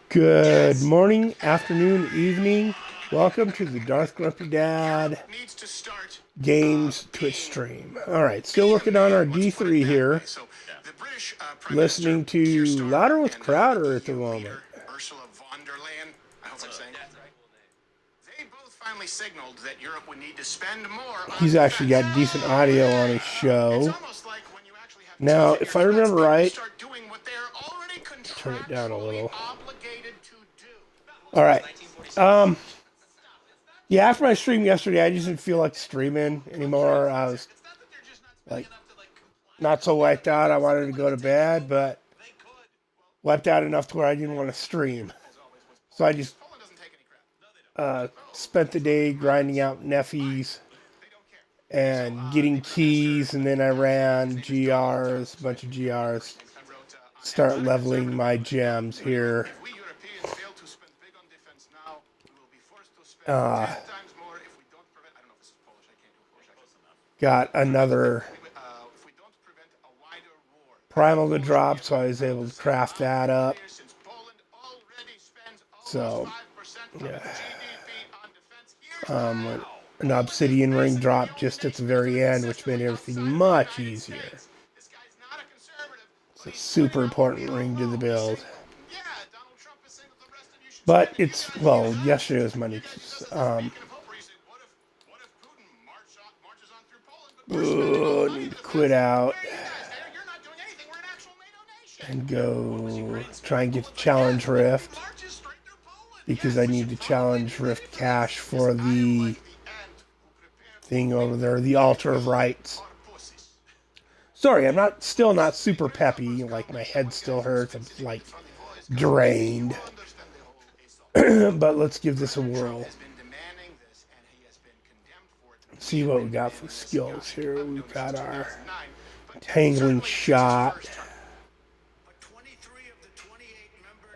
Good morning, afternoon, evening. Welcome to the Darth Grumpy Dad Games Twitch stream. All right, still working on our D3 here. Listening to Louder with Crowder at the moment. He's actually got decent audio on his show. Now, if I remember right, turn it down a little. All right. Yeah, after my stream yesterday, I just didn't feel like streaming anymore. I was like not so wiped out. I wanted to go to bed, but wiped out enough to where I didn't want to stream. So I just spent the day grinding out Neffies and getting keys, and then I ran GRs, a bunch of GRs. Start leveling my gems here. Got another primal to drop, so I was able to craft that up. So, yeah. An obsidian ring dropped just at the very end, which made everything much easier. It's a super important ring to the build. But it's, well, yesterday was money. Need to quit out and go try and get the challenge rift, because I need to challenge rift cash for the thing over there, the altar of rights. Sorry, I'm still not super peppy. Like, my head still hurts. I'm like drained. But let's give this a whirl. See what we got for skills here. We've got our tangling shot,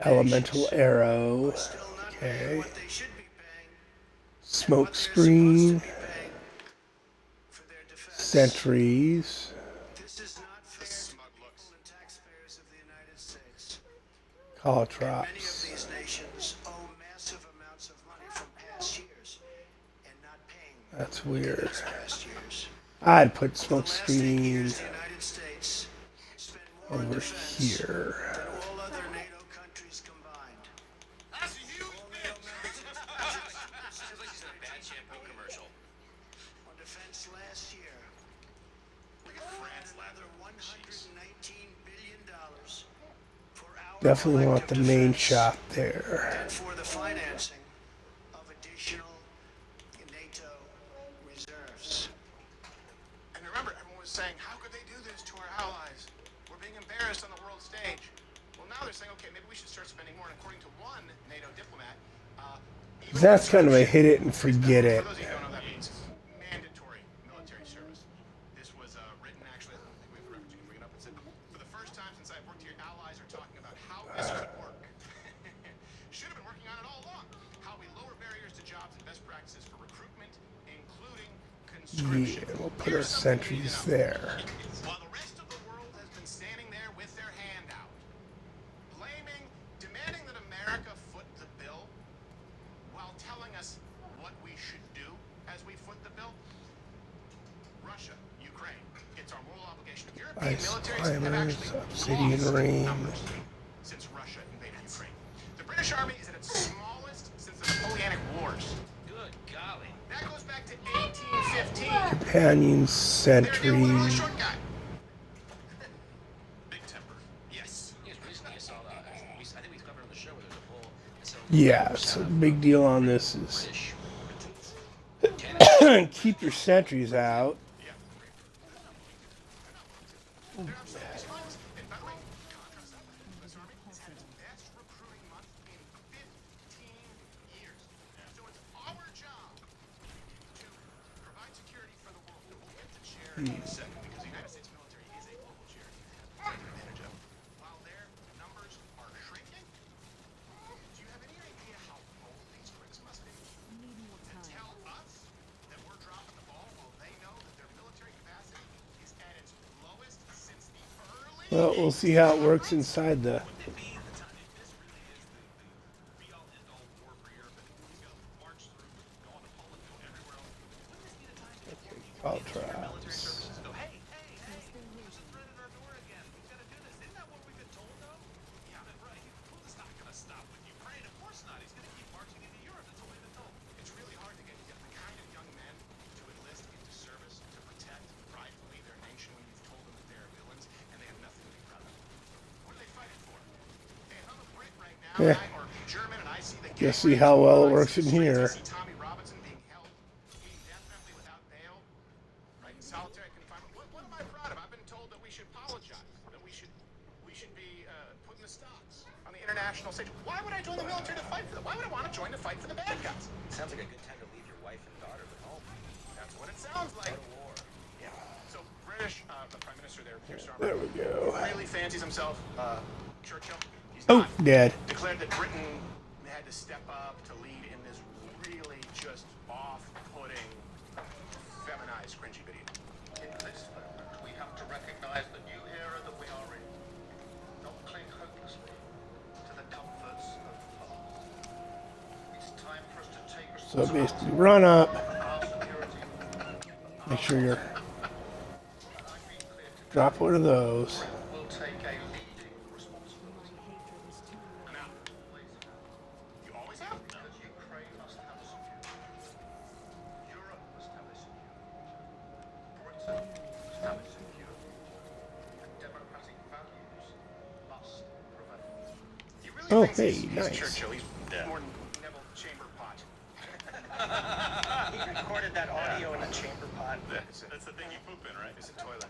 elemental arrow, okay, smoke screen, sentries, caltrops. That's weird. I'd put smoke screen over here. Definitely want the main shop there. That's kind of a hit it and forget it. Mandatory military service. This was written, actually, I don't think we've ever bring it up. It said, for the first time since I've worked here, allies are talking about how this could work. Should have been working on it all along. How we lower barriers to jobs and best practices for recruitment, including conscription. Yeah, we'll put our sentries there. While the rest of the world has been standing there with their hand out, demanding that America foot the bill, while telling us what we should do as we foot the bill. Russia, Ukraine, it's our moral obligation. European militaries have actually obsidian ring. Since Russia invaded Ukraine. The British Army is at its smallest since the Napoleonic Wars. Good golly. That goes back to 1815. Companion sentry. Yeah, so the big deal on this is keep your sentries out. Well, we'll see how it works inside the traps. It's really hard to get the kind of young men to enlist into service to protect pridefully their nation when you've told them that they are villains and they have nothing to be proud of. What are they fighting for? Hey, if I'm a Brit right now, Yeah. or German, and I see the Just see how well it works in here. I see Tommy Robinson being held, being death penalty without bail, right in solitary confinement. What am I proud of? I've been told that we should apologize, that we should be putting the stocks on the international stage. Why would I join the military to fight for them? Why would I want to join to fight for the bad guys? Sounds like a good time to leave your wife and daughters at home. That's what it sounds like. Go to war. Yeah. So British, the Prime Minister there, Keir Starmer, There we go. really fancies himself Churchill. He's Oh, not. dead. Declared that Britain had to step up to lead in this really just off-putting, feminized, cringy video. In this moment, we have to recognize the new era that we are in, not cling hopelessly to the comforts of the past. It's time for us to take So responsibility basically, run up. for our security. Make sure you're And I've been clear to drop one of those. Britain will take a leading responsibility. Now, you always have. Because Ukraine must have a security. Europe must have a security. Britain must have a security. And democratic values must prevail. He really Oh, thinks hey, he's nice. Churchill. He's more Neville Chamberpot. He recorded that audio in a chamber pot. That's the thing you poop in, right? It's a toilet.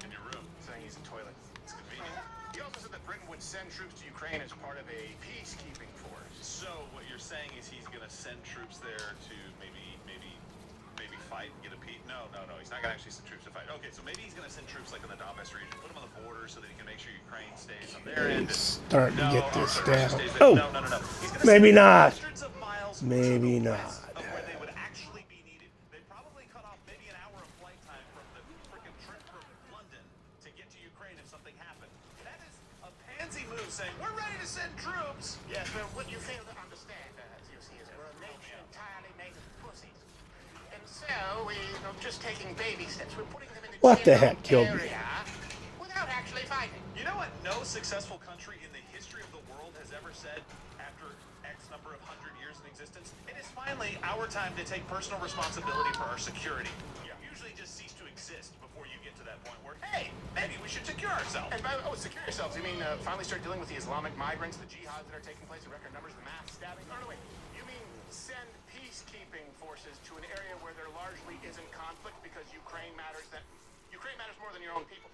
In your room. Saying he's a toilet. It's convenient. He also said that Britain would send troops to Ukraine as part of a peacekeeping force. So what you're saying is he's going to send troops there to maybe fight and get a peace? No. He's not going to actually send troops to fight. Okay, so maybe he's going to send troops like in the Donbass region, put them on the border so that he can make sure Ukraine stays on their end. Starting to get this Russia down. stays there. Oh, No. He's gonna maybe send not. hundreds of miles Maybe to the not. west of where they would actually be needed. They'd probably cut off maybe an hour of flight time from the freaking trip from London to get to Ukraine if something happened. That is a pansy move saying, we're ready to send troops. Yes, but what you fail to understand, as you see, is we're a nation entirely made of pussies. And so we're just taking baby steps. We're putting them in the What the general heck killed me? area without actually fighting. You know what no successful country in the history of the world has ever said after X number of 100 years in existence? It is finally our time to take personal responsibility for our security. You usually just cease to exist before you get to that point where, hey, maybe we should secure ourselves. And by secure yourselves, you mean finally start dealing with the Islamic migrants, the jihads that are taking place in record numbers, the mass stabbing? No, wait. You mean send peacekeeping forces to an area where there largely isn't conflict because Ukraine matters more than your own people.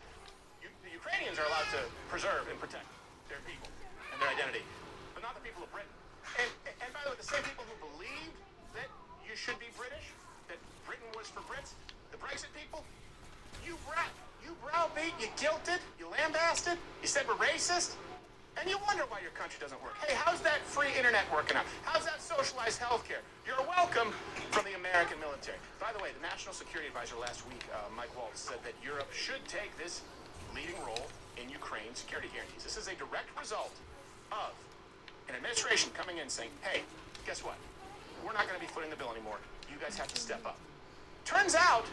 The Ukrainians are allowed to preserve and protect their people and their identity, but not the people of Britain. And by the way, the same people who believed that you should be British, that Britain was for Brits, the Brexit people, you browbeat, you guilted, you lambasted, you said we're racist, and you wonder why your country doesn't work. Hey, how's that free internet working out? How's that socialized healthcare? You're welcome from the American military. By the way, the National Security Advisor last week, Mike Waltz, said that Europe should take this leading role in Ukraine security guarantees. This is a direct result of an administration coming in saying, hey, guess what? We're not going to be footing the bill anymore. You guys have to step up. Turns out,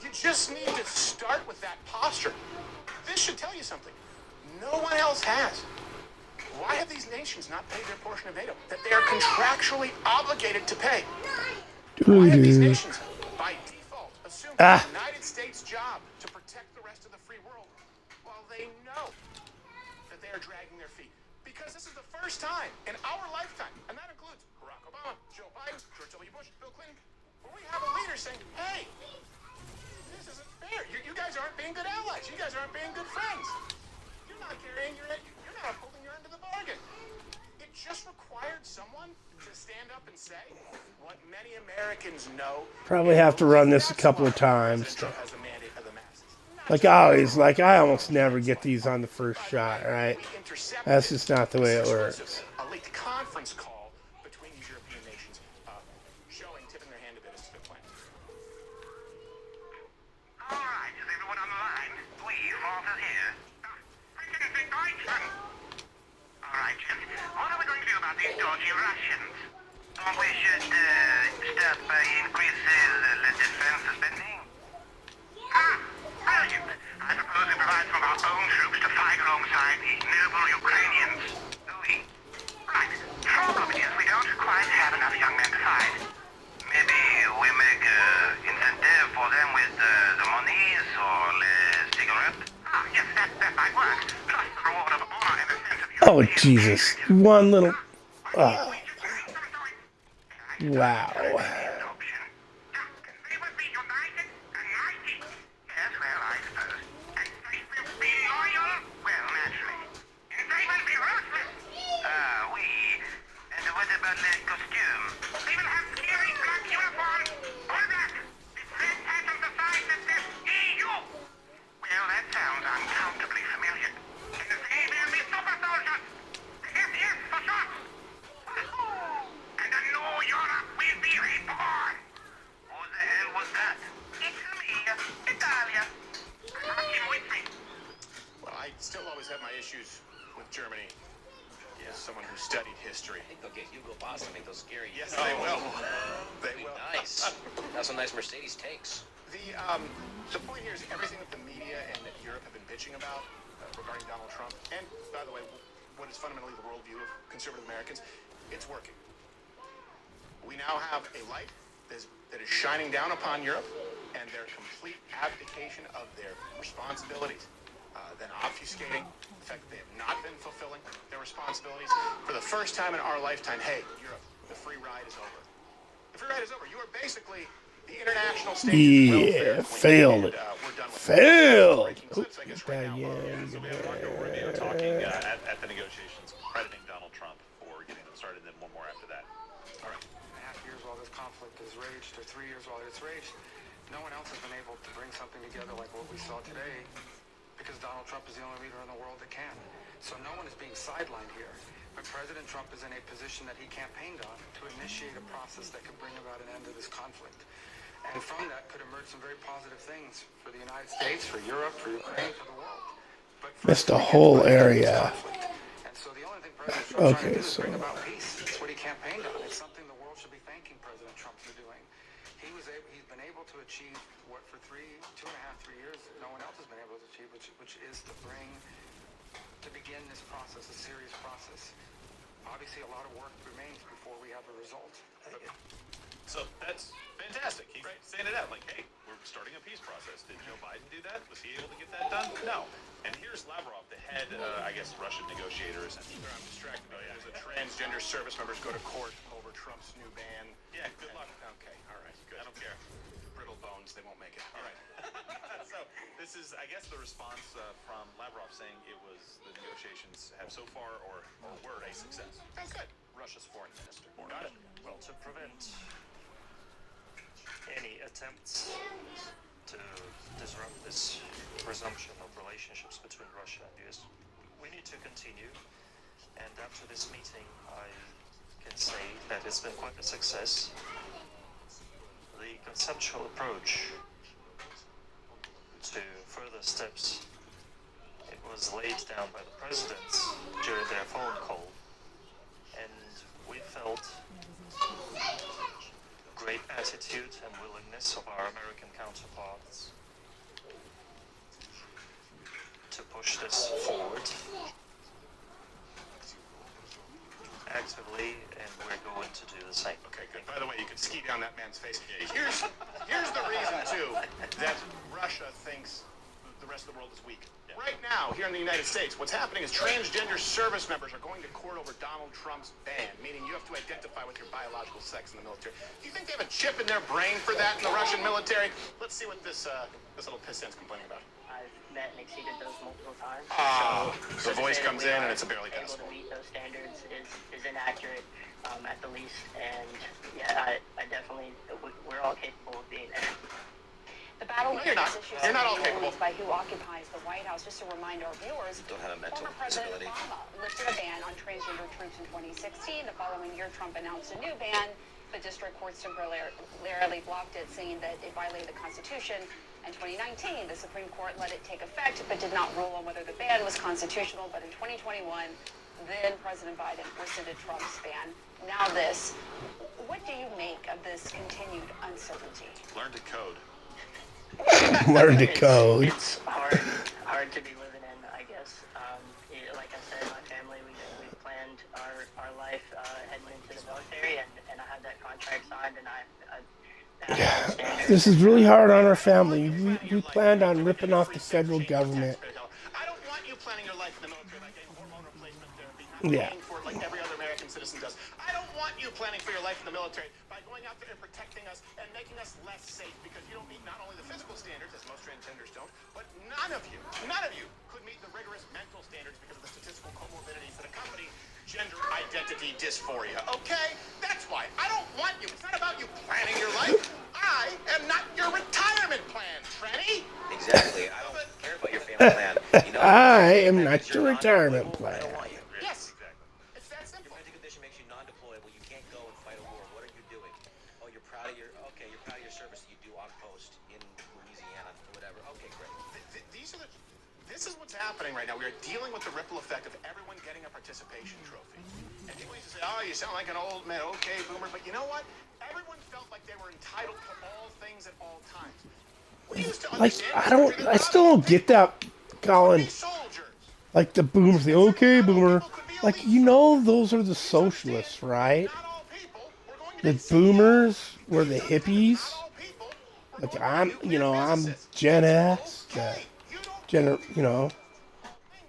you just need to start with that posture. This should tell you something. No one else has. Why have these nations not paid their portion of NATO that they are contractually obligated to pay? Why have these nations, by default, assumed it's the United States' job to protect the rest of the free world while they know that they are dragging their feet? Because this is the first time in our lifetime, and that includes Barack Obama, Joe Biden, George W. Bush, Bill Clinton, where we have a leader saying, hey, this isn't fair. You guys aren't being good allies. You guys aren't being good friends. You're not carrying your end. You're not upholding your end of the bargain. It just required someone to stand up and say what many Americans know. Probably have to run this a couple of times. As a mandate of the masses. Like always, I almost never get these on the first shot, right? That's just not the way it works. A leaked conference call between these European nations tipping their hand a bit as to their plans. All right, is everyone online? Please, Walter's here. Freaking Deutschland! All right, gents. What are we going to do about these dodgy Russians? Don't we should start by increasing the defense spending? Brilliant. I propose we provide some of our own troops to fight alongside the noble Ukrainians. Oui. Right. Problem is, we don't quite have enough young men to fight. Maybe we make incentive for them with the monies or cigarettes. Yes, that might work. Plus the reward of honor and a sense of Oh, European Jesus. heritage. One little... Sorry. Wow. Option. Can we would be united and mighty? Yes, well, I suppose. And they will be loyal? Well, naturally. And they will be ruthless? Oui. And what about their costume? They will have scary black uniforms. All that. With red hat on the side that says EU. Well, that sounds uncountably familiar. And they will be super soldiers. Yes, yes, for sure. And a new Europe will be reborn. Who the hell was that? It's me, Italia. Have him with me. Well, I still always have my issues with Germany. As someone who studied history. I think they'll get Hugo Boss to make those scary. Yes, they will. They will. Nice. That's some nice Mercedes tanks. The point here is everything that the media and that Europe have been bitching about regarding Donald Trump, and by the way, what is fundamentally the worldview of conservative Americans, it's working. We now have a light that is shining down upon Europe and their complete abdication of their responsibilities, then obfuscating the fact that they have not been fulfilling their responsibilities. For the first time in our lifetime, hey, Europe, the free ride is over. The free ride is over. You are basically the international stage. Yeah, failed it. We're done with Failed. breaking clips, I guess, right now. So we have Marco Rubio talking at the negotiations, crediting Donald Trump for getting them started, and then one more after that. All right. 2.5 years while this conflict has raged, or 3 years while it's raged, no one else has been able to bring something together like what we saw today, because Donald Trump is the only leader in the world that can. So no one is being sidelined here. But President Trump is in a position that he campaigned on to initiate a process that could bring about an end to this conflict. And from that could emerge some very positive things for the United States, for Europe, for Ukraine, for the world. But That's the whole area. And so the only thing President Trump's trying to Okay, do is so... bring about peace. It's what he campaigned on. It's something the world should be thanking President Trump for doing. He's been able to achieve what for 3 years no one else has been able to achieve, which is to begin this process, a serious process. Obviously, a lot of work remains before we have a result. So that's fantastic. He's saying it out like, hey, we're starting a peace process. Did Joe Biden do that? Was he able to get that done? No. And here's Lavrov, the head, I guess, Russian negotiator. I'm distracted. There's a transgender service members go to court over Trump's new ban. Yeah, good luck. Okay, all right, good. I don't care. Brittle bones, they won't make it. All right. So this is, I guess, the response from Lavrov saying it was the negotiations have so far or were a success. Oh, good. Russia's foreign minister. Got it. Well, to prevent any attempts to disrupt this resumption of relationships between Russia and the US, we need to continue. And after this meeting, I can say that it's been quite a success. The conceptual approach to further steps, it was laid down by the presidents during their phone call, and we felt great attitude and willingness of our American counterparts to push this forward actively, and we're going to do the same. Okay, good. By the way, you could ski down that man's face. Here's the reason, too, that Russia thinks the rest of the world is weak. Yeah. Right now, here in the United States, what's happening is transgender service members are going to court over Donald Trump's ban, meaning you have to identify with your biological sex in the military. Do you think they have a chip in their brain for that in the Russian military? Let's see what this little piss-end's complaining about. I've met and exceeded those multiple times. The voice comes in and it's a barely able decibel. to meet those standards is inaccurate at the least, and yeah, I definitely, we're all capable of being there. The battle No, you're not. You're not all capable. by who occupies the White House. Just to remind our viewers, Don't have a mental former President disability. Obama lifted a ban on transgender troops in 2016. The following year, Trump announced a new ban. The district courts temporarily blocked it, saying that it violated the Constitution. In 2019, the Supreme Court let it take effect, but did not rule on whether the ban was constitutional. But in 2021, Then President Biden rescinded Trump's ban. Now this. What do you make of this continued uncertainty? Learn to code. Learn to code. It's hard to be living in, I guess. Like I said, my family, we planned our life heading into the military, and I had that contract signed, and This is really hard on our family. We planned on ripping off the federal government. I don't want you planning your life in the military like getting hormone replacement therapy, not Yeah. paying for it like every other American citizen does. I don't want you planning for your life in the military by going out there and protecting us and making us less safe because you don't meet not only the physical standards, as most transgenders don't, but none of you could meet the rigorous mental standards because of the statistical comorbidities that accompany gender identity dysphoria. Okay? That's why. I don't want you. It's not about you planning your life. I am not your retirement plan, Trenny. Exactly. I don't care about your family plan. You know, I am not your retirement I don't plan. want you. Yes. Exactly. It's that simple. Your medical condition makes you non-deployable. You can't go and fight a war. What are you doing? Oh, you're proud of your service that you do on post in Louisiana or whatever. Okay, great. This is what's happening right now. We are dealing with the ripple effect of everyone getting a participation trophy. And people used to say, oh, you sound like an old man. Okay, boomer. But you know what? Everyone felt like they were entitled to all things at all times. We used to Like, understand I still don't get that, Colin. soldiers. Like the boomers, the okay boomer. Like, you know, those are the socialists, right? Not all people were going to The be boomers were the hippies. Not all people were Like, going I'm, to be you know, nuclear I'm physicists. Gen X. Okay, you don't You know,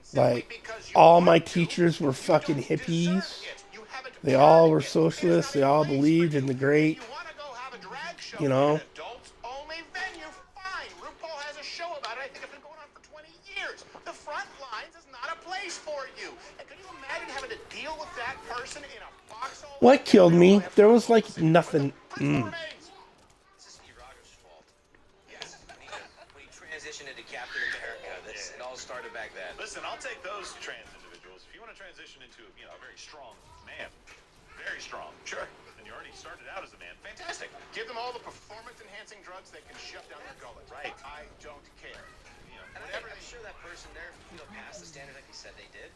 simply like, because you all want my to, teachers were you fucking don't deserve hippies. it. You haven't They all were earned it. It is socialists. not They a all place for believed in you. the great, If you want to go have a drag show you know. in an adults-only venue, fine. RuPaul has a show about it. I think it's been going on for 20 years. The front lines is not a place for you. And can you imagine having to deal with that person in a foxhole? What killed me? There was like nothing. Principle remains. This is Steve Rogers' fault. Yes. When he transitioned into Captain America, it all started back then. Listen, I'll take those trans individuals. If you want to transition into, you know, a very strong man, very strong, Sure. and you already started out as a man, Fantastic. Give them all the performance-enhancing drugs they can shove down their gullet. Right. I don't care. you know, And Whatever I'm they- sure that person there, passed the standard like he said they did.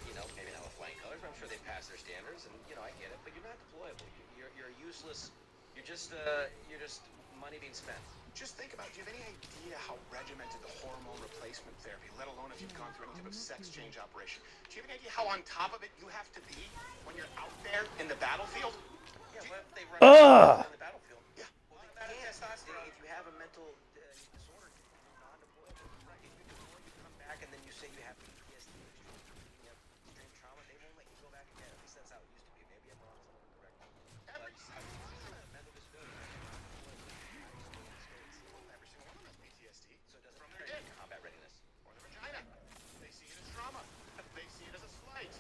You know, maybe not with flying colors, but I'm sure they passed their standards, and I get it. But you're not deployable. You're useless. You're just money being spent. Just think about it. Do you have any idea how regimented the hormone replacement therapy, let alone if you've gone through any type of sex change operation? Do you have any idea how on top of it you have to be when you're out there in the battlefield? Yeah, but they run Ugh. on the battlefield. Yeah. Well, they can't. If you have a mental disorder, you're non-deployable. Right. If you deploy, you come back, and then you say you have PTSD, you have extreme trauma, they won't let you go back again. At least that's how it used to be. Maybe I'm wrong. Someone can correct me. Every Mental disability. Every single one of them has PTSD. So it doesn't From matter their dick combat readiness. or their vagina. They see it as trauma. They see it as a slight.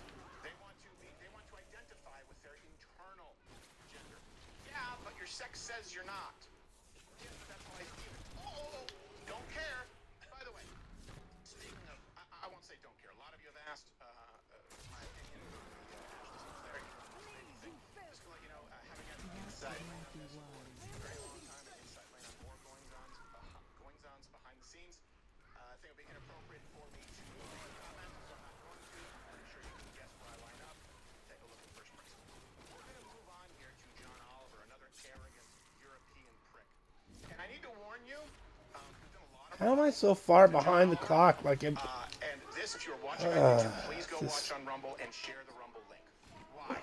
They want to identify with their internal gender. Yeah, but your sex says you're not. Yeah, but that's how I feel. Oh, don't care. By the way, speaking of, I won't say don't care. A lot of you have asked my opinion on the Ashley Sinclair thing. Just to let you know, having had an inside lane on this for a very long time, an inside lane on more goings-ons behind the scenes, I think it would be inappropriate for me to comment, so I'm not going to. I'm sure you can guess where I line up. Take a look at first place. We're going to move on here to John Oliver, another arrogant European prick. And I need to warn you, we've done a lot of How am I so far behind the clock? Like, and this, if you were watching on YouTube, please go watch on Rumble and share the Rumble link. Why?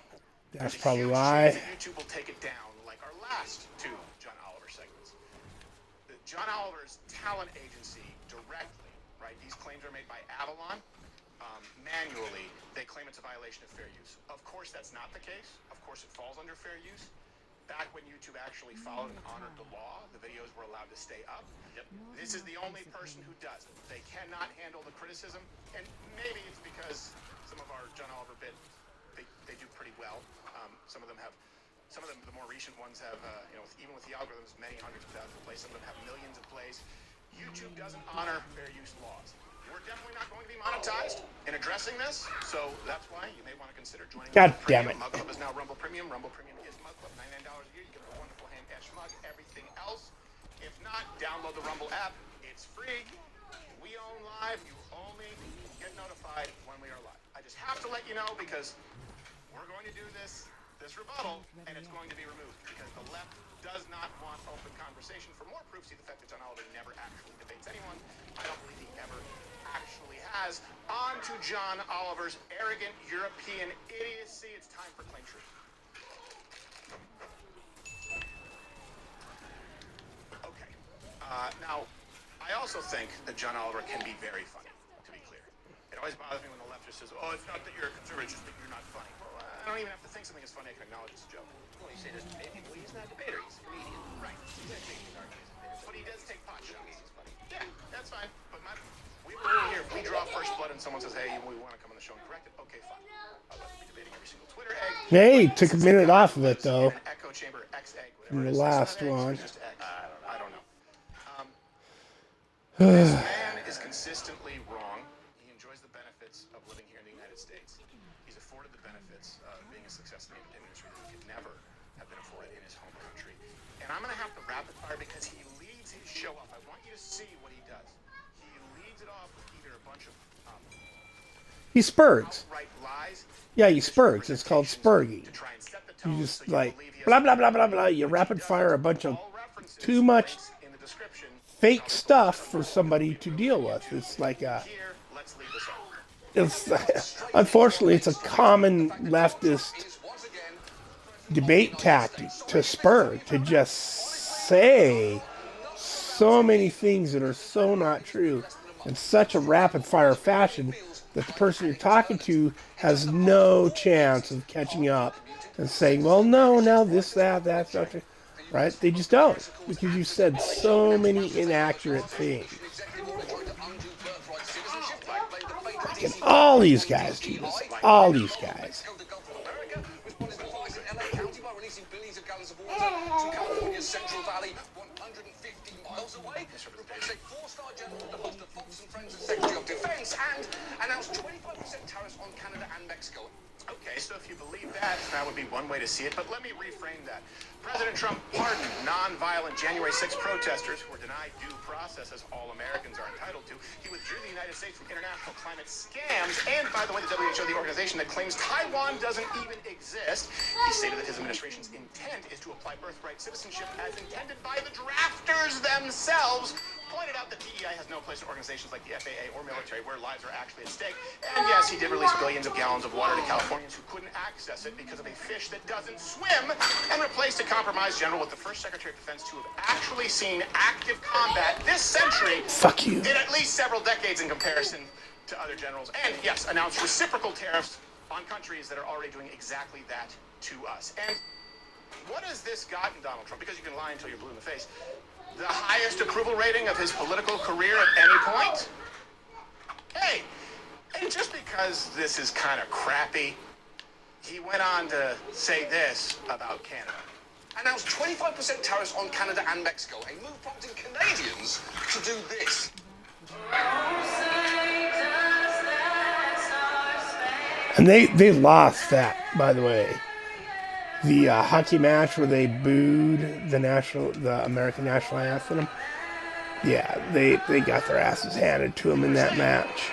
that's There's a probably huge why. chance that YouTube will take it down, like our last two John Oliver segments. John Oliver's talent agency directly, right? These claims are made by Avalon. Manually, they claim it's a violation of fair use. Of course, that's not the case. Of course, it falls under fair use. Back when YouTube actually followed and honored the law, the videos were allowed to stay up. Yep. This is the only person who does it. They cannot handle the criticism, and maybe it's because some of our John Oliver bits, they do pretty well. Some of them, the more recent ones have, even with the algorithms, many hundreds of thousands of plays. Some of them have millions of plays. YouTube doesn't honor fair use laws. We're definitely not going to be monetized in addressing this, so that's why you may want to consider joining God Rumble damn Premium. it. Mug Club is now Rumble Premium. Rumble Premium is Mug Club. $99 a year. You get a wonderful hand-etched mug. Everything else, if not, download the Rumble app. It's free. We own live. You only get notified when we are live. I just have to let you know because we're going to do this rebuttal, and it's going to be removed because the left does not want open conversation. For more proof, see the fact that John Oliver never actually debates anyone. I don't believe he ever actually has. On to John Oliver's arrogant European idiocy. It's time for Claim Truth. Okay. Now, I also think that John Oliver can be very funny, to be clear. It always bothers me when the left just says, oh, it's not that you're a conservative, it's just that you're not funny. Well, I don't even have to think something is funny. I can acknowledge it's a joke. Well, you say this to many people. He's not a debater. He's a comedian. Right. He's not making arguments. But he does take pot shots. He's funny. Yeah, that's fine. But we believe here, if we draw first blood and someone says, hey, we want to come on the show and correct it, okay, fine. I'll let be debating every single Twitter egg. Hey, took a minute off of it, though. An echo chamber X egg, In whatever the it is. last It's not eggs, one. it's just eggs. I don't know. This man is consistently wrong. He enjoys the benefits of living here in the United States. He's afforded the benefits of being a success in the entertainment industry that he could never have been afforded in his home country. And I'm going to have to rapid fire because he leads his show off. I want you to see what he does. He leads it off with either a bunch of He spurgs. outright lies. Yeah, he spurgs. It's called spurging. To try and set the tone You just so like believe he has blah blah blah blah blah. You rapid fire a bunch of all references, too much links in the description. fake stuff for somebody to deal with. It's like Here, let's leave this off. it's unfortunately it's a common leftist debate tactic to spur, to just say so many things that are so not true in such a rapid fire fashion that the person you're talking to has no chance of catching up and saying, well, no, this, that's not true. Right? They just don't, because you said so many inaccurate things. And all these guys do this. All these guys. Central Valley, 150 miles away, replaced a 4-star general with the host of Fox and Friends and Secretary of Defense, and announced 25% tariffs on Canada and Mexico. Okay, so if you believe that, that would be one way to see it, but let me reframe that. President Trump pardoned non-violent January 6 protesters who were denied due process as all Americans are entitled to. He withdrew the United States from international climate scams, and by the way, the WHO, the organization that claims Taiwan doesn't even exist. He stated that his administration's intent is to apply birthright citizenship as intended by the drafters themselves. Pointed out that DEI has no place in organizations like the FAA or military where lives are actually at stake. And yes, he did release billions of gallons of water to Californians who couldn't access it because of a fish that doesn't swim, and replaced a compromised general with the first Secretary of Defense to have actually seen active combat this century. Fuck you. In at least several decades in comparison to other generals. And yes, announced reciprocal tariffs on countries that are already doing exactly that to us. And what has this gotten Donald Trump? Because you can lie until you're blue in the face. The highest approval rating of his political career at any point? Hey, and just because this is kind of crappy, he went on to say this about Canada. Announced 25% tariffs on Canada and Mexico, a move prompting Canadians to do this. And they lost that, by the way. The hockey match where they booed the American national anthem. Yeah, they got their asses handed to them in that match.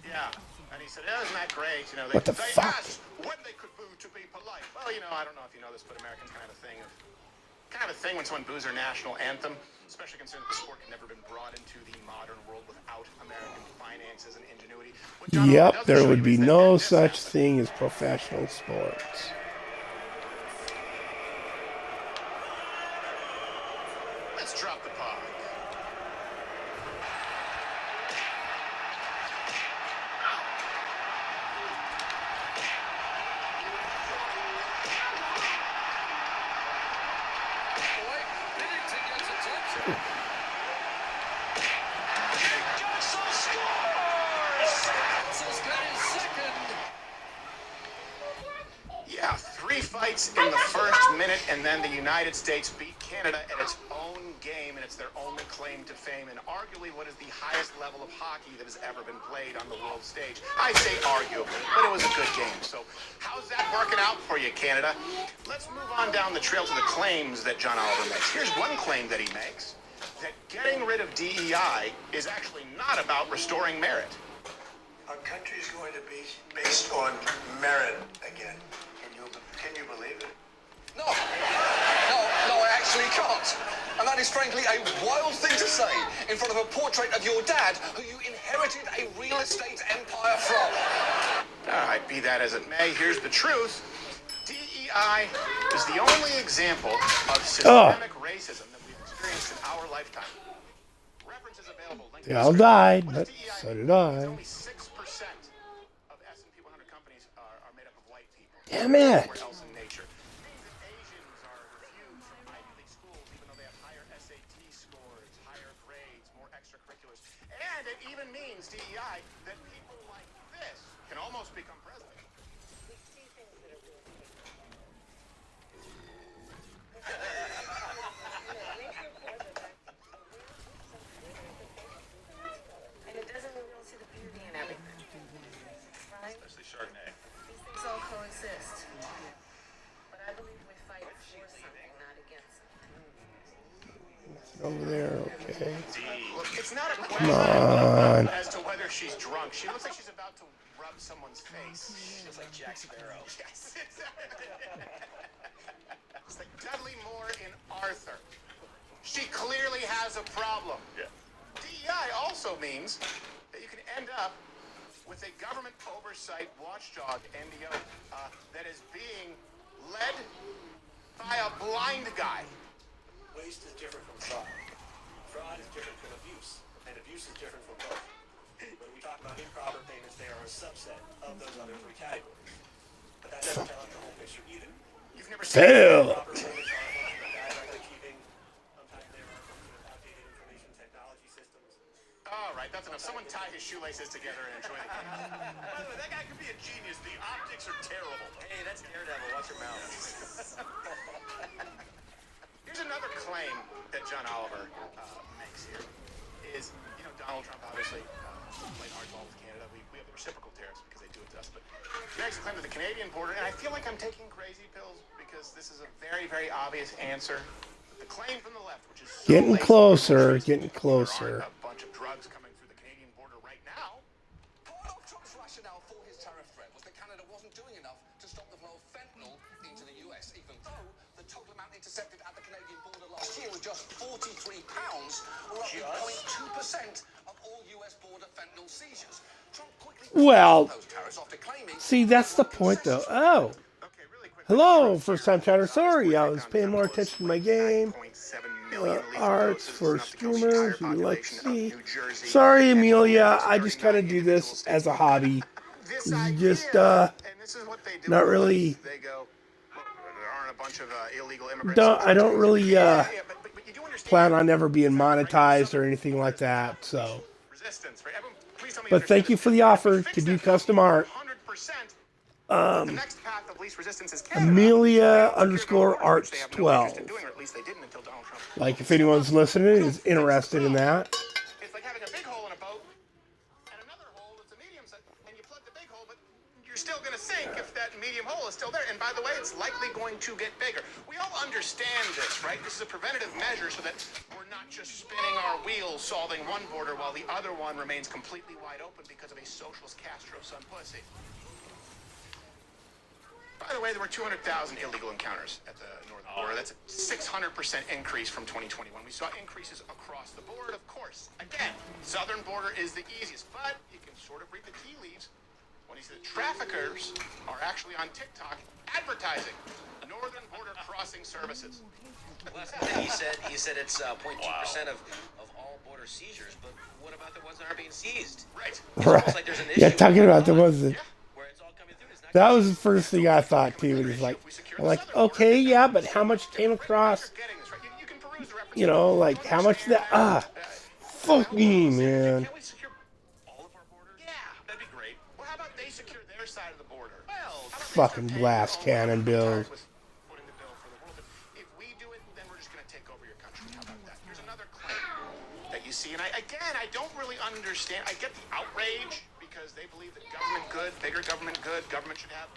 Yeah, and he said, oh, isn't that great? You know, What the they fuck? asked when they could boo to be polite. Well, you know, I don't know if you know this, but Americans kind of a thing when someone boos their national anthem, especially considering that the sport had never been brought into the modern world without American finances and ingenuity. What John Oliver Yep, doesn't there show would you be is that no this such happened. thing as professional sports. Let's drop the puck. Yeah, 3 fights in the first minute, and then the United States beat Canada at its own game, and it's their only claim to fame, and arguably what is the highest level of hockey that has ever been played on the world stage. I say arguably, but it was a good game. So how's that working out for you, Canada? Let's move on down the trail to the claims that John Oliver makes. Here's one claim that he makes, that getting rid of DEI is actually not about restoring merit. Our country's going to be based on merit again. Can you believe it? No, I actually can't. And that is frankly a wild thing to say in front of a portrait of your dad, who you inherited a real estate empire from. All right, be that as it may, here's the truth. DEI is the only example of systemic racism that we've experienced in our lifetime. References available. They all died, but so did I. Only 6% of S&P 100 companies are made up of white people. Damn it. Where else in nature? Means that Asians are refused from Ivy League schools, even though they have higher SAT scores, higher grades, more extracurriculars. And it even means, DEI, that people like this can almost become president. And it doesn't mean we don't see the beauty in everything. Right? Especially Chardonnay. These things all coexist. But I believe we fight for something, not against something. Over there, okay. Look, it's not a question on. as to whether she's drunk. She looks like she's about to rub someone's face. She looks like Jack Sparrow. Yes, exactly. It's like Dudley Moore in Arthur. She clearly has a problem. Yeah. DEI also means that you can end up with a government oversight watchdog, NDO, that is being led by a blind guy. Waste is different from fraud. Fraud is different from abuse, and abuse is different from both. When we talk about improper payments, they are a subset of those other three categories. But that doesn't tell us the whole picture either. You've never seen Improper payments are a function of bad record keeping. Sometimes they are a function of outdated information technology systems. All right, that's enough. Someone tie his shoelaces together and enjoy the game. By the way, that guy could be a genius. The optics are terrible. Hey, that's Daredevil. Watch your mouth. Here's another claim that John Oliver makes here is, Donald Trump obviously played hardball with Canada. We have the reciprocal tariffs because they do it to us. But he makes a claim to the Canadian border, and I feel like I'm taking crazy pills because this is a very, very obvious answer. The claim from the left, which is so Getting lazy, closer, getting there closer. aren't a bunch of drugs coming through the Canadian border right now. Part of Trump's rationale for his tariff threat was that Canada wasn't doing enough to stop the flow of fentanyl into the US, even though the total amount intercepted at the Canadian border last year was just 43 pounds, or roughly 0.2% of all US border fentanyl seizures. Trump quickly Well, those tariffs after claiming see, that's the point, though. Oh. Hello, first time chatter. Sorry, I was paying more attention to my game. Arts for streamers you like to see. Sorry, Amelia. I just kind of do this as a hobby. This is just not really. They go, there aren't a bunch of illegal immigrants. I don't really plan on ever being monetized or anything like that. So, but thank you for the offer to do custom art. Amelia _ Arts 12. Like if anyone's listening is interested in that. It's like having a big hole in a boat and another hole that's a medium size, and you plug the big hole, but you're still going to sink if that medium hole is still there. And by the way, it's likely going to get bigger. We all understand this, right? This is a preventative measure so that we're not just spinning our wheels solving one border while the other one remains completely wide open because of a socialist Castro son pussy. By the way, there were 200,000 illegal encounters at the northern border. That's a 600% increase from 2021. We saw increases across the board, of course. Again, southern border is the easiest, but you can sort of read the tea leaves when you see that traffickers are actually on TikTok advertising northern border crossing services. Well, he said it's 0.2% of all border seizures, but what about the ones that aren't being seized? Right. It's almost like there's an issue. Yeah, talking about the ones that. Where it's all coming through. It's not That was the first thing I thought too. It was like, I'm like, okay, yeah, but how much came across? You know, like how much that? Fuck me, man. Can't we secure all of our borders? Yeah, that'd be great. Well, how about they secure their side of the border? Well, Fucking blast cannon bills. If we do it, then we're just going to take over your country. How about that? Here's another claim that you see, and I don't really understand. I get the outrage because they believe that government good, bigger government good, government should have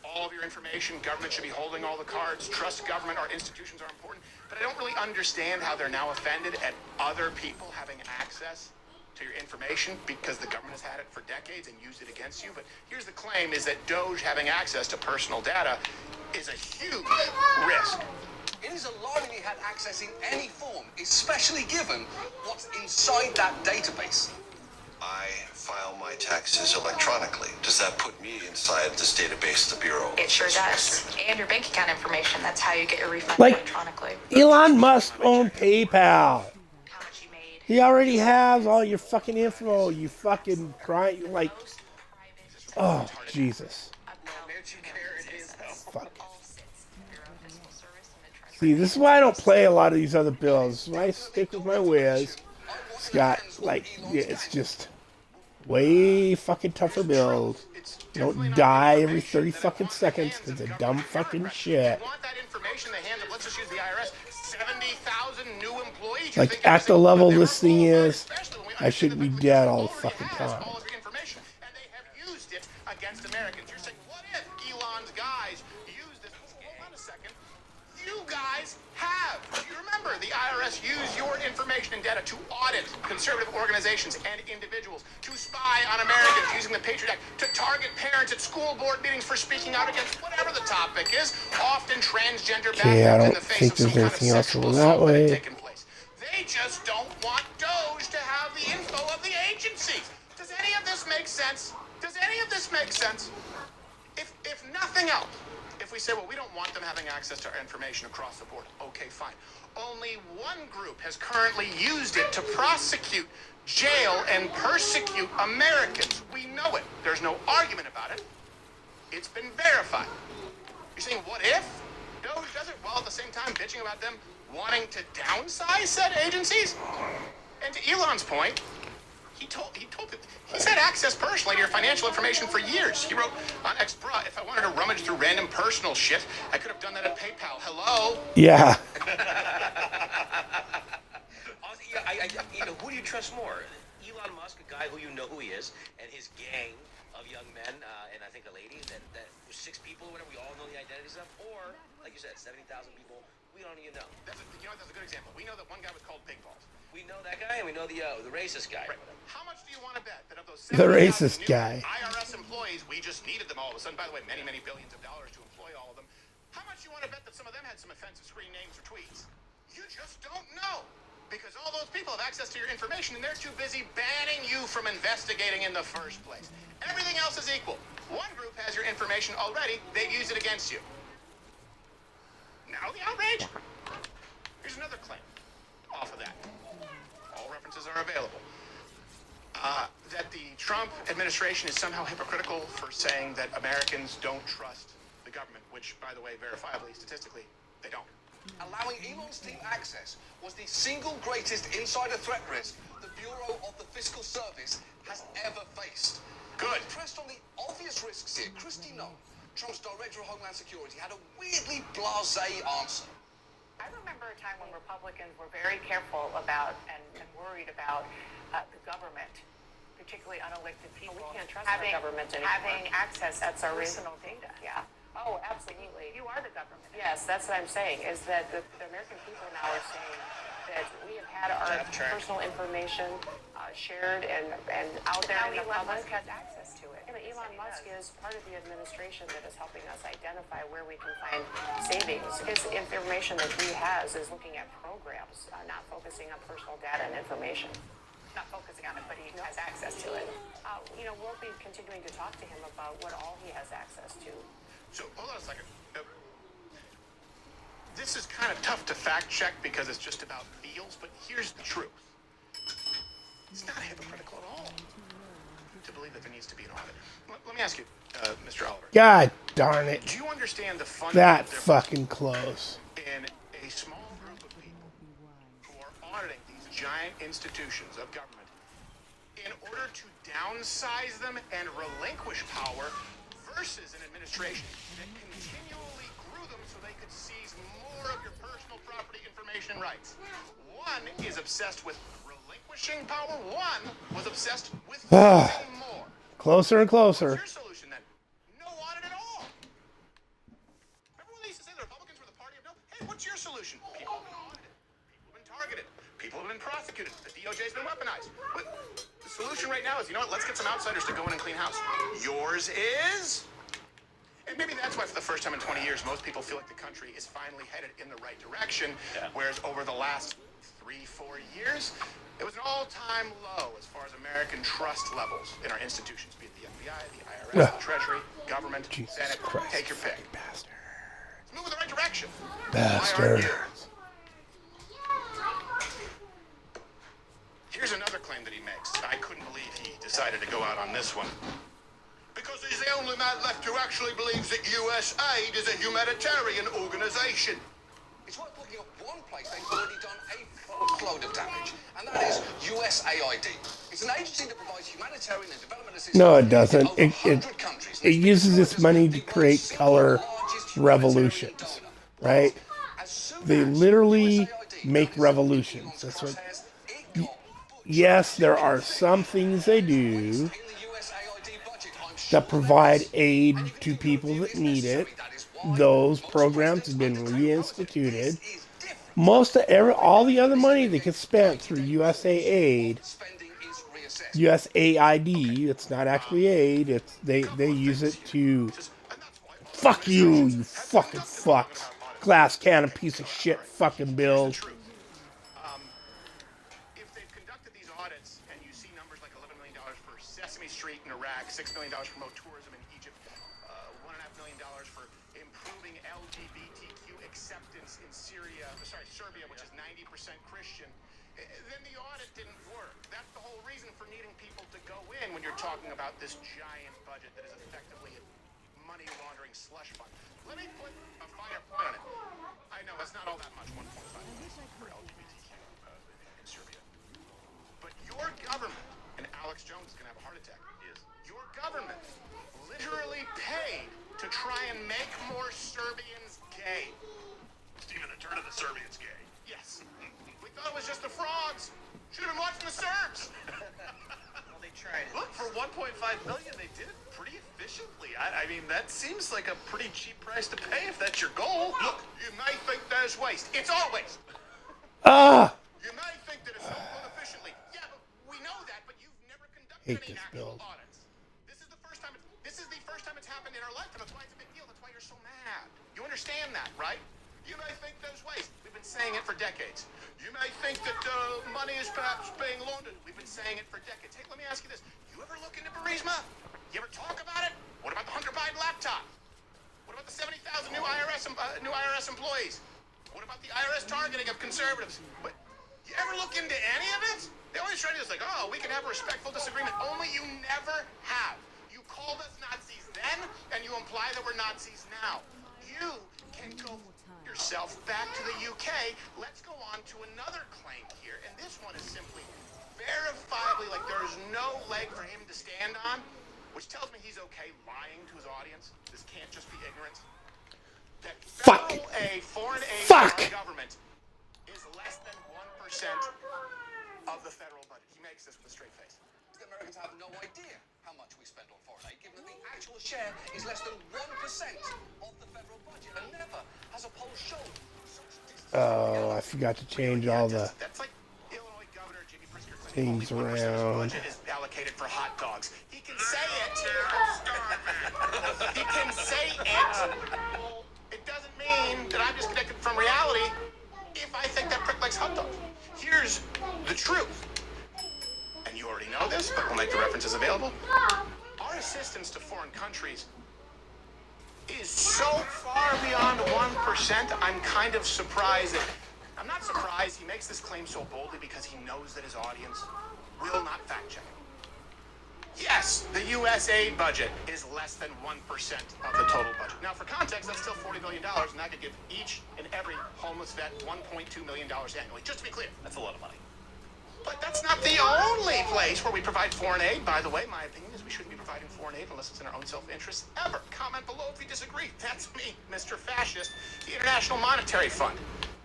all of your information, government should be holding all the cards, trust government, our institutions are important, but I don't really understand how they're now offended at other people having access to your information because the government has had it for decades and used it against you. But here's the claim is that Doge having access to personal data is a huge risk. It is alarming he had access in any form, especially given what's inside that database. I file my taxes electronically. Does that put me inside this database, the Bureau? It sure does. And your bank account information. That's how you get your refund Like, electronically. Elon Musk owned PayPal. How much you made. He already has all your fucking info. You fucking crying like, oh Jesus. Fuck. See, this is why I don't play a lot of these other bills. Why I stick with my Wiz. It's got like, yeah, it's just way fucking tougher builds. You don't die every 30 fucking seconds because of dumb fucking shit. You want that information in the hands of, let's just use the IRS, 70,000 new employees. Like, at the level this thing is, I should be dead all the fucking time. All of your information, and they have used it against Americans. You're saying, what if Elon's guys use this? Hold on a second. You guys have. You remember the IRS used your information and data to audit conservative organizations and individuals, to spy on Americans using the Patriot Act, to target parents at school board meetings for speaking out against whatever the topic is, often transgender Okay, I backgrounds in don't the face think of some there's kind of anything else sexual over assault that that had way. taken place. They just don't want Doge to have the info of the agencies. Does any of this make sense? Does any of this make sense? If nothing else, if we say, well, we don't want them having access to our information across the board, okay, fine. Only one group has currently used it to prosecute, jail, and persecute Americans. We know it. There's no argument about it. It's been verified. You're saying, what if Doge does it? While at the same time bitching about them wanting to downsize said agencies? And to Elon's point, he's had access personally to your financial information for years. He wrote on Xbra, if I wanted to rummage through random personal shit, I could have done that at PayPal. Hello? Yeah. Who do you trust more? Elon Musk, a guy who you know who he is, and his gang of young men, and I think a lady that was 6 people or whatever, we all know the identities of, or, like you said, 70,000 people, we don't even know. That's a good example. We know that one guy was called Big Balls. We know that guy, and we know the racist guy. Right. How much do you want to bet that of those The racist 70,000 new guy. IRS employees, we just needed them all of a sudden, by the way, many, many billions of dollars to employ all of them. How much do you want to bet that some of them had some offensive screen names or tweets? You just don't know. Because all those people have access to your information and they're too busy banning you from investigating in the first place. Everything else is equal. One group has your information already, they've used it against you. Now the outrage? Here's another claim off of that. All references are available. That the Trump administration is somehow hypocritical for saying that Americans don't trust the government, which, by the way, verifiably, statistically, they don't. Allowing Elon's team access was the single greatest insider threat risk the Bureau of the Fiscal Service has ever faced. Good. Pressed on the obvious risks here, Kristi Noem, Trump's Director of Homeland Security, had a weirdly blasé answer. I remember a time when Republicans were very careful about and worried about the government, particularly unelected people. We can't trust our government anymore. Having access to That's our personal data. Yeah. Oh, absolutely. You are the government. Yes, that's what I'm saying, is that the American people now are saying that we have had our personal information shared and out there Now in the Elon public. Musk has access to it. Yeah, but Elon Musk is part of the administration that is helping us identify where we can find savings. His information that he has is looking at programs, not focusing on personal data and information. Not focusing on it, but he has access to it. We'll be continuing to talk to him about what all he has access to. So, hold on a second. This is kind of tough to fact check because it's just about feels, but here's the truth. It's not hypocritical at all to believe that there needs to be an audit. Let me ask you, Mr. Oliver. God darn it. Do you understand the fundamental That difference fucking close. in a small group of people who are auditing these giant institutions of government in order to downsize them and relinquish power versus an administration that continually grew them so they could seize more of your personal property information rights? One is obsessed with relinquishing power. One was obsessed with seizing more. Closer and closer. What's your solution then? No audit at all. Remember when they used to say the Republicans were the party of no? Hey, what's your solution? People have been audited. People have been targeted. People People have been prosecuted. The DOJ's been weaponized. But the solution right now is, you know what? Let's get some outsiders to go in and clean house. Yours is? And maybe that's why for the first time in 20 years, most people feel like the country is finally headed in the right direction, whereas over the last 3-4 years, it was an all-time low as far as American trust levels in our institutions, be it the FBI, the IRS, the Treasury, government, Senate, take your pick. Bastards. Let's move in the right direction. Bastards. Here's another claim that he makes. I couldn't believe he decided to go out on this one. Because he's the only man left who actually believes that USAID is a humanitarian organization. It's worth looking at one place they've already done a full-load of damage, and that is USAID. It's an agency that provides humanitarian and development assistance. No, it doesn't. in over 100 countries. It uses its money to create color revolutions, right? They literally make revolutions. That's what. Yes, there are some things they do that provide aid to people that need it. Those programs have been reinstituted. All the other money that gets spent through USAID, USAID, it's not actually aid. They use it to fuck you, you fucking fucks. Glass cannon piece of shit fucking bill. If they've conducted these audits and you see numbers like $11 million for Sesame Street in Iraq, $6 million for promote tourism in Egypt, $1.5 million for improving LGBTQ acceptance in Serbia, which is 90% Christian, then the audit didn't work. That's the whole reason for needing people to go in when you're talking about this giant budget that is effectively a money laundering slush fund. Let me put a finer point on it. I know it's not all that much, 1.5 million for LGBTQ in Serbia. But your government, and Alex Jones is going to have a heart attack. Your government literally paid to try and make more Serbians gay. Stephen, a turn of the Serbians gay. Yes. We thought it was just the frogs. Should have been watching the Serbs. Well, they tried it. Look, for 1.5 million, they did it pretty efficiently. I mean, that seems like a pretty cheap price to pay if that's your goal. Look, you may think there's waste. It's all waste. You may think that it's so done efficiently. Yeah, but we know that, but you've never conducted any actual audits. This is the first time it's happened in our life, and that's why it's a big deal. That's why you're so mad. You understand that, right? You may think there's waste. We've been saying it for decades. You may think that money is perhaps being laundered. We've been saying it for decades. Hey, let me ask you this. You ever look into Burisma? You ever talk about it? What about the Hunter Biden laptop? What about the 70,000 new IRS employees? What about the IRS targeting of conservatives? What, you ever look into any of it? They always try to do this like, oh, we can have a respectful disagreement. Only you never have. You called us Nazis then, and you imply that we're Nazis now. You can go yourself back to the UK. Let's go on to another claim here, and this one is simply verifiably like there is no leg for him to stand on, which tells me he's okay lying to his audience. This can't just be ignorance. That federal aid, foreign aid from our government is less than 1% of the federal budget. He makes this with a straight face. The Americans have no idea how much we spend on foreign aid, given that the actual share is less than 1% of the federal budget, and never has a poll shown such Oh, I forgot to change all the That's like Illinois Governor Jimmy Pritzker things claiming 1% of his around. budget is allocated for hot dogs. He can say it. He can say it. It doesn't mean that I'm disconnected from reality if I think that prick likes hot dogs. Here's the truth. And you already know this, but we'll make the references available. Our assistance to foreign countries is so far beyond 1%, I'm kind of surprised that... I'm not surprised he makes this claim so boldly because he knows that his audience will not fact check it. Yes, the USAID budget is less than 1% of the total budget. Now, for context, that's still $40 billion, and that could give each and every homeless vet $1.2 million annually. Just to be clear, That's a lot of money. but that's not the only place where we provide foreign aid. By the way, my opinion is we shouldn't be providing foreign aid unless it's in our own self-interest ever. Comment below if you disagree. That's me, Mr. Fascist, the International Monetary Fund.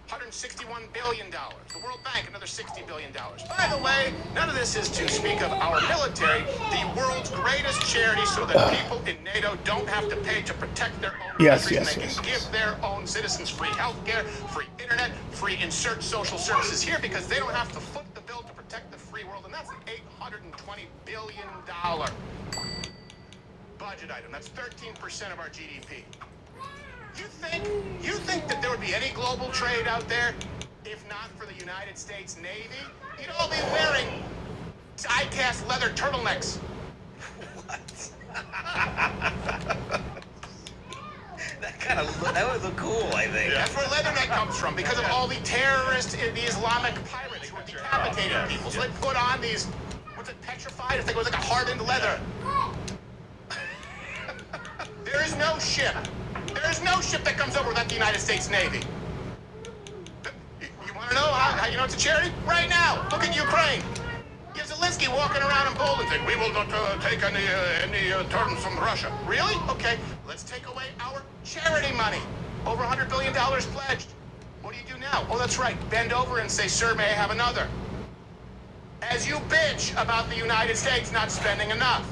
$161 billion. The World Bank, another $60 billion. By the way, none of this is to speak of our military, the world's greatest charity, so that people in NATO don't have to pay to protect their own countries, and they can give their own citizens free health care, free internet, free insert social services here, because they don't have to foot the bill to protect the free world, and that's an $820 billion budget item. That's 13% of our GDP. You think that there would be any global trade out there if not for the United States Navy? You'd all be wearing die-cast leather turtlenecks. What? That would look cool, I think. That's where leatherneck comes from, because of all the terrorists, the Islamic pirates who were decapitating people. So they put on these, what's it, petrified? I think it was like a hardened leather. There is no ship. There is no ship that comes over without the United States Navy. You want to know how you know it's a charity? Right now, look at Ukraine. You have Zelensky walking around in Poland saying, we will not take any terms from Russia. Really? Okay, let's take away our charity money. Over $100 billion pledged. What do you do now? Oh, that's right. Bend over and say, sir, may I have another? As you bitch about the United States not spending enough.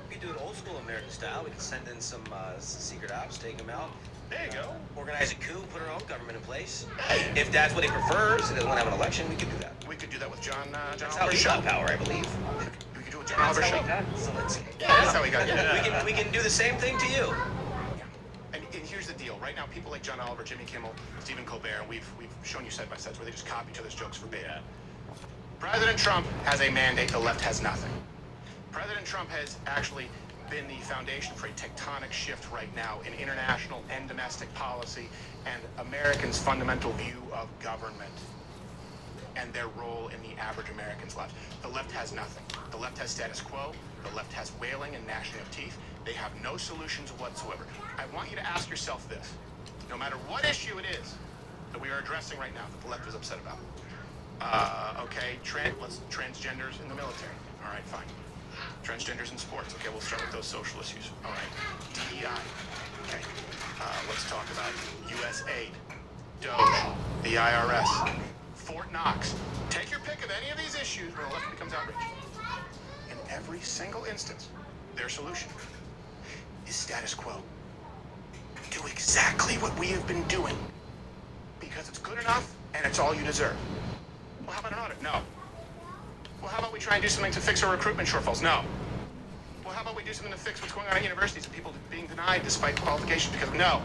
We could do it old school American style. We could send in some secret ops, take them out. There you go. Organize a coup, put our own government in place. If that's what he prefers, he doesn't want to have an election, we could do that. We could do that with John That's how he got power, I believe. We could do it with John Oliver's show. Zelensky. Yeah, that's how we got it. We can do the same thing to you. And here's the deal. Right now, people like John Oliver, Jimmy Kimmel, Stephen Colbert, and we've shown you side-by-sides where they just copy each other's jokes verbatim. President Trump has a mandate. The left has nothing. President Trump has actually been the foundation for a tectonic shift right now in international and domestic policy and Americans' fundamental view of government and their role in the average American's lives. The left has nothing. The left has status quo. The left has wailing and gnashing of teeth. They have no solutions whatsoever. I want you to ask yourself this. No matter what issue it is that we are addressing right now that the left is upset about. Transgenders in the military. All right, fine. Transgenders in sports. Okay, we'll start with those social issues. All right. DEI. Okay. Let's talk about U.S. aid, DOGE, the IRS, Fort Knox. Take your pick of any of these issues where the left becomes outraged. In every single instance, their solution is status quo. Do exactly what we have been doing because it's good enough and it's all you deserve. Well, how about an audit? No. Well, how about we try and do something to fix our recruitment shortfalls? No. Well, how about we do something to fix what's going on at universities and people being denied despite qualifications because of no?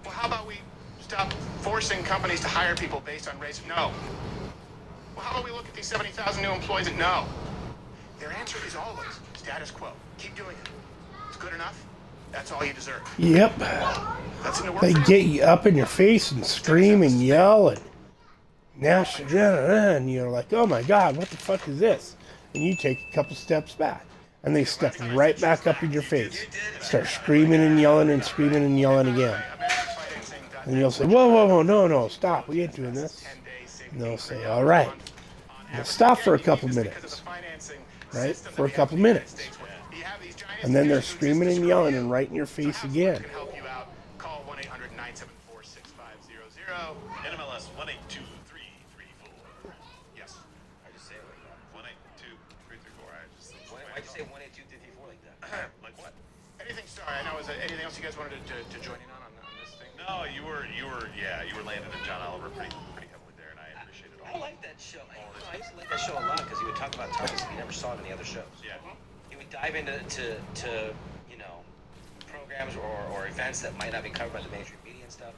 Well, how about we stop forcing companies to hire people based on race? No. Well, how about we look at these 70,000 new employees and no? Their answer is all of those. Status quo. Keep doing it. It's good enough. That's all you deserve. Yep. That's in the work They get you up in your face and scream and yell and and you're like, oh my God, what the fuck is this? And you take a couple steps back. And they step right back up in your face. Start screaming and yelling and screaming and yelling again. And you'll say, whoa, whoa, whoa, no, stop. We ain't doing this. And they'll say, all right. We'll stop for a couple minutes. Right? For a couple minutes. And then they're screaming and yelling and right in your face again. Call 1-800-974-6500. NMLS 182334. Yes. I just say it like that. 182-334. Why'd you say 182-334 like that? Like what? Anything? Sorry, I know. Is there anything else you guys wanted to join in on this thing? No, you were landing in John Oliver pretty heavily there, and I appreciate it all. I like that show. I used to like that show a lot because he would talk about topics that you never saw in the other shows. Yeah. He would dive into programs or events that might not be covered by the mainstream media and stuff.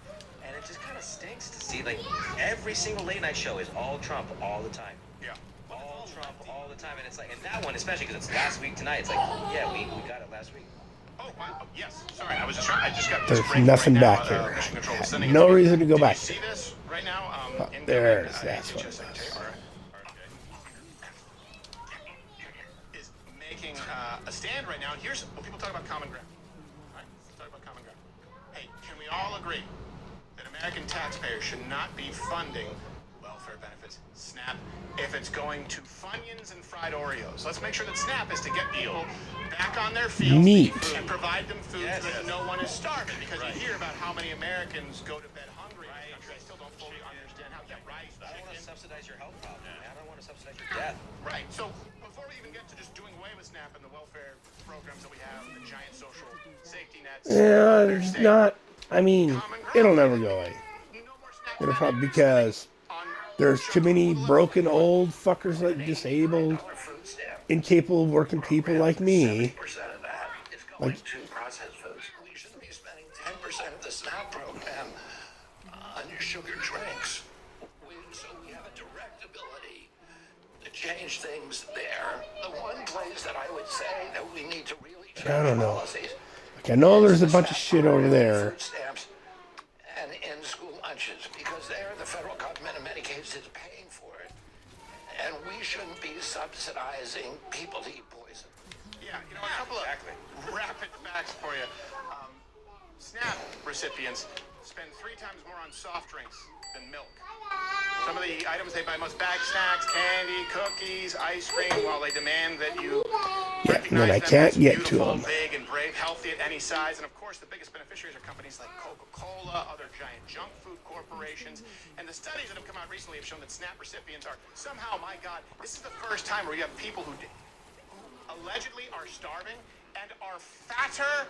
And it just kind of stinks to see, like, every single late night show is all Trump all the time. Yeah. All Trump all the time. And it's like, and that one especially because it's last week tonight. It's like, yeah, we got it last week. Oh, wow. Yes. Sorry, I just got. There's nothing right back now, here. Mission Control is sending No it to me. reason to go Did back you see this right now? There it is. That's what it was. Is making a stand right now. And here's when people talk about common ground. All right, let's talk about common ground. Hey, can we all agree that American taxpayers should not be funding welfare benefits, SNAP, if it's going to Funyuns and fried Oreos? Let's make sure that SNAP is to get people back on their feet and provide them food so that no one is starving. Because you hear about how many Americans go to bed hungry in this country. I still don't fully understand subsidize your health problem, man. I don't want to subsidize your death. Right. So before we even get to just doing away with SNAP and the welfare programs that we have, the giant social safety nets. Yeah, there's not. I mean, it'll never go away. It'll probably because there's too many broken old fuckers like disabled, incapable working people like me. 70% of that is going to processed foods. We shouldn't be spending 10% of the SNAP program on your sugar drinks. So we have a direct ability to change things there. The one place that I would say that we need to really change I don't know. policies. Like, I know there's a bunch of shit over there. Food stamps and in-school lunches, because there the federal government in many cases is paying for it. And we shouldn't be subsidizing people to eat poison. Yeah, you know, a couple of rapid facts for you. SNAP recipients spend 3 times more on soft drinks than milk. Some of the items they buy most: bag snacks, candy, cookies, ice cream, while they demand that you And then I can't get to beautiful, them. big and brave, healthy at any size. And of course, the biggest beneficiaries are companies like Coca-Cola, other giant junk food corporations. And the studies that have come out recently have shown that SNAP recipients are somehow, my God, this is the first time where you have people who allegedly are starving and are fatter,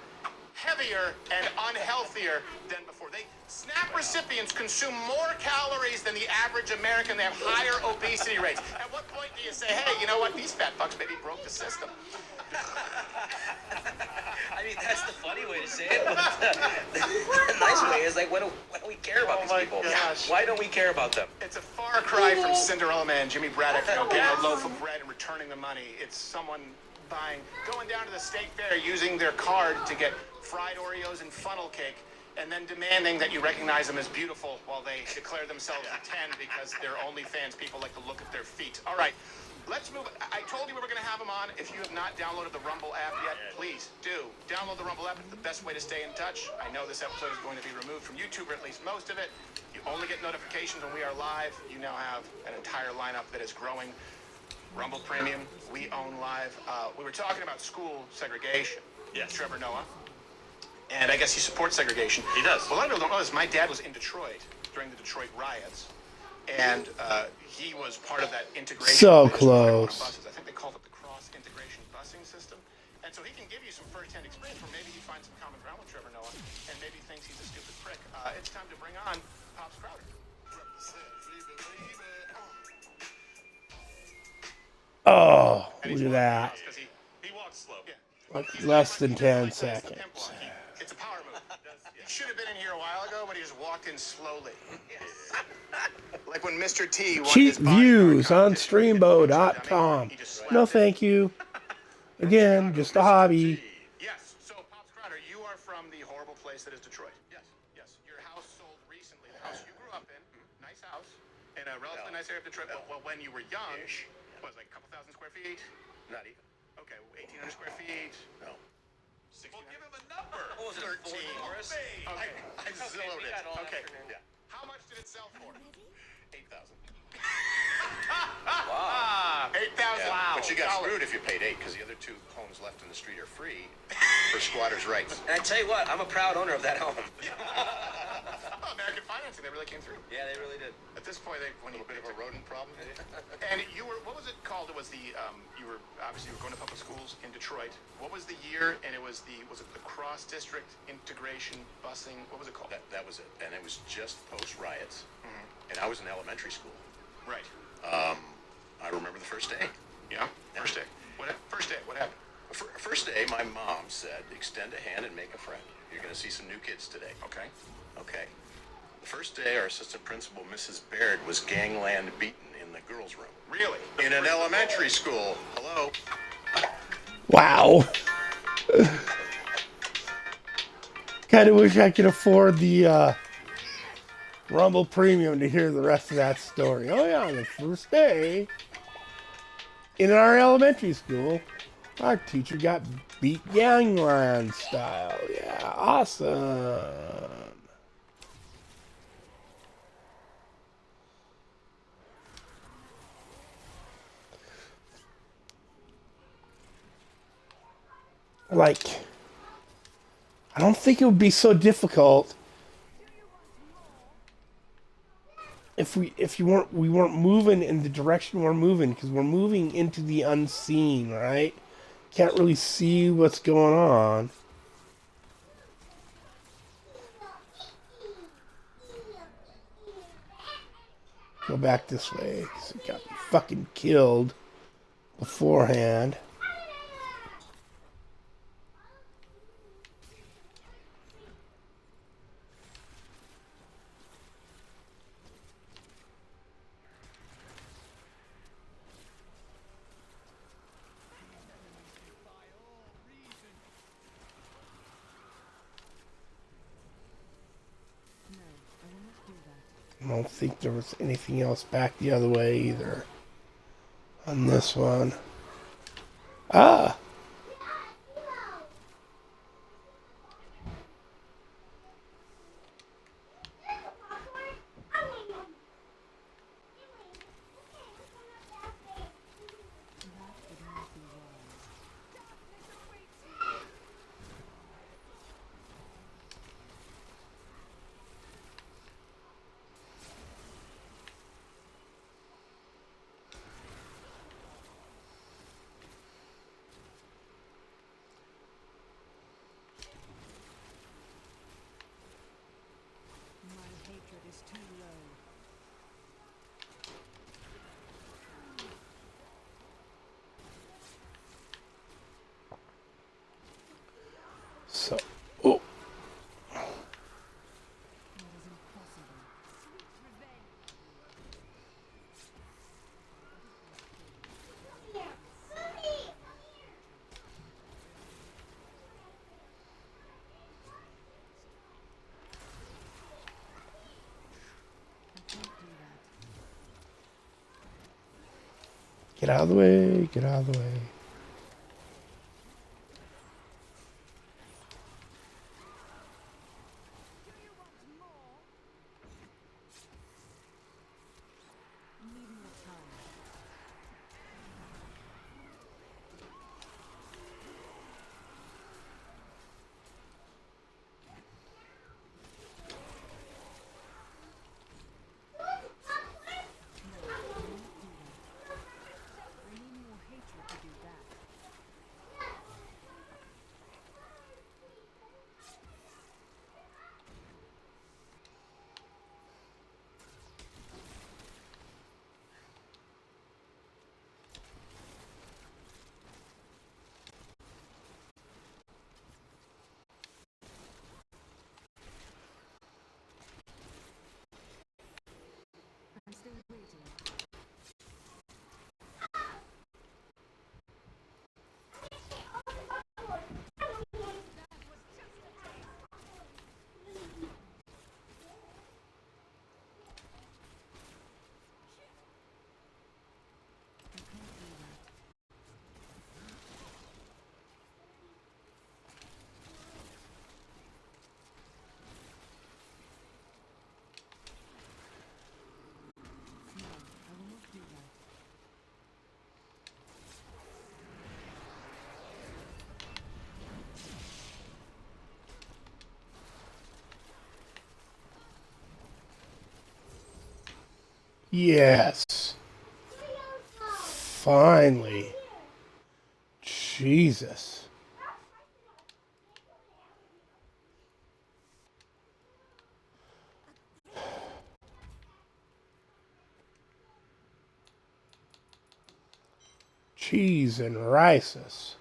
heavier, and unhealthier than before. SNAP recipients consume more calories than the average American. They have higher obesity rates. At what point do you say, hey, you know what, these fat fucks maybe broke the system? I mean, that's the funny way to say it, but the nice way is like, why don't we care about these people? Gosh. Why don't we care about them? It's a far cry from Cinderella Man, Jimmy Braddock, getting a loaf of bread and returning the money. It's someone going down to the state fair using their card to get fried Oreos and funnel cake, and then demanding that you recognize them as beautiful while they declare themselves a 10 because they're OnlyFans people like to look at their feet. All right, let's move. I told you we were going to have them on. If you have not downloaded the Rumble app yet, please do. Download the Rumble app. It's the best way to stay in touch. I know this episode is going to be removed from YouTube, or at least most of it. You only get notifications when we are live. You now have an entire lineup that is growing. Rumble Premium, we own live. We were talking about school segregation. Yes. Trevor Noah. And I guess he supports segregation. He does. Well, a lot of people don't know this. My dad was in Detroit during the Detroit riots. And he was part of that integration. So close. Buses. I think they called it the cross-integration busing system. And so he can give you some first-hand experience where maybe you find some common ground with Trevor Noah and maybe thinks he's a stupid prick. It's time to bring on Pops Crowder. Oh, look at that. He walks slow. Yeah. Like less than 10 seconds. It's a power move. He should have been in here a while ago, but he just walked in slowly. Like when Mr. T won Cheap his bodyguard views on competition. streambo.com. No, thank you. Again, just a hobby. Yes. So, Pops Crowder, you are from the horrible place that is Detroit. Yes. Yes. Your house sold recently. The house you grew up in, nice house, in a relatively nice area of Detroit. Well, when you were young, what was it, like a couple thousand square feet? Not even. Okay, 1,800 square feet. No. Well, give him a number. What was it, 13. Okay. I zillowed we it. got all Okay. afternoon. Yeah. How much did it sell for? 8,000. Wow. 8,000. Yeah, but you got dollars. screwed if you paid 8, because the other 2 homes left in the street are free for squatters' rights. And I tell you what, I'm a proud owner of that home. Oh, American Financing, they really came through. Yeah, they really did. At this point, A little bit of a rodent problem. And you were, what was it called? It was the, you were going to public schools in Detroit. What was the year? And it was was it the cross-district integration busing? What was it called? That was it. And it was just post-riots. And I was in elementary school. Right. I remember the first day. Yeah? First day. First day, what happened? First day, my mom said, extend a hand and make a friend. You're going to see some new kids today. Okay. Okay. The first day, our assistant principal, Mrs. Baird, was gangland beaten in the girls' room. Really? In an elementary school. Hello? Wow. Kind of wish I could afford the Rumble Premium to hear the rest of that story. Oh yeah, on the first day in our elementary school, our teacher got beat gangland style. Yeah, awesome. Like, I don't think it would be so difficult we weren't moving in the direction we're moving, because we're moving into the unseen, right? Can't really see what's going on. Go back this way, because it got me fucking killed beforehand. I don't think there was anything else back the other way either on this one. Ah! So, oh. Get out of the way, get out of the way. Yes. Finally. Jesus. Cheese and rices.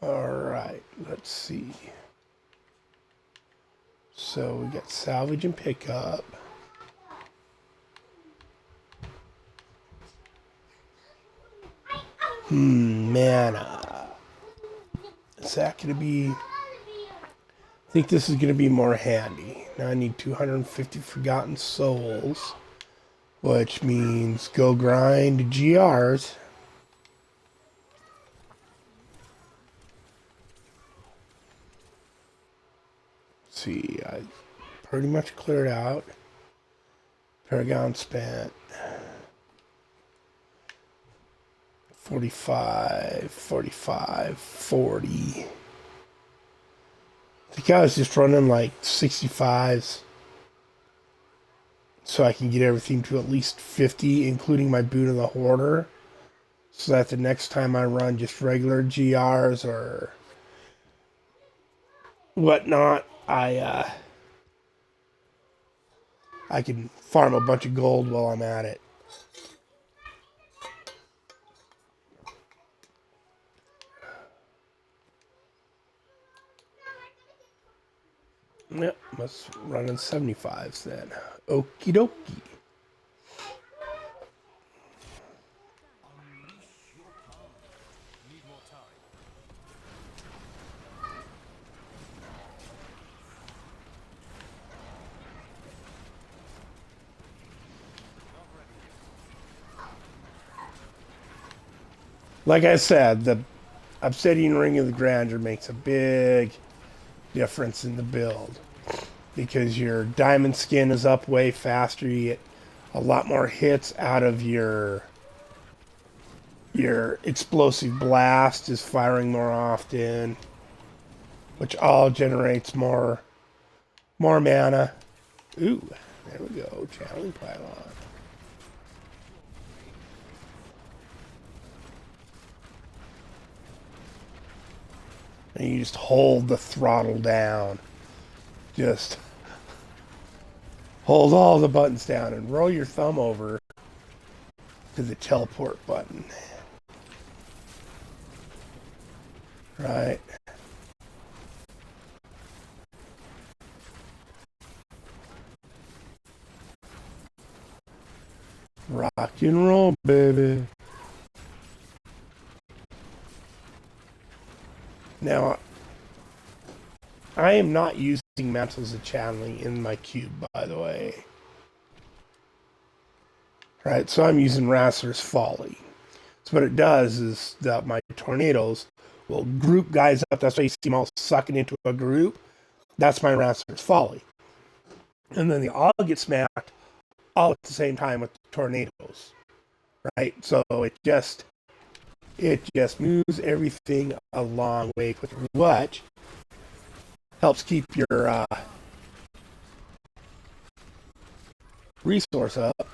Alright, let's see. So we got salvage and pickup. Mana. Is that going to be... I think this is going to be more handy. Now I need 250 Forgotten Souls, which means go grind GRs. Let's see, pretty much cleared out. Paragon spent 45, 45, 40. I think I was just running like 65s so I can get everything to at least 50, including my Boot of the Hoarder, so that the next time I run just regular GRs or whatnot, I can farm a bunch of gold while I'm at it. Yep, must run in 75s then. Okie dokie. Like I said, the Obsidian Ring of the Grandeur makes a big difference in the build because your diamond skin is up way faster. You get a lot more hits out of your explosive blast is firing more often, which all generates more mana. Ooh, there we go, channeling pylon. And you just hold the throttle down. Just hold all the buttons down and roll your thumb over to the teleport button. Right. Rock and roll, baby. Now, I am not using mantles of channeling in my cube, by the way. Right, so I'm using Rassler's Folly. So what it does is that my tornadoes will group guys up. That's why you see them all sucking into a group. That's my Rassler's Folly. And then they all get smacked all at the same time with the tornadoes. Right, so it just moves everything along way quicker, which helps keep your resource up.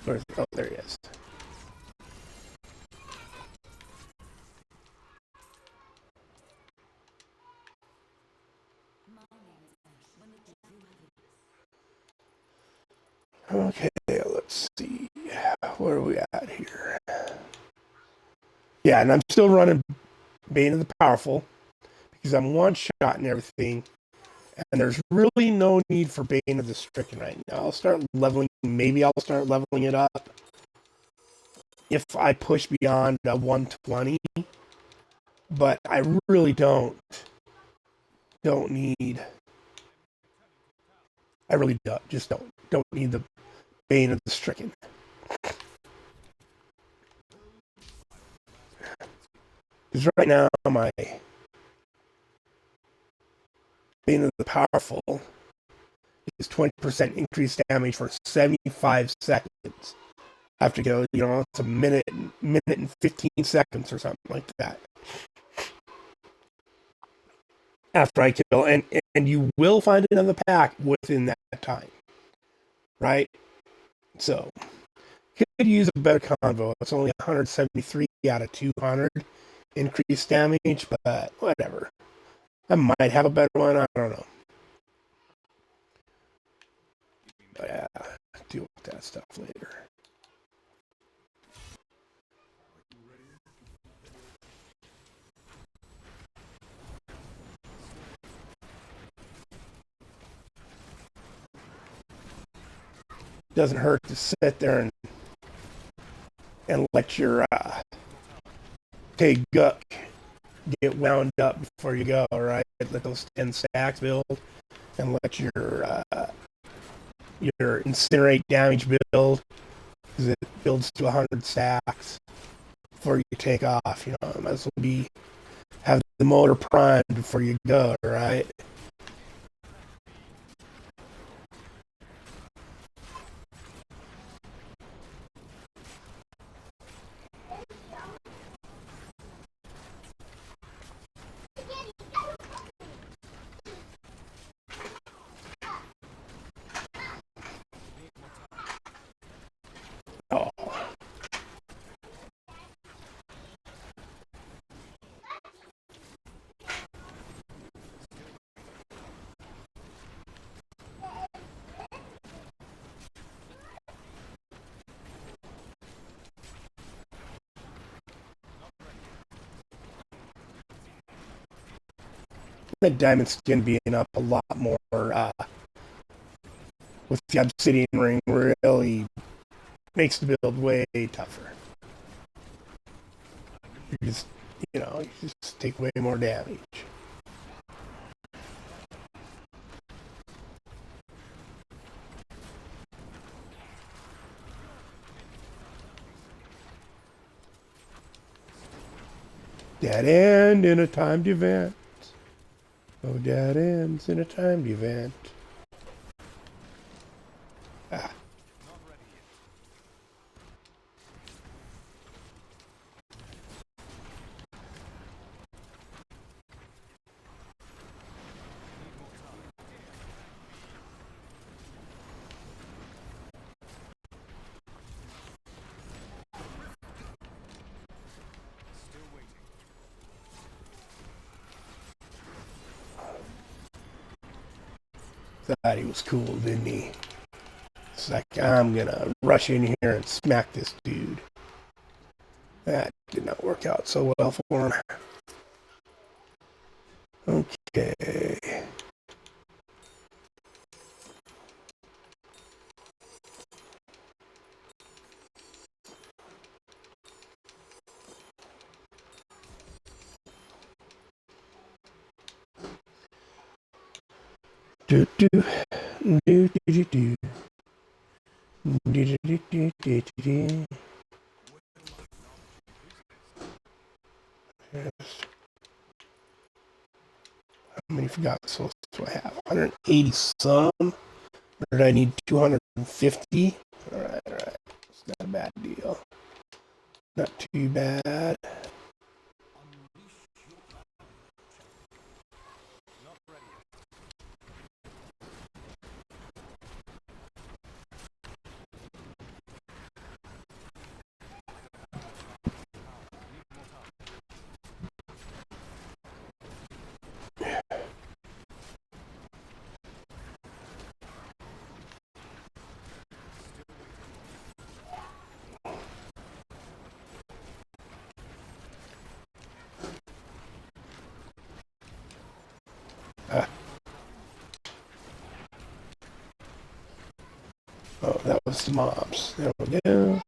Oh, there he is. Okay, let's see. Where are we at here? Yeah, and I'm still running Bane of the Powerful because I'm one-shot and everything. And there's really no need for Bane of the Stricken right now. Maybe I'll start leveling it up if I push beyond 120. But I really don't need. I really don't need the Bane of the Stricken. Because right now my Bane of the Powerful is 20% increased damage for 75 seconds. After go, it's a minute and 15 seconds or something like that. After I kill, and you will find another pack within that time, right? So, could use a better convo. It's only 173 out of 200 increased damage, but whatever. I might have a better one. I don't know. But yeah, deal with that stuff later. Doesn't hurt to sit there and let your Guck get wound up before you go, right? Let those 10 stacks build and let your incinerate damage build, because it builds to 100 stacks before you take off. Might as well have the motor primed before you go, right? that diamond skin being up a lot more with the obsidian ring really makes the build way tougher. You just, you just take way more damage. Dead end in a timed event. Oh, dead ends in a timed event. Ah. Thought he was cool, didn't he? It's like, I'm gonna rush in here and smack this dude. That did not work out so well for him. Okay. Do do do do do do do do do do do. Yes. How many forgot souls do I have? 180 some. Or did I need 250? Alright. It's not a bad deal. Not too bad. Oh, that was the mobs. There we go.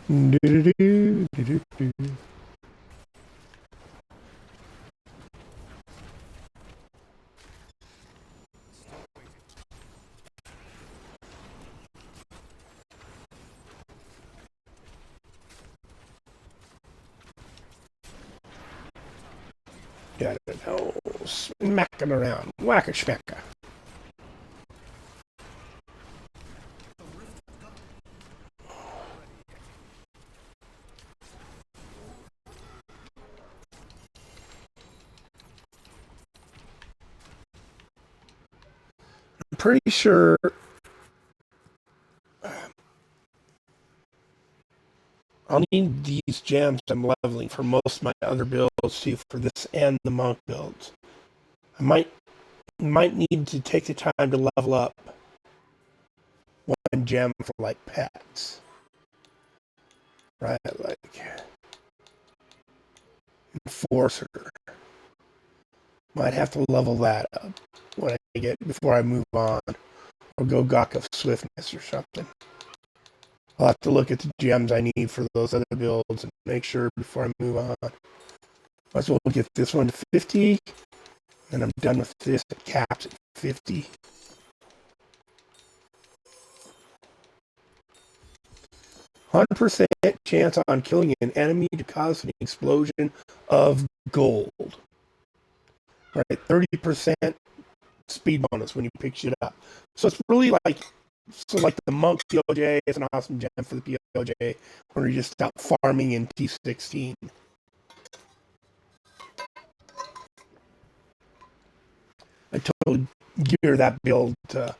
Do do do do do do. Got it. Oh, smacking around. Whack a schmacka. I'm pretty sure I'll need these gems I'm leveling for most of my other builds too, for this and the monk builds. I might need to take the time to level up one gem for like pets. Right? Like Enforcer. Might have to level that up when I get before I move on. Or go Gawk of Swiftness or something. I'll have to look at the gems I need for those other builds and make sure before I move on. Might as well get this one to 50, and I'm done with this. It caps at 50. %, chance on killing an enemy to cause an explosion of gold. right? 30% speed bonus when you pick shit up. So it's really like the monk POJ is an awesome gem for the POJ when you're just out farming in T16. I totally gear that build to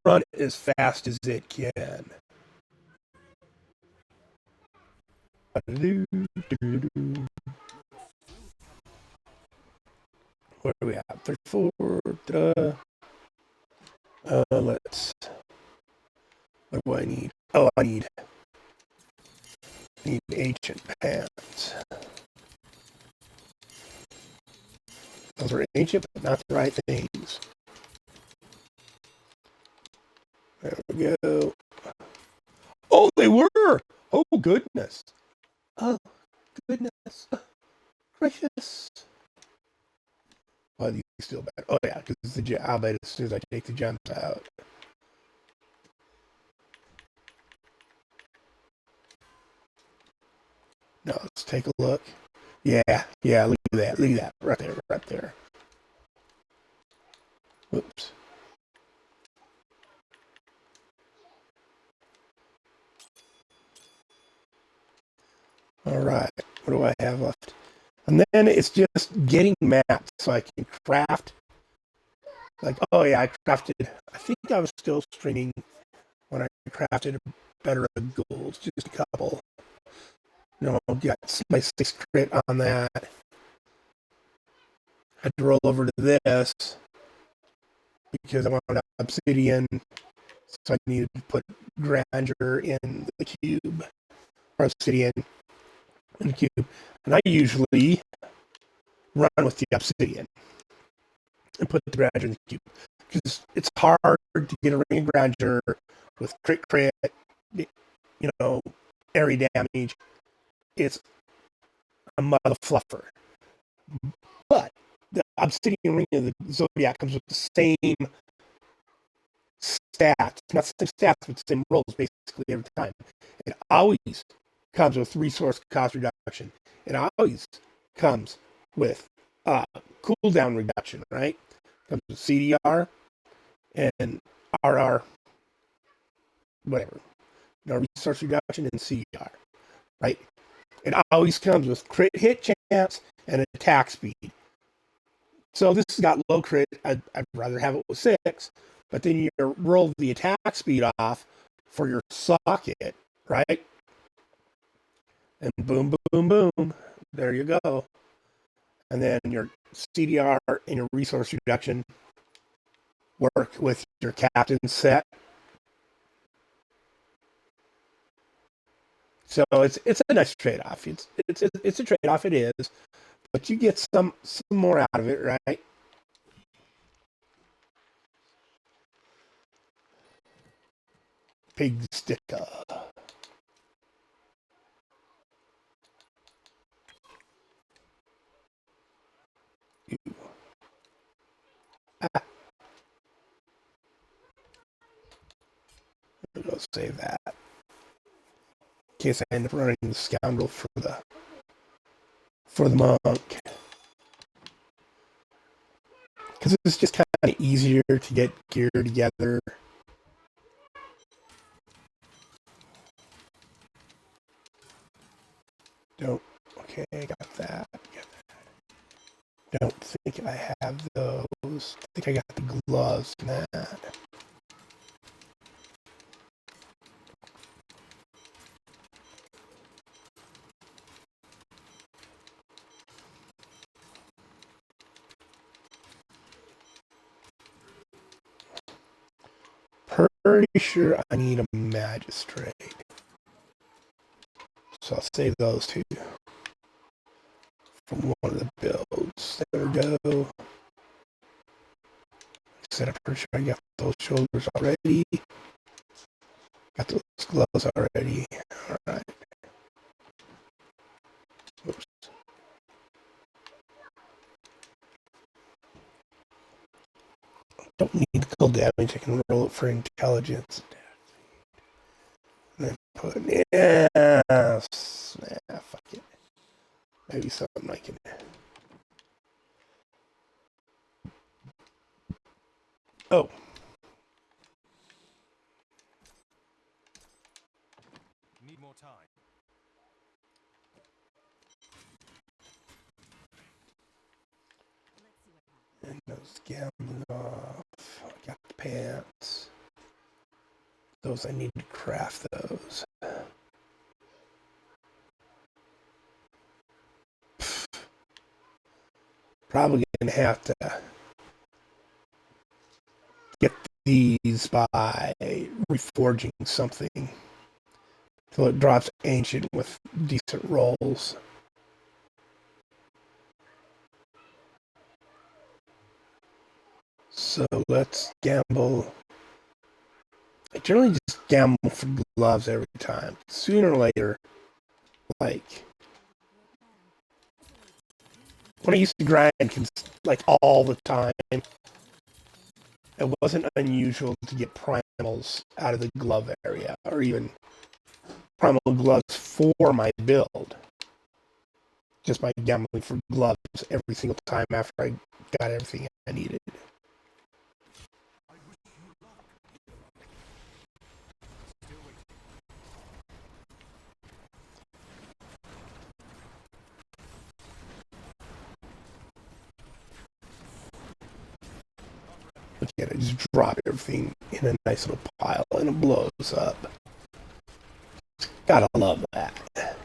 run as fast as it can. What do we have? 34. Let's. What do I need? Oh, I need ancient pants. Those are ancient, but not the right things. There we go. Oh, they were! Oh, goodness. Oh, goodness. Gracious. Why are these still bad? Oh, yeah, because I'll bet as soon as I take the gems out. No, let's take a look. Yeah, look at that. Look at that. Right there. Whoops. All right. What do I have left? And then it's just getting maps so I can craft. Like, oh yeah, I crafted. I think I was still streaming when I crafted a better gold. Just a couple. Got my 6 crit on that. I had to roll over to this because I wanted obsidian, so I needed to put grandeur in the cube, or obsidian in the cube. And I usually run with the obsidian and put the grandeur in the cube because it's hard to get a ring of grandeur with crit, area damage. It's a mother fluffer. But the obsidian ring of the Zodiac comes with the same stats, not the same stats, but the same rolls basically every time. It always comes with resource cost reduction. It always comes with cooldown reduction, right? It comes with CDR and RR, whatever. Resource reduction and CDR, right? It always comes with crit hit chance and attack speed. So this has got low crit. I'd rather have it with 6, but then you roll the attack speed off for your socket, right? And boom, boom, boom. There you go. And then your CDR and your resource reduction work with your captain set. So it's a nice trade-off. It's a trade-off. It is, but you get some more out of it, right? Pig sticker. I'll save that in case I end up running the scoundrel for the monk, because it's just kind of easier to get gear together. Okay, I got that. Don't think I have those. I think I got the gloves and that. Pretty sure I need a magistrate. So I'll save those two from one of the builds. There we go. I'm pretty sure I got those shoulders already. Got those gloves already. Alright. Oops. Don't need cold damage. I can roll it for intelligence. And then put yes. Fuck it. Maybe something I can. Oh. Need more time. And those gambling off. I got the pants. Those I need to craft those. Probably gonna have to get these by reforging something till it drops ancient with decent rolls. So let's gamble. I generally just gamble for gloves every time. Sooner or later, like when I used to grind like all the time, it wasn't unusual to get primals out of the glove area, or even primal gloves for my build, just by gambling for gloves every single time after I got everything I needed. Look at it, just drop everything in a nice little pile and it blows up. Gotta love that.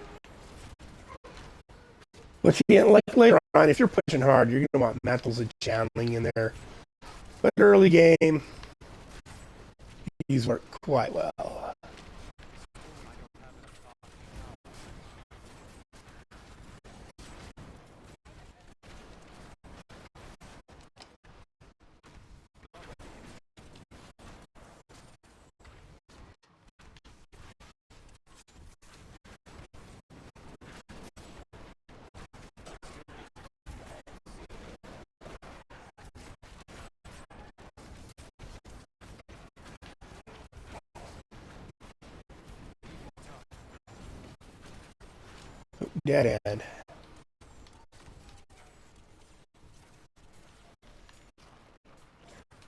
But yeah, like later on, if you're pushing hard, you're gonna want metals and channeling in there. But early game, these work quite well. Dead end.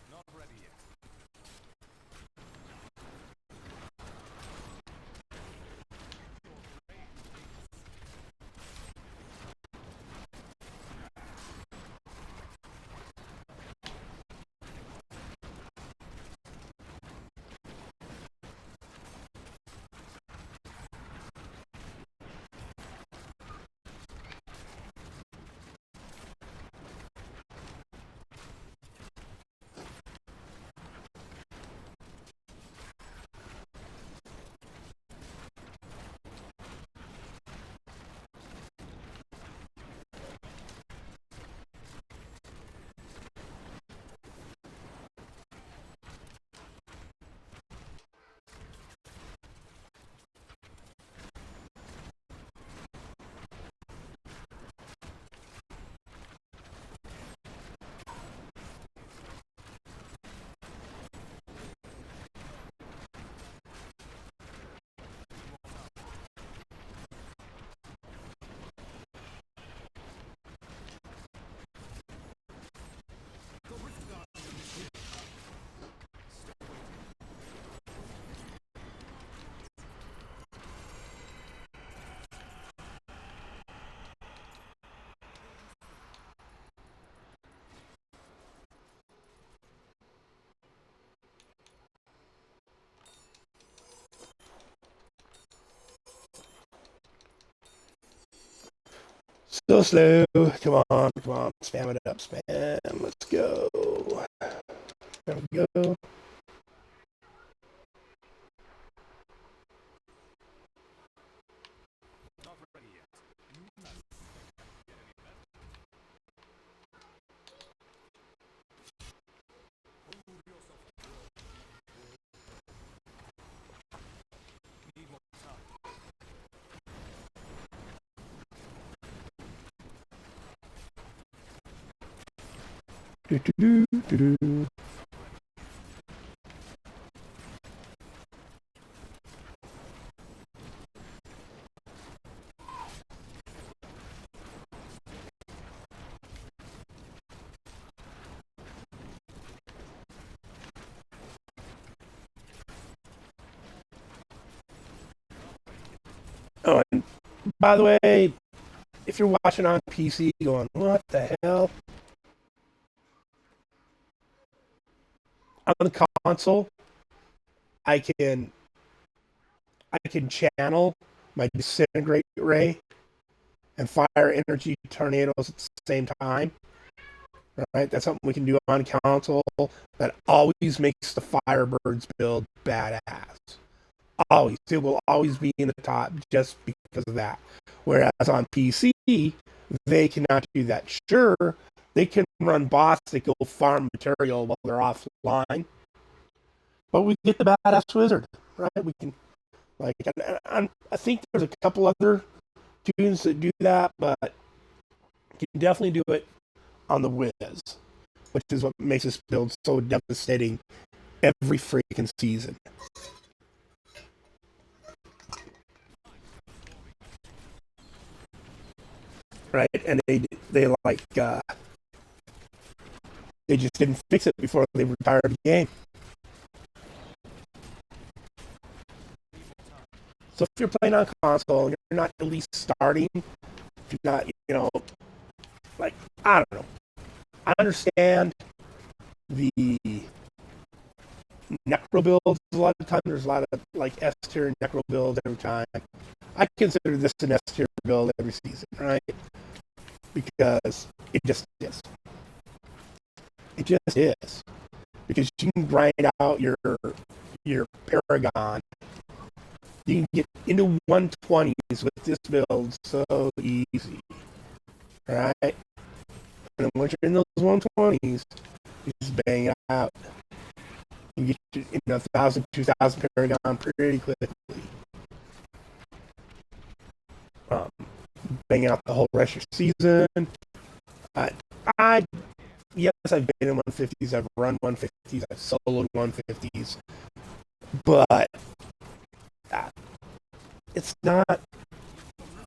Not ready yet. So slow. Come on, come on. Spam it up, spam. Let's go. There we go. Not ready yet. Need more time. Do, do, do, do, do. by the way, if you're watching on PC going, what the hell? On the console, I can channel my disintegrate ray and fire energy tornadoes at the same time. Right? That's something we can do on console that always makes the Firebirds build badass. Always. It will always be in the top just because of that. Whereas on PC, they cannot do that. Sure, they can run bots that go farm material while they're offline. But we get the badass wizard, right? We can, like, I think there's a couple other tunes that do that, but you can definitely do it on the Wiz, which is what makes this build so devastating every freaking season. Right? And they like they just didn't fix it before they retired the game. So if you're playing on console and you're not at least starting, if you're not, like, I don't know. I understand the necro builds a lot of the time. There's a lot of like S tier necro builds every time. I consider this an S tier build every season, right? Because it just is. It just is. Because you can grind out your Paragon. You can get into 120s with this build so easy. Right? And once you're in those 120s, you just bang it out. You get 1,000, 2,000 Paragon pretty quickly. Bang out the whole rest of your season. Yes, I've been in 150s, I've run 150s, I've soloed 150s, but it's not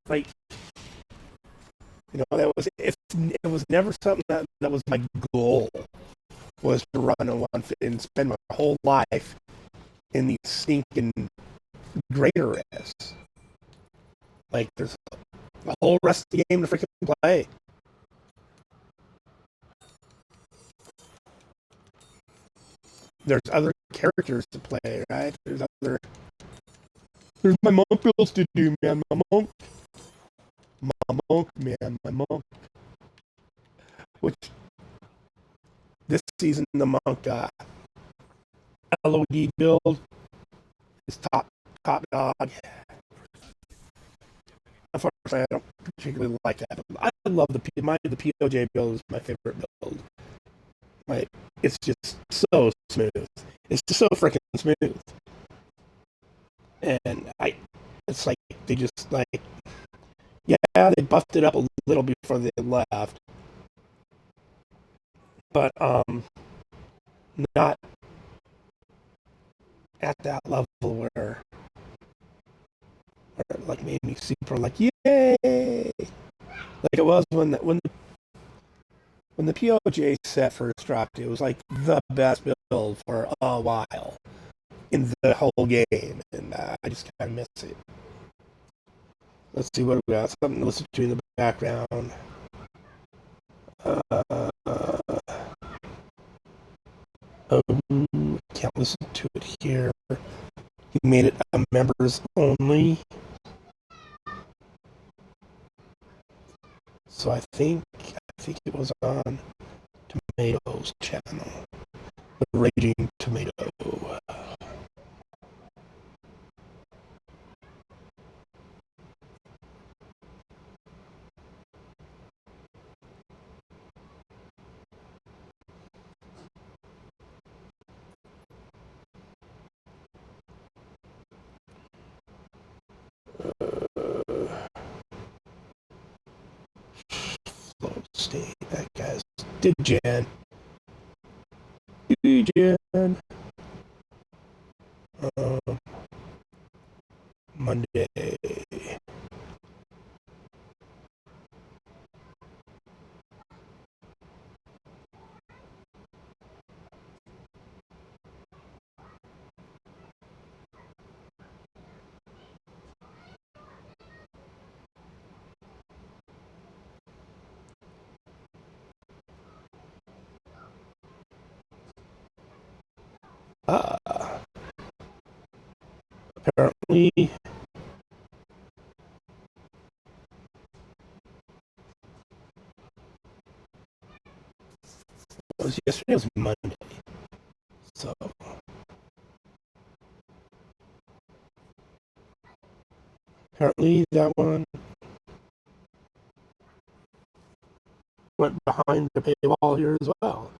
like, it was never something that was my goal, was to run a 150 and spend my whole life in these stinking greater risks. Like, there's the whole rest of the game to freaking play. There's other characters to play, right? There's my monk builds to do, man. My monk, man. My monk. Which, this season, the monk LOD build is top dog. Unfortunately, I don't particularly like that. But I love the POJ build is my favorite build. It's just so smooth. It's just so freaking smooth. And it's like they just they buffed it up a little before they left, but not at that level where it like made me super like yay, like it was when the POJ set first dropped. It was like the best build for a while in the whole game, and I just kind of miss it. Let's see what we got. Something to listen to in the background. Can't listen to it here. He made it a members only. So I think it was on Tomato's channel. The Raging Tomato. State. That guy's did Jan. Jan. Monday. Apparently, yesterday was Monday, so apparently that one went behind the paywall here as well.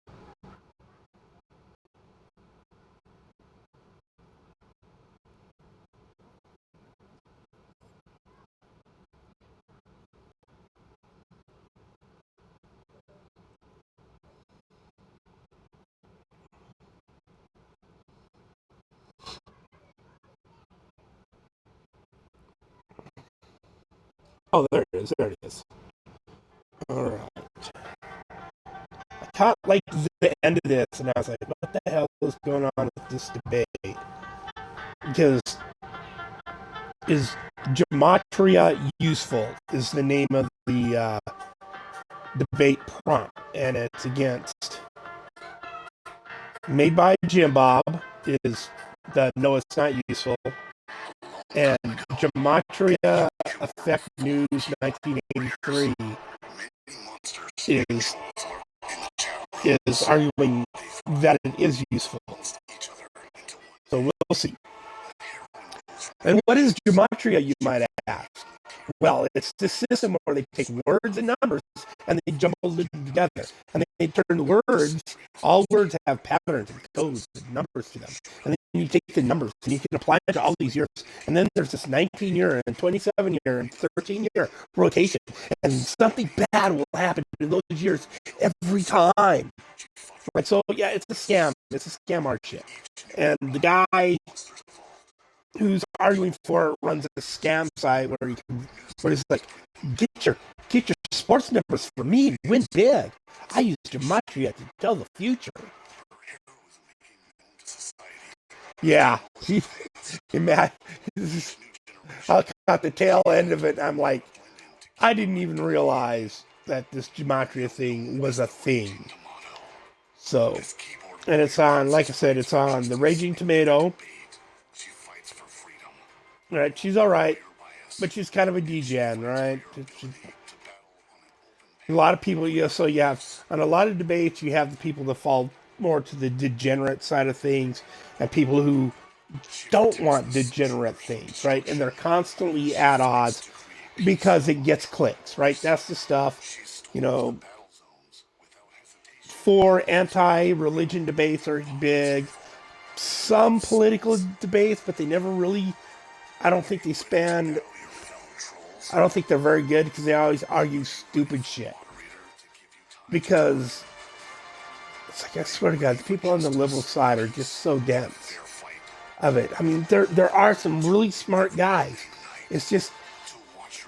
Oh, there it is. There it is. All right. I caught like the end of this, and I was like, "What the hell is going on with this debate?" Because is gematria useful? Is the name of the debate prompt, and it's against made by Jim Bob. Is the no, it's not useful, and gematria effect news 1983 is arguing that it is useful. So we'll see. And what is gematria, you might ask? Well, it's the system where they take words and numbers and they jumble them together. And they turn words, all words have patterns and codes and numbers to them. And then you take the numbers and you can apply it to all these years. And then there's this 19-year and 27-year and 13-year rotation. And something bad will happen in those years every time. Right? So, yeah, it's a scam. It's a scam art shit. And the guy who's arguing for it runs a scam site where it's like, get your sports numbers for me and win big. I use gematria to tell the future. Yeah. I caught the tail end of it, and I'm like, I didn't even realize that this gematria thing was a thing. So, and it's on, like I said, it's on the Raging Tomato. Right, she's all right, but she's kind of a degen, right? A lot of people, so you have on a lot of debates, you have the people that fall more to the degenerate side of things, and people who don't want degenerate things, right? And they're constantly at odds because it gets clicks, right? That's the stuff, you know. For anti-religion debates are big. Some political debates, but they never really. I don't think they spend. I don't think they're very good because they always argue stupid shit. Because it's like, I swear to God, the people on the liberal side are just so dense of it. I mean, there are some really smart guys. It's just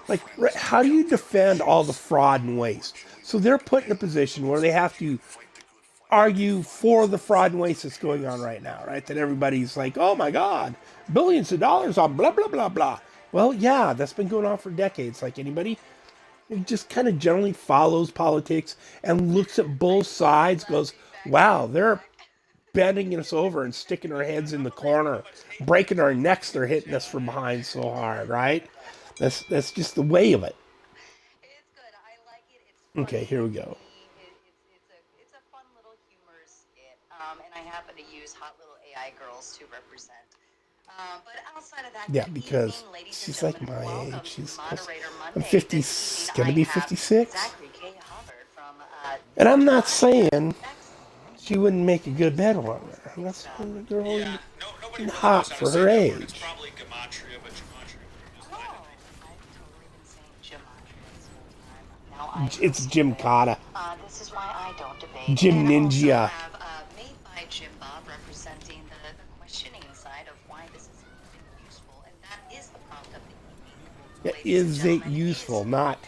like, how do you defend all the fraud and waste? So they're put in a position where they have to argue for the fraud and waste that's going on right now, right? That everybody's like, oh my God, billions of dollars on blah, blah, blah, blah. Well, yeah, that's been going on for decades. Like anybody who just kind of generally follows politics and looks at both sides, goes, wow, they're bending us over and sticking our heads in the corner, breaking our necks. They're hitting us from behind so hard, right? That's just the way of it. Okay, here we go. It's a fun little humor skit, and I happen to use hot little AI girls to represent. But outside of that, Yeah, because she's like my age. She's I'm 50, gonna be 56. And I'm not saying she wouldn't make a good bed warmer. I'm not saying the girl hot for her age. It's Jim Cotta. This is why I don't debate. Jim and Ninja. Also have, made by Jim Bob representing the questioning side of why this is even useful, and that is the prompt of the evening. Is it useful? Not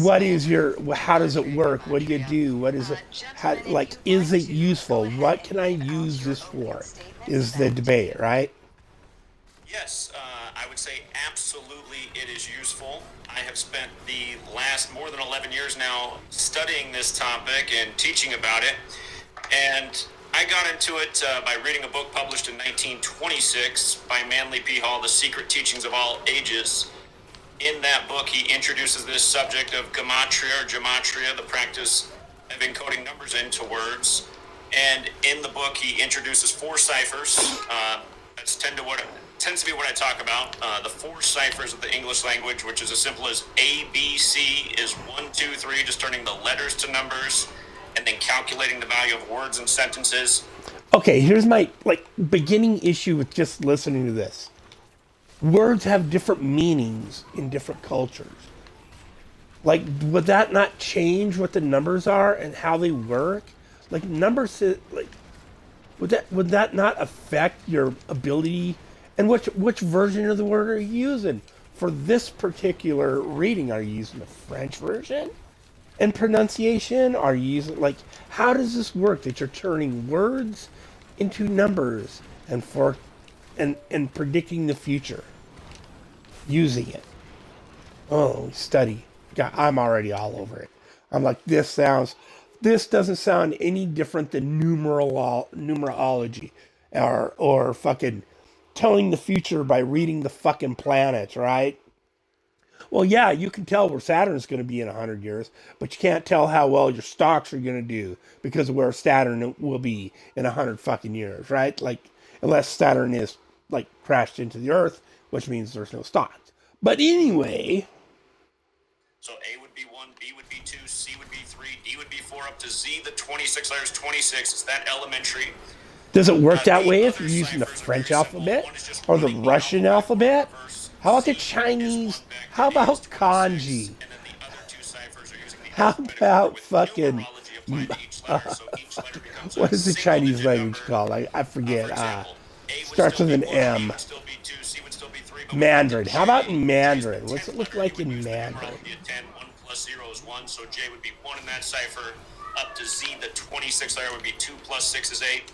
what is your, how does it work? What do you do? What is it? How, like, is it useful? What can I use this for? Is the debate, right? Yes, I would say absolutely it is useful. I have spent the last more than 11 years now studying this topic and teaching about it. And I got into it by reading a book published in 1926 by Manly P. Hall, The Secret Teachings of All Ages. In that book, he introduces this subject of gematria, the practice of encoding numbers into words. And in the book, he introduces four ciphers. That's tends to be what I talk about. The four ciphers of the English language, which is as simple as A, B, C is 1, 2, 3, just turning the letters to numbers, and then calculating the value of words and sentences. Okay, here's my beginning issue with just listening to this. Words have different meanings in different cultures. Like, would that not change what the numbers are and how they work? Like, numbers, would that not affect your ability? And which version of the word are you using for this particular reading? Are you using the French version? And pronunciation? Are you using how does this work? That you're turning words into numbers and predicting the future using it. Oh, study. God, I'm already all over it. I'm like, this doesn't sound any different than numerology or fucking telling the future by reading the fucking planets, right? Well, yeah, you can tell where Saturn's going to be in 100 years, but you can't tell how well your stocks are going to do because of where Saturn will be in 100 fucking years, right? Like, unless Saturn is, crashed into the Earth, which means there's no stocks. But anyway. So A would be 1, B would be 2, C would be 3, D would be 4, up to Z, the 26 letters, 26. It's that elementary. Does it work that way if you're using the French alphabet or the Russian alphabet? How about the Chinese? How about kanji? How about fucking what is the Chinese language called? I forget. Starts with an M. Mandarin. How about in Mandarin? What's it look like in Mandarin? 1 plus 0 is 1, so J would be 1 in that cipher. Up to Z, the 26 letter would be 2 plus 6 is 8.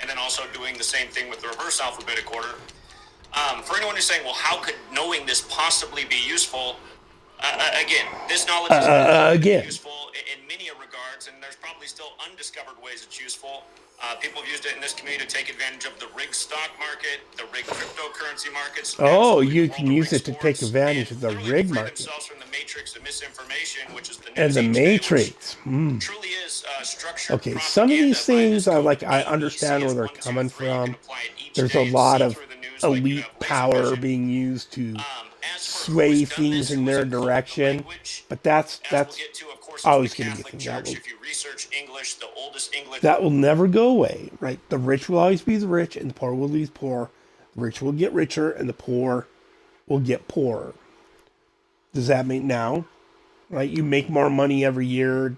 And then also doing the same thing with the reverse alphabetic order. For anyone who's saying, well, how could knowing this possibly be useful? Again, this knowledge is useful in many regards, and there's probably still undiscovered ways it's useful. People have used it in this community to take advantage of the rigged stock market, the rigged cryptocurrency markets. Oh, you can use it to take advantage of the rig market. From the matrix of misinformation, which is the and the Matrix. Truly is structured. Okay, some of these things I understand where they're coming from. There's a lot of elite power being used to sway things in their direction, but that's always going to be a thing that will never go away, right? The rich will always be the rich, and the poor will be poor. The rich will get richer, and the poor will get poorer. Does that mean now? Right? You make more money every year, and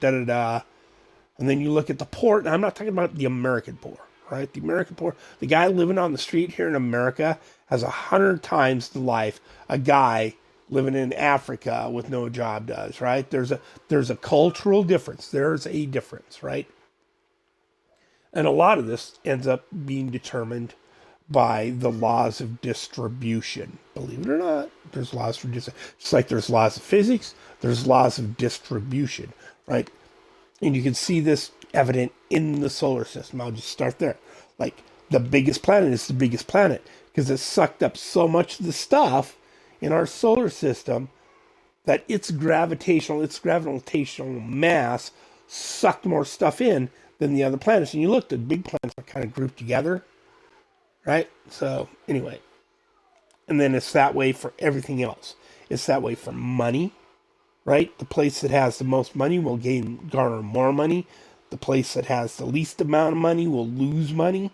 then you look at the poor. And I'm not talking about the American poor, right? The American poor, the guy living on the street here in America has 100 times the life a guy living in Africa with no job does, right? There's a cultural difference. There's a difference, right? And a lot of this ends up being determined by the laws of distribution. Believe it or not, there's laws for distribution. Just like there's laws of physics, there's laws of distribution, right? And you can see this evident in the solar system. I'll just start there. Like, the biggest planet is the biggest planet because it sucked up so much of the stuff in our solar system that its gravitational mass sucked more stuff in than the other planets. And you look, the big planets are kind of grouped together, right? So anyway, and then it's that way for everything else. It's that way for money, right? The place that has the most money will garner more money. The place that has the least amount of money will lose money.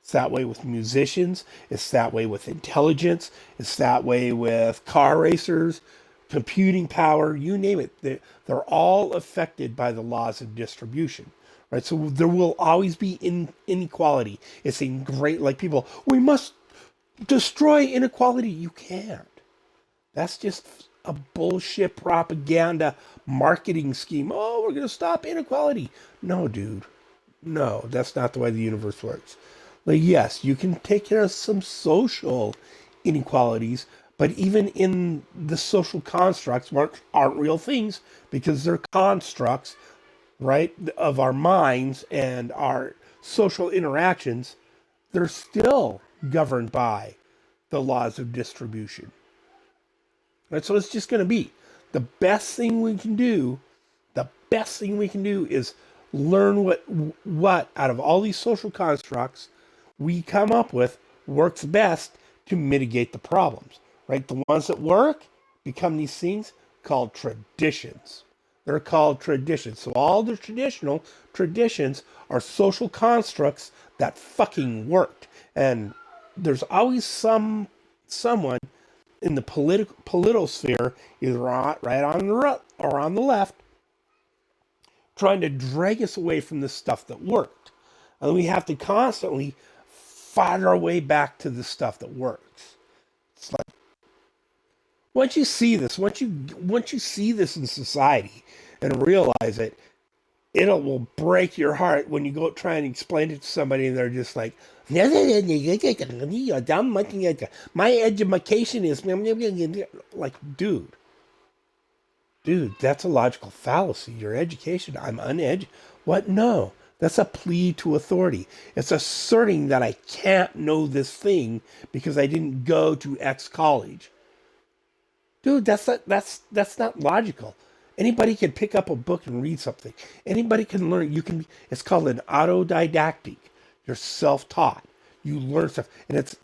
It's that way with musicians. It's that way with intelligence. It's that way with car racers, computing power, you name it. They're all affected by the laws of distribution, right? So there will always be inequality. It's a great, people, we must destroy inequality. You can't. That's just a bullshit propaganda marketing scheme. Oh, we're going to stop inequality. No, dude. No, that's not the way the universe works. Yes, you can take care of some social inequalities, but even in the social constructs aren't real things because they're constructs, right, of our minds and our social interactions, they're still governed by the laws of distribution. That's what it's just going to be. The best thing we can do, is learn what out of all these social constructs we come up with works best to mitigate the problems. Right? The ones that work become these things called traditions. They're called traditions. So all the traditions are social constructs that fucking worked. And there's always someone in the political sphere, either right on the right or on the left, trying to drag us away from the stuff that worked. And we have to constantly fight our way back to the stuff that works. It's like, once you see this in society and realize it, it will break your heart when you go try and explain it to somebody and they're just like, my education is like, dude, that's a logical fallacy. Your education, I'm uneducated. What? No, that's a plea to authority. It's asserting that I can't know this thing because I didn't go to X college. Dude, that's not logical. Anybody can pick up a book and read something. Anybody can learn. It's called an autodidactic. You're self-taught. You learn stuff. And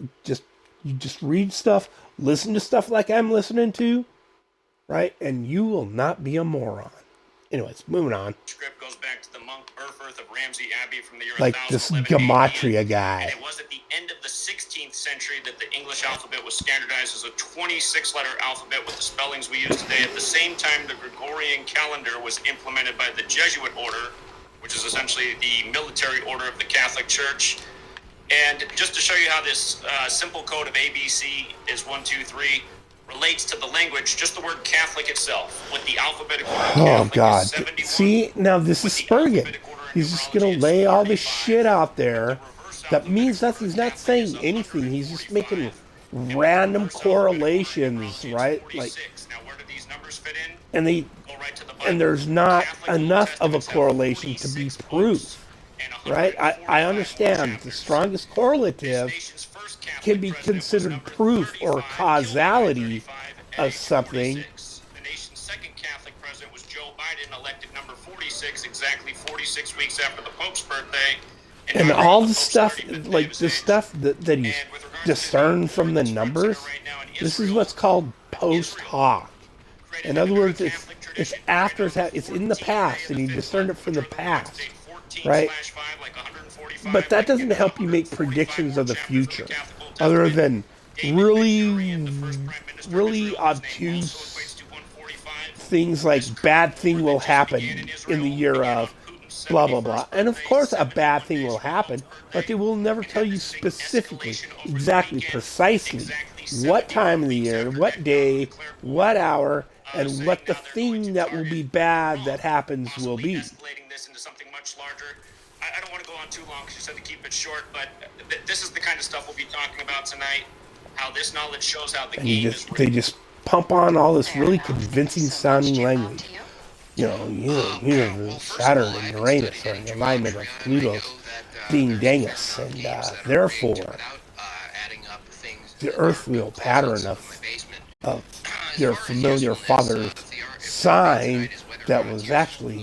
you just read stuff, listen to stuff like I'm listening to, right? And you will not be a moron. Anyways, moving on. Script goes back to the monk Urfirth of Ramsey Abbey from the year Like this 1011 gematria AD. guy. And it was at the end of the 16th century that the English alphabet was standardized as a 26-letter alphabet with the spellings we use today. At the same time, the Gregorian calendar was implemented by the Jesuit order, which is essentially the military order of the Catholic Church. And just to show you how this simple code of ABC is 1, 2, 3 relates to the language, just the word Catholic itself, with the alphabetic order Oh, Catholic God. is 71. See, now this is Spurgeon. He's just going to lay all this shit out there that means nothing. He's not saying anything. He's just making random correlations, right? Like, Now, where do these numbers fit in? and there's not enough of a correlation to be proof, right? I understand the strongest correlative can be considered proof or causality of something. The nation's second Catholic president was Joe Biden, elected number 46, exactly 46 weeks after the Pope's birthday. And all the stuff, like the stuff that he's discerned from the numbers, this is what's called post hoc. In other words, it's after it's in the past, and he discerned it from the past, right? But that doesn't help you make predictions of the future, other than really obtuse things like bad thing will happen in the year of blah blah blah. And of course a bad thing will happen, but they will never tell you specifically, exactly, precisely what time of the year, what day, what hour, and what the thing that will be bad that happens will be. I don't want to go on too long because you said to keep it short, but this is the kind of stuff we'll be talking about tonight. How this knowledge shows how the game is They just pump on all this really convincing sounding language. Saturn and Uranus are in alignment of Pluto's ding dangus, and therefore the earth wheel pattern of your familiar father's sign that was actually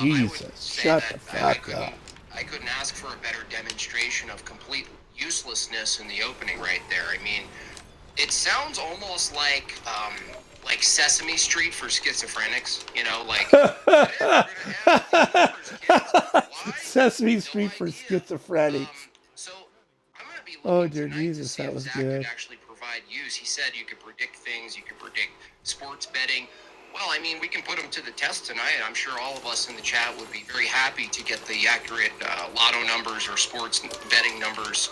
Jesus. Shut the fuck up. I couldn't ask for a better demonstration of complete uselessness in the opening right there. I mean, it sounds almost like Sesame Street for schizophrenics, Sesame Street for schizophrenics. Oh dear Jesus, that was good. Actually provide use. He said you could predict things, you could predict sports betting. Well, I mean, we can put them to the test tonight. I'm sure all of us in the chat would be very happy to get the accurate lotto numbers or sports betting numbers,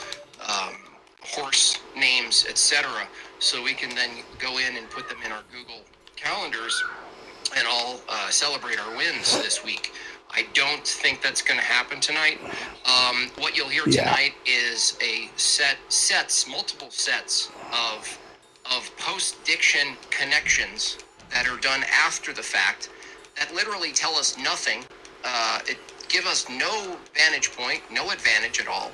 horse names, etc. So we can then go in and put them in our Google calendars and all celebrate our wins this week. I don't think that's going to happen tonight. What you'll hear tonight is multiple sets of post-diction connections that are done after the fact that literally tell us nothing. It give us no vantage point, no advantage at all.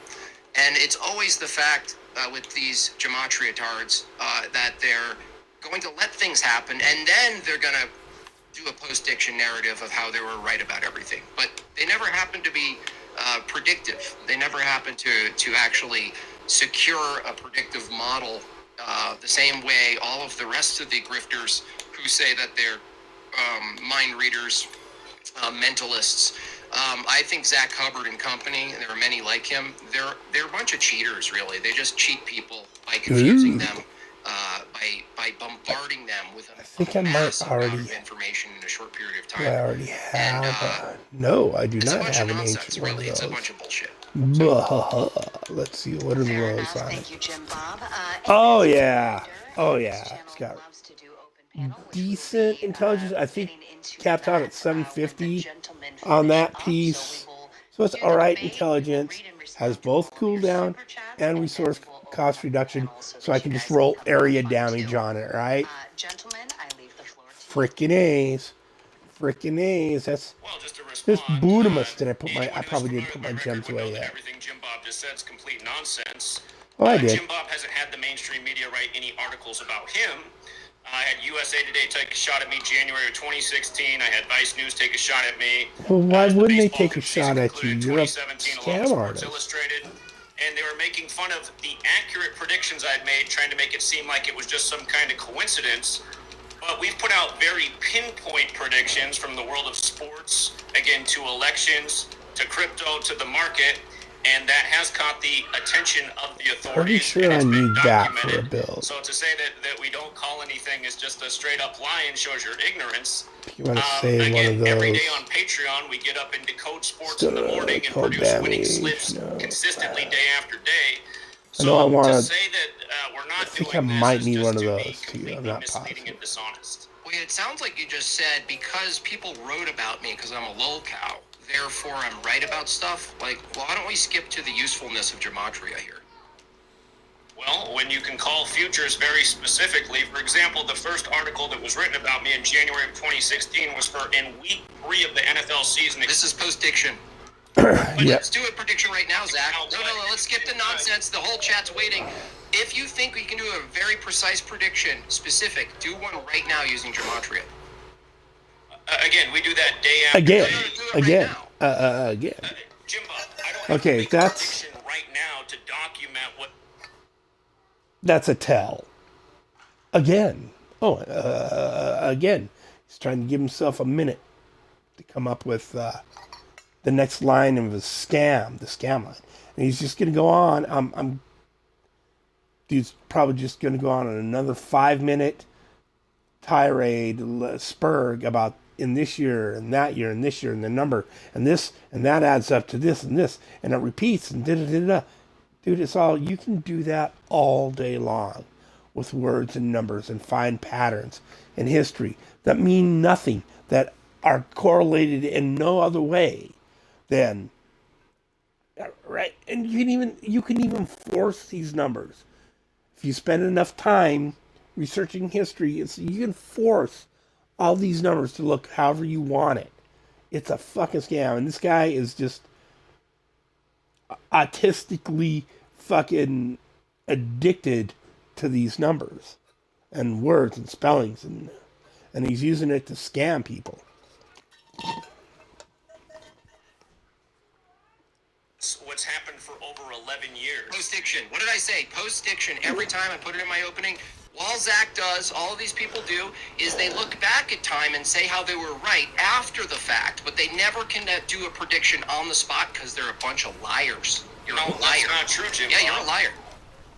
And it's always the fact with these gematriatards that they're going to let things happen, and then they're going to do a post-diction narrative of how they were right about everything. But they never happen to be predictive. They never happen to actually secure a predictive model the same way all of the rest of the grifters who say that they're mind readers, mentalists. I think Zach Hubbard and company, and there are many like him, they're a bunch of cheaters, really. They just cheat people by confusing them, by bombarding them with a massive amount of information in a short period of time. Do I already have? No, I do not have an ancient one of It's a those. bunch of bullshit. Let's see, what are the rules on Thank it? you, Jim Bob. Oh yeah, it's got decent intelligence. I think capped out at 750 on that piece, so it's alright intelligence. Has both cooldown and resource cost reduction, so I can just roll area damage on it, right? Frickin' A's. Frickin' A's. That's this Budamus. I probably didn't put my gems away yet. Everything Jim Bob just said is complete nonsense. Oh, I did. Jim Bob hasn't had the mainstream media write any articles about him. I had USA Today take a shot at me January of 2016. I had Vice News take a shot at me. Well, why wouldn't they take a shot at you? You're a scam artist. Illustrated, and they were making fun of the accurate predictions I'd made, trying to make it seem like it was just some kind of coincidence. But we've put out very pinpoint predictions from the world of sports, again, to elections, to crypto, to the market, and that has caught the attention of the authorities. Pretty sure I need that for a build. So to say that we don't call anything is just a straight up lie and shows your ignorance. You want to say one of those? Every day on Patreon, we get up and decode sports in the morning and produce winning slips consistently day after day. I know I want to say that we're not I think I might need one of those too. I'm not positive. and dishonest. Well, it sounds like you just said because people wrote about me because I'm a lolcow, therefore I'm right about stuff. Like, well, why don't we skip to the usefulness of gematria here? Well, when you can call futures very specifically, for example, the first article that was written about me in January of 2016 was for in week 3 of the NFL season. This is post-diction. But let's do a prediction right now, Zach. No, let's skip the nonsense. The whole chat's waiting. If you think we can do a very precise prediction, specific, do one right now using gematria. Again, we do that day after day. Again. Jimbo, I don't have to make a prediction right now to document what... That's a tell. Again. Again. He's trying to give himself a minute to come up with the next line of his scam, the scam line. And he's just going to go on. Dude's probably just going to go on another 5-minute tirade, spurg about in this year and that year and this year and the number and this and that adds up to this and this and it repeats and da-da-da-da. Dude, it's all, you can do that all day long with words and numbers and find patterns in history that mean nothing, that are correlated in no other way than, right? And you can even force these numbers. If you spend enough time researching history, you can force all these numbers to look however you want it. It's a fucking scam. And this guy is just autistically fucking addicted to these numbers and words and spellings, and he's using it to scam people. What's happened for over 11 years. Post-diction. What did I say? Post-diction. Every time I put it in my opening, all Zach does, all of these people do, is they look back at time and say how they were right after the fact, but they never can do a prediction on the spot because they're a bunch of liars. You're a liar. That's not true, Jim. Yeah, you're a liar.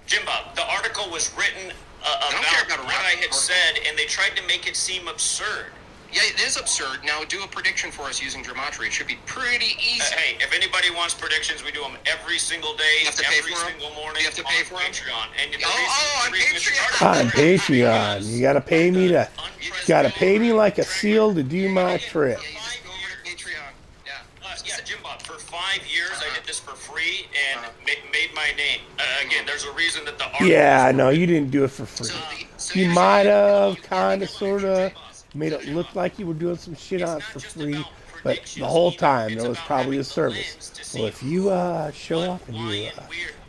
Jim Bob, the article was written about what I had said, and they tried to make it seem absurd. Yeah, it is absurd. Now, do a prediction for us using gematria. It should be pretty easy. Hey, if anybody wants predictions, we do them every single day, you have to every single morning. You have to pay for Patreon. And on Patreon. On Patreon. You gotta pay me like a seal to do my trip. Yeah, Jim Bob, for 5 years I did this for free and made my name. Again, there's a reason that the article... Yeah, no, you didn't do it for free. You might have, kind of, sort of, made it look like you were doing some shit on it for free, But the whole time there was probably a service. Well, if you show up and you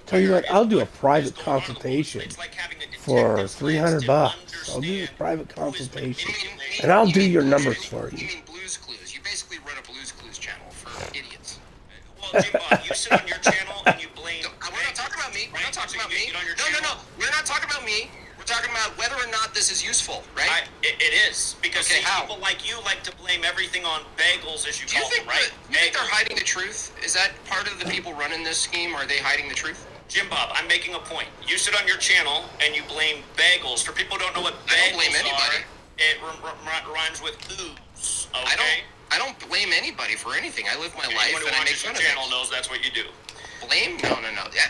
tell you what, I'll do a private consultation for $300. I'll do this private consultation, and I'll do your numbers for you. You mean Blues Clues? You basically run a Blues Clues channel for idiots. Well, Jim Bob, you sit on your channel and you blame. We're not talking about me. We're not talking about me. No. We're not talking about me. We're talking about whether or not this is useful, right? It is, because people like you like to blame everything on bagels, as you call them, right? Do you think they're hiding the truth? Is that part of the people running this scheme? Are they hiding the truth? Jim Bob, I'm making a point. You sit on your channel and you blame bagels. For people who don't know what bagels I don't blame anybody. It rhymes with ooze. Okay? I don't blame anybody for anything. I live my life Anyone and who I make watches fun your of channel it. knows that's what you do. Blame? No.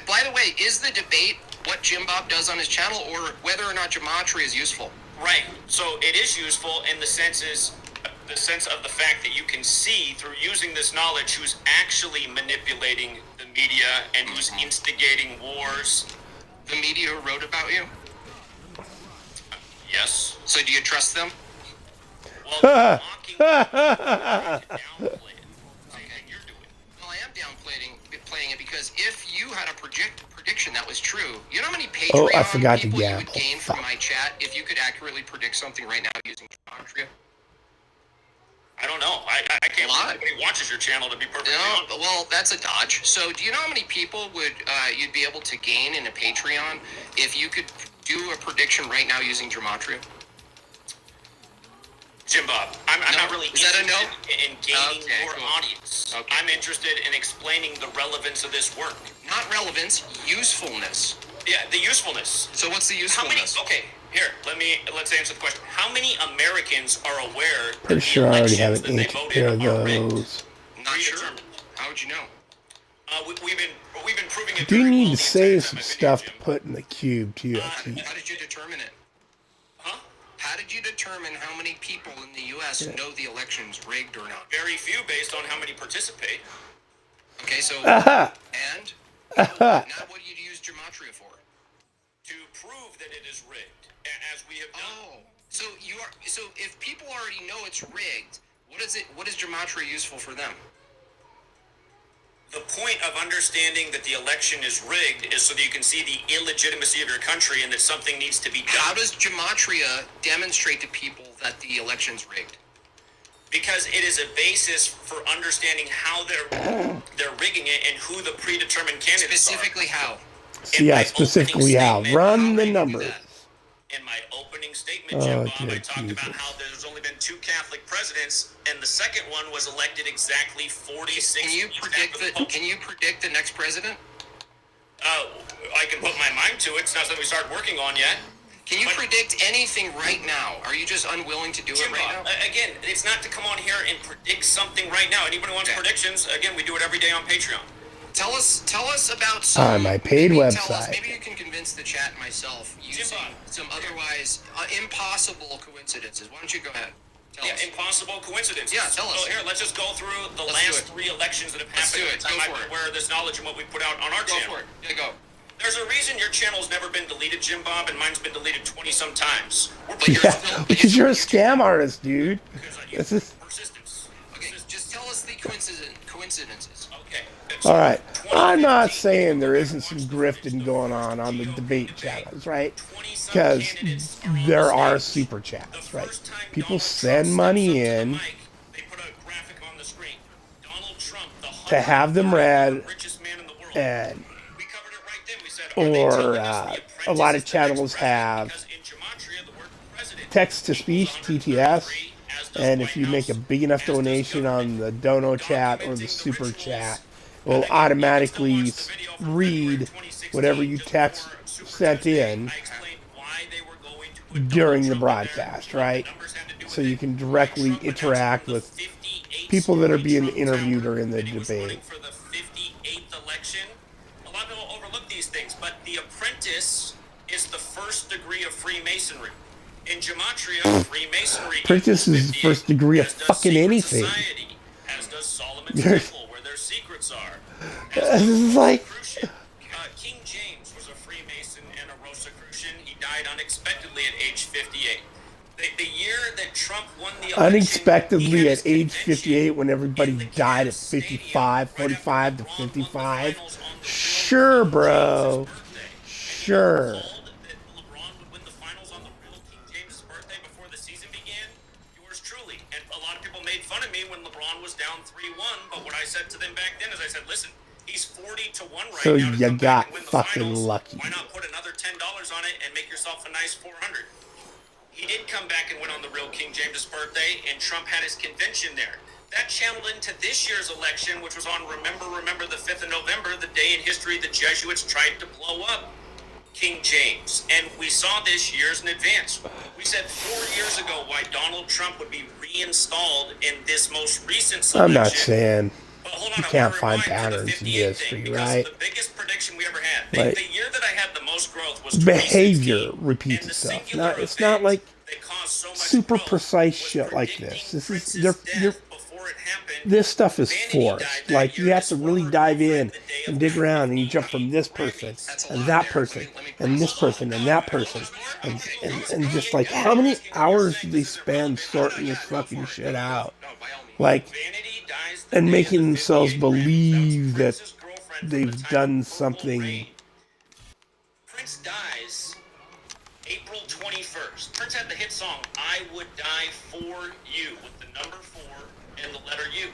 By the way, is the debate what Jim Bob does on his channel, or whether or not gematria is useful? Right. So it is useful in the sense of the fact that you can see through using this knowledge who's actually manipulating the media and who's instigating wars. The media who wrote about you? Yes. So do you trust them? Well, Well, I am downplaying it because if you had a prediction that was true, you know how many Oh, I Patreon forgot to people you gamble. would gain from my chat if you could accurately predict something right now using gematria? I don't know. I can't believe anybody watches your channel, to be perfectly honest. Well, that's a dodge. So do you know how many people would you'd be able to gain in a Patreon if you could do a prediction right now using gematria? Jim Bob, I'm not really interested in gaining more audience. Okay. I'm interested in explaining the relevance of this work. Not relevance, usefulness. Yeah, the usefulness. So what's the usefulness? Let's answer the question. How many Americans are aware Pretty that sure I already have an they ink voted pair of are rigged? those. Not sure. How would you know? We've been proving it. Do you need to save some stuff to put in the cube too? How did you determine it? How did you determine how many people in the U.S. know the election's rigged or not? Very few, based on how many participate. Okay, so and now what do you use gematria for? To prove that it is rigged, as we have done. So if people already know it's rigged, what is gematria useful for them? The point of understanding that the election is rigged is so that you can see the illegitimacy of your country and that something needs to be done. How does gematria demonstrate to people that the election's rigged? Because it is a basis for understanding how they're rigging it and who the predetermined candidates Specifically are. how? So yeah, specifically how. Run the numbers. In my opening statement, Jim Bob, I talked about how there's only been 2 Catholic presidents, and the second one was elected exactly 46 Can you predict the next president? I can put my mind to it. It's not something we started working on yet. Can you predict anything right now? Are you just unwilling to do it right now? Again, it's not to come on here and predict something right now. Anybody wants predictions, again, we do it every day on Patreon. Tell us about On my paid website. Maybe you can convince the chat and myself using some otherwise impossible coincidences. Why don't you go ahead? Tell us. Impossible coincidences. Yeah, tell us. So here, let's just go through the last 3 elections that have happened at the time I'm aware of this knowledge and what we put out on our channel. Go for it. Yeah, go. There's a reason your channel's never been deleted, Jim Bob, and mine's been deleted 20-some times. Yeah, because you're a scam artist, dude. This is persistence. Okay, just tell us the coincidences. Okay. all right. I'm not saying there isn't some grifting going on the debate channels, right? Because there are super chats, right? People send money in to have them read, and or a lot of channels have text-to-speech (TTS), and if you make a big enough donation on the dono chat or the super chat, it will automatically read whatever you text sent in during the broadcast, right? So you can directly interact with people that are being interviewed or in the debate. For the 58th election, a lot of people overlook these things, but The Apprentice is the first degree of Freemasonry. In gematria, Freemasonry. Apprentice is the first degree of fucking anything. Society, as does Solomon's Temple, where their secrets are. This is like. King James was a Freemason and a Rosicrucian. He died unexpectedly at age 58. The year that Trump won the election, Unexpectedly at age 58, when everybody died at 55, 45 to 55. Sure, bro. Sure. LeBron would win the finals on the real King James' birthday before the season began. Yours truly. And a lot of people made fun of me when LeBron was down 3-1. But what I said to them back then is I said, listen, he's 40-1 right So now to you come back got and win the fucking finals. lucky. Why not put another $10 on it and make yourself a nice 400? He did come back and win on the real King James' birthday, and Trump had his convention there. That channeled into this year's election, which was on Remember the 5th of November, the day in history the Jesuits tried to blow up King James. And we saw this years in advance. We said 4 years ago why Donald Trump would be reinstalled in this most recent selection. I'm not saying you can't find patterns in history, right? The biggest prediction we ever had. Like, the year that I had the most growth was behavior repeats itself. It's not like super precise shit like this. This is this stuff is forced. Like, you have to really dive in and dig around, and you jump from this person and that person and this person and that person, and just like, how many hours do they spend sorting this fucking shit out? Like, and making themselves believe that they've done something. Prince dies April 21st. Prince had the hit song, I Would Die For You, with the number 4 and the letter U.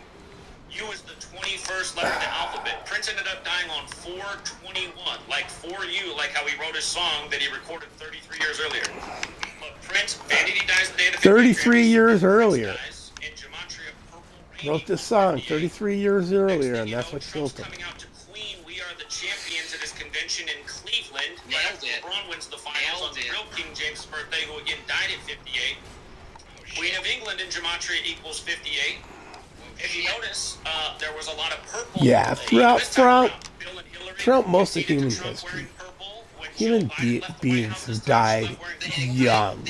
U is the 21st letter of the alphabet. Prince ended up dying on 4/21, like for you, like how he wrote his song that he recorded 33 years earlier. But Prince, Vanity dies the day of the 33 years earlier. Wrote this song 33 years earlier, and that's what killed him. Coming out to Queen, We Are the Champions at his convention in Cleveland. Nailed it. LeBron wins the finals on the real King James' birthday, who again died at 58. Queen of England in Gematria equals 58. If you notice, there was a lot of purple. Yeah, throughout most of human history, human beings have died young.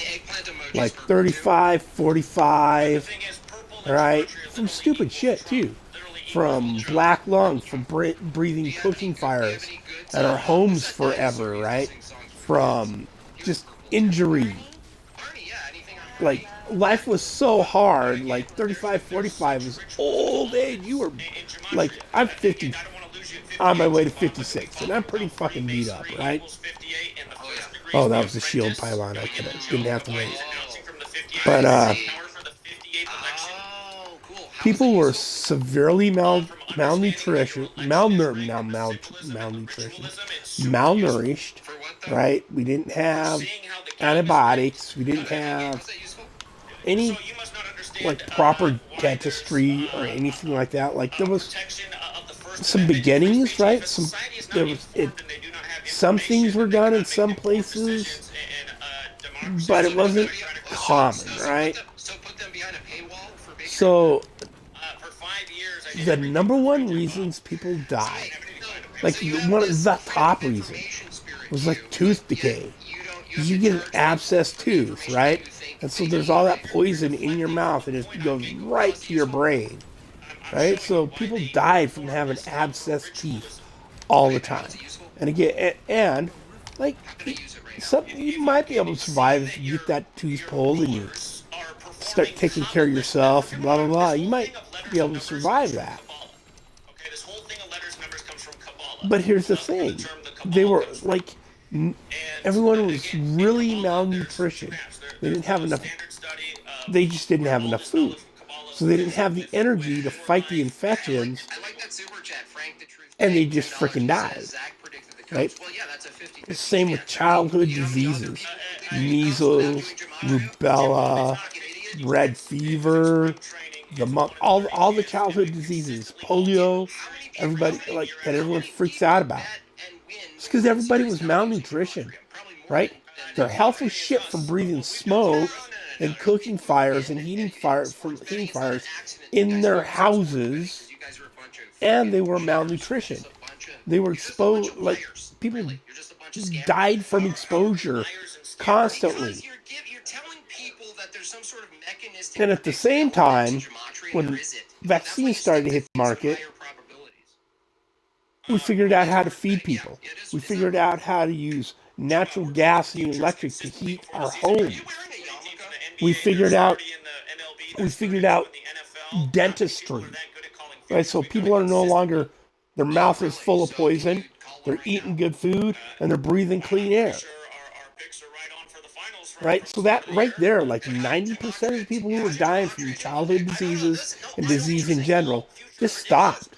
Like 35, 45, right? From stupid shit, too. From black lung, from breathing cooking fires at our homes forever, right? From just injury. Like, life was so hard. Like, 35, 45 was old age. You were, like, I'm 50, on my way to 56, and I'm pretty fucking beat up, right? Oh, that was the shield pylon. I didn't have to wait. But, people were severely malnourished, right? We didn't have antibiotics. We didn't have any, like, proper dentistry or anything like that. Like, there was some beginnings, right? Some things were done in some places, but it wasn't common, right? So, the number one reasons people die, like, one of the top reasons, was like tooth decay. You get an abscess tooth, right? And so there's all that poison in your mouth, and it goes right to your brain, right? So people died from having abscess teeth all the time. And again, and like, you might be able to survive if you get that tooth pulled and you start taking care of yourself and blah blah blah. You might be able to survive that. But here's the thing: they were like, everyone was really malnutrition. They didn't have enough. They just didn't have enough food, so they didn't have the energy to fight the infections, and they just freaking died. Right? The same with childhood diseases: measles, rubella, red fever, all the childhood diseases, polio. Everybody, like, that everyone freaks out about. It's because everybody was malnutrition, right? Their health was shit from breathing smoke and cooking fires and heating fires in their houses, and they were malnutrition. They were exposed, like, people died from exposure constantly. And at the same time, when vaccines started to hit the market, we figured out how to feed people. We figured out how to use natural gas and electric to heat our homes. we figured out dentistry, right? So people are no longer, their mouth is full of poison, they're eating good food, and they're breathing clean air. Right? So that right there, like 90% of the people who were dying from childhood diseases and disease in general just stopped.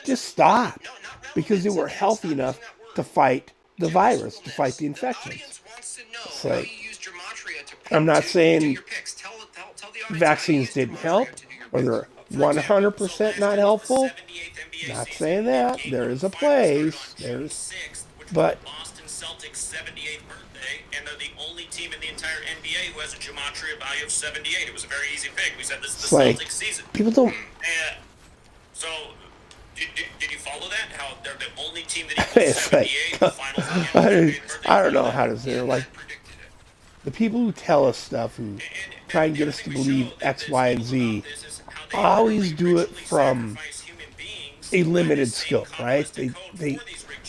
Just stopped. Because they were healthy enough to fight the virus, to fight the infections. It's like, I'm not saying vaccines didn't help, or they're 100% not helpful. Not saying that. There is a place. But Celtics 78th birthday, and they're the only team in the entire NBA who has a gematria value of 78. It was a very easy pick. We said this is the Celtics season. People don't. So, did you follow that? How they're the only team that equals 78 the finals. I don't know how to say it. Like, the people who tell us stuff, who try and get us to believe X, Y, and Z, always do it from a limited scope, right? They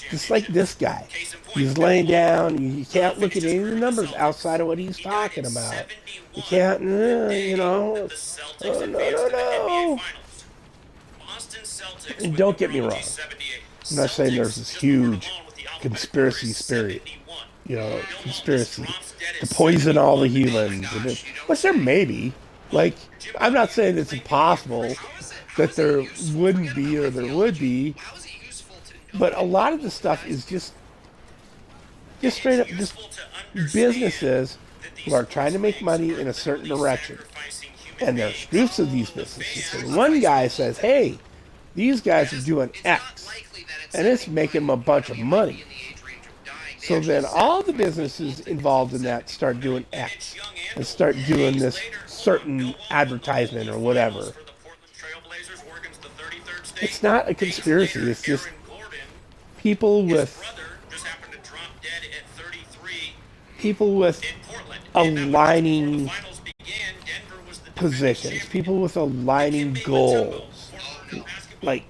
just like this guy. He's laying down. You can't look at any of the numbers outside of what he's talking about. You can't, no. And don't get me wrong. I'm not saying there's this huge conspiracy spirit, conspiracy to poison all the humans. Which there may be. Like, I'm not saying it's impossible that there wouldn't be or there would be. But a lot of the stuff is just straight up just businesses who are trying to make money in a certain direction. And there's groups of these businesses. And one guy says, hey, these guys are doing X, and it's making them a bunch of money. So then all the businesses involved in that start doing X and start doing this certain advertisement or whatever. It's not a conspiracy. It's just people with aligning positions, people with aligning goals, like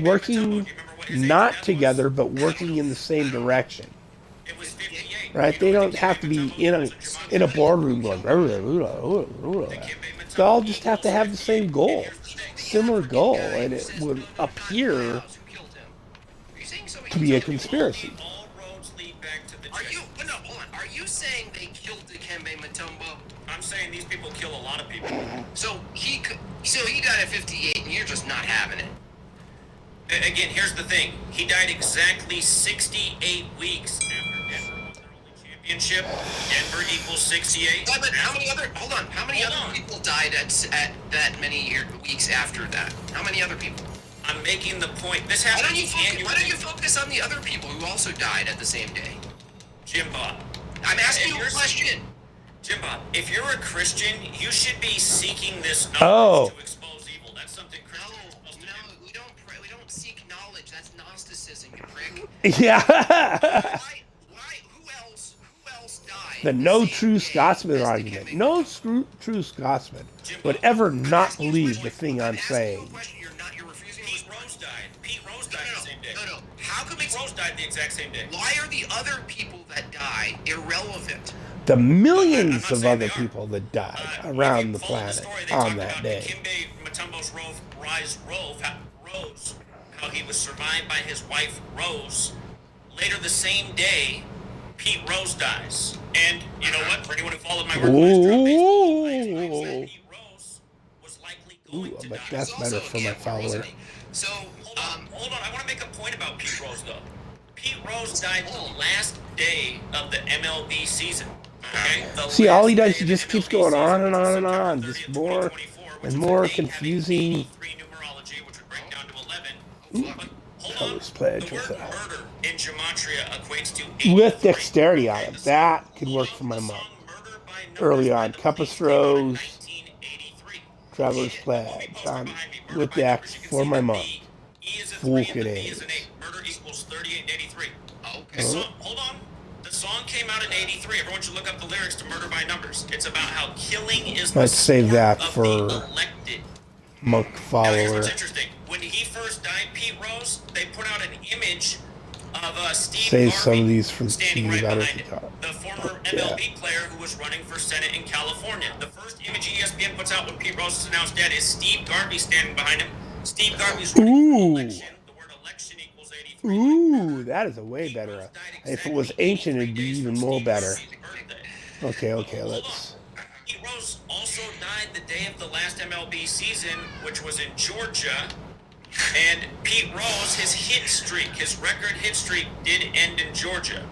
working not together but working in the same direction. Right? They don't have to be in a boardroom going. They all just have to have the same goal, similar goal, and it would appear to be a conspiracy. Are you saying they killed Dikembe Mutombo? I'm saying these people kill a lot of people. So he died at 58, and you're just not having it. Again, here's the thing. He died exactly 68 weeks after Denver won their only championship. Denver equals 68. Yeah, but how many other people died at that many weeks after that? How many other people? I'm making the point. This happens annually. Why don't you focus on the other people who also died at the same day? Jim Bob. I'm asking you a question. Jim Bob, if you're a Christian, you should be seeking this knowledge to expose evil. That's something Christians are supposed to do. We don't seek knowledge. That's Gnosticism, you prick. Yeah. Who else died? The no true Scotsman argument. No true Scotsman would ever not believe the thing I'm saying. Pete Rose died the same day. No. How come Pete Rose died the exact same day? Why are the other people that die irrelevant? The millions of other people that died around the planet on that day. Dikembe Mutombo's Rose, how he was survived by his wife Rose. Later the same day, Pete Rose dies. And you know what? For anyone who followed my work on Facebook, Pete Rose was likely going to die. That's better for my follower. So, hold on. I want to make a point about Pete Rose, though. Pete Rose died the last day of the MLB season. Okay? See, all he does, he just keeps going on and on and on. Just more and more confusing. Colors pledge with dexterity on it. That could work for my mom. Early on, Compass Rose, Traveler's Pledge, with Dex for my mom. Vulcan Age. Murder equals 3883. Okay. Hold on. The song came out in 83. Everyone should look up the lyrics to Murder by Numbers. It's about how killing is Let's the save that of for the elected. Monk Now, here's follower. what's interesting. When he first died, Pete Rose, they put out an image of Steve Save Harvey some of these for standing TV right better behind to it. talk. The former MLB player who was running for Senate in California. The first image ESPN puts out when Pete Rose is announced dead is Steve Garvey standing behind him. Steve Garvey's running for election. The word election equals 83. Ooh, that is a way better. If it was ancient, it'd be even more better. Okay, let's. Pete Rose also died the day of the last MLB season, which was in Georgia. And Pete Rose, his hit streak, his record hit streak, did end in Georgia.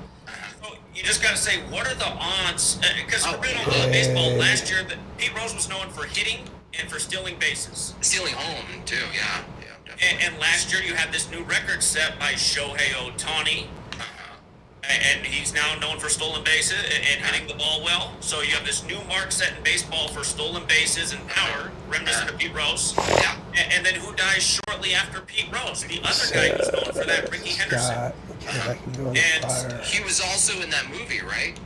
So you just got to say, what are the odds? Because for real, baseball last year, Pete Rose was known for hitting and for stealing bases. Stealing home, too, yeah. And last year, you had this new record set by Shohei Ohtani. And he's now known for stolen bases and hitting the ball well. So you have this new mark set in baseball for stolen bases and power, reminiscent of Pete Rose. Yeah. And then who dies shortly after Pete Rose? The other guy who's known for that, Ricky Henderson. And he was also in that movie, right?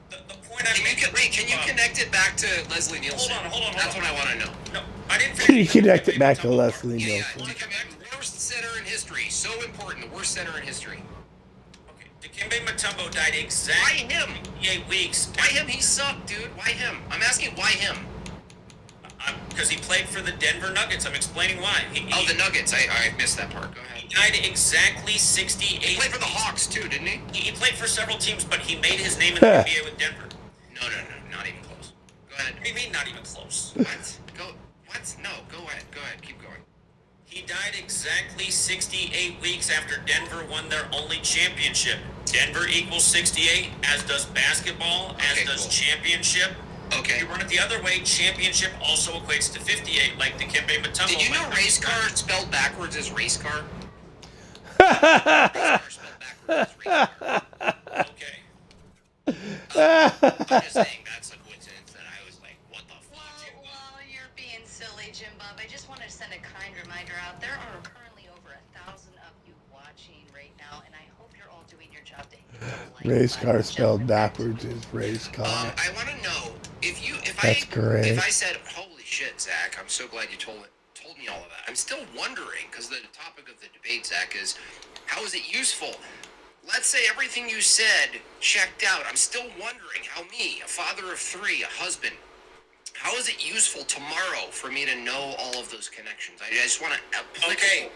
The point I'm making... Wait, can you connect it back to Leslie Nielsen? Hold on. That's what I want to know. No, I didn't Can you connect it back to Leslie Nielsen? Worst center in history. So important. The worst center in history. Dikembe Mutombo died exactly 8 weeks. Why him? He sucked, dude. Why him? I'm asking why him. Because he played for the Denver Nuggets. I'm explaining why. The Nuggets. I missed that part. Go ahead. He died exactly 68. He played for the Hawks, too, didn't he? He played for several teams, but he made his name in the NBA with Denver. No. Not even close. Go ahead. What do you mean, not even close? What? No, go ahead. Keep going. He died exactly 68 weeks after Denver won their only championship. Denver equals 68, as does basketball, as does championship. Okay. If you run it the other way, championship also equates to 58, like Dikembe Mutombo. Did you know race car spelled backwards is race car? Okay. I'm just saying that's a coincidence that I was like, what the fuck? Well, you're being silly, Jim Bob. I just wanted to send a kind reminder out. There are currently over 1,000 of you watching right now, and I hope you're all doing your job to hit the like Race car spelled backwards is race car. I want to know if That's great. If I said, holy shit, Zach, I'm so glad you told me all of that. I'm still wondering, because the topic of the debate, Zach, is how is it useful? Let's say everything you said checked out. I'm still wondering how me, a father of 3, a husband, how is it useful tomorrow for me to know all of those connections? I just want to... Okay,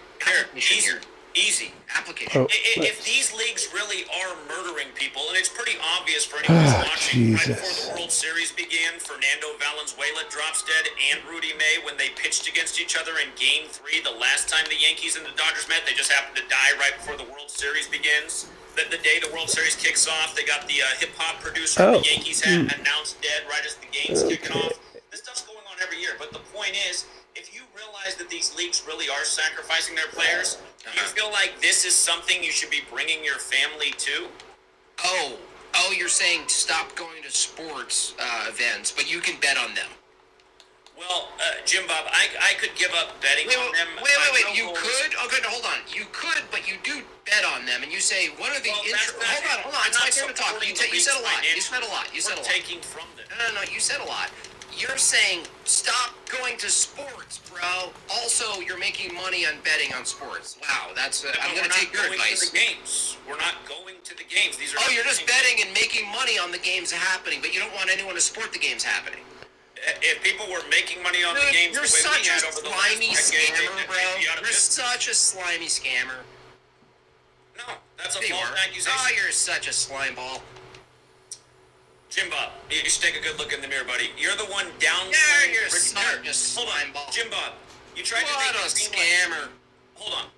here. Easy. Application. If these leagues really are murdering people, and it's pretty obvious for anyone who's watching, right before the World Series began, Fernando Valenzuela drops dead and Rudy May when they pitched against each other in Game 3 the last time the Yankees and the Dodgers met. They just happened to die right before the World Series begins. The day the World Series kicks off, they got the hip-hop producer the Yankees had announced dead right as the game's kicking off. This stuff's going on every year, but the point is, if you realize that these leagues really are sacrificing their players, do you feel like this is something you should be bringing your family to? Oh, you're saying stop going to sports events, but you can bet on them. Well, Jim Bob, I could give up betting on them. Wait. You could? Okay, no, hold on. You could, but you do bet on them, and you say one of the Hold on. It's my turn to talk. You said a lot. You said a lot. Taking from them. No. You said a lot. You're saying stop going to sports, bro. Also, you're making money on betting on sports. Wow, that's. I'm gonna take your advice. To the games. We're not going to the games. These are. Oh, you're just betting and making money on the games happening, but you don't want anyone to support the games happening. If people were making money on the games, you're such a slimy scammer, bro. You're such a slimy scammer. No, that's a false accusation. Oh, you're such a slime ball. Jim Bob, you should take a good look in the mirror, buddy. You're the one down. You're such a slime ball. Jim Bob, you tried to make it seem scammer. Hold on.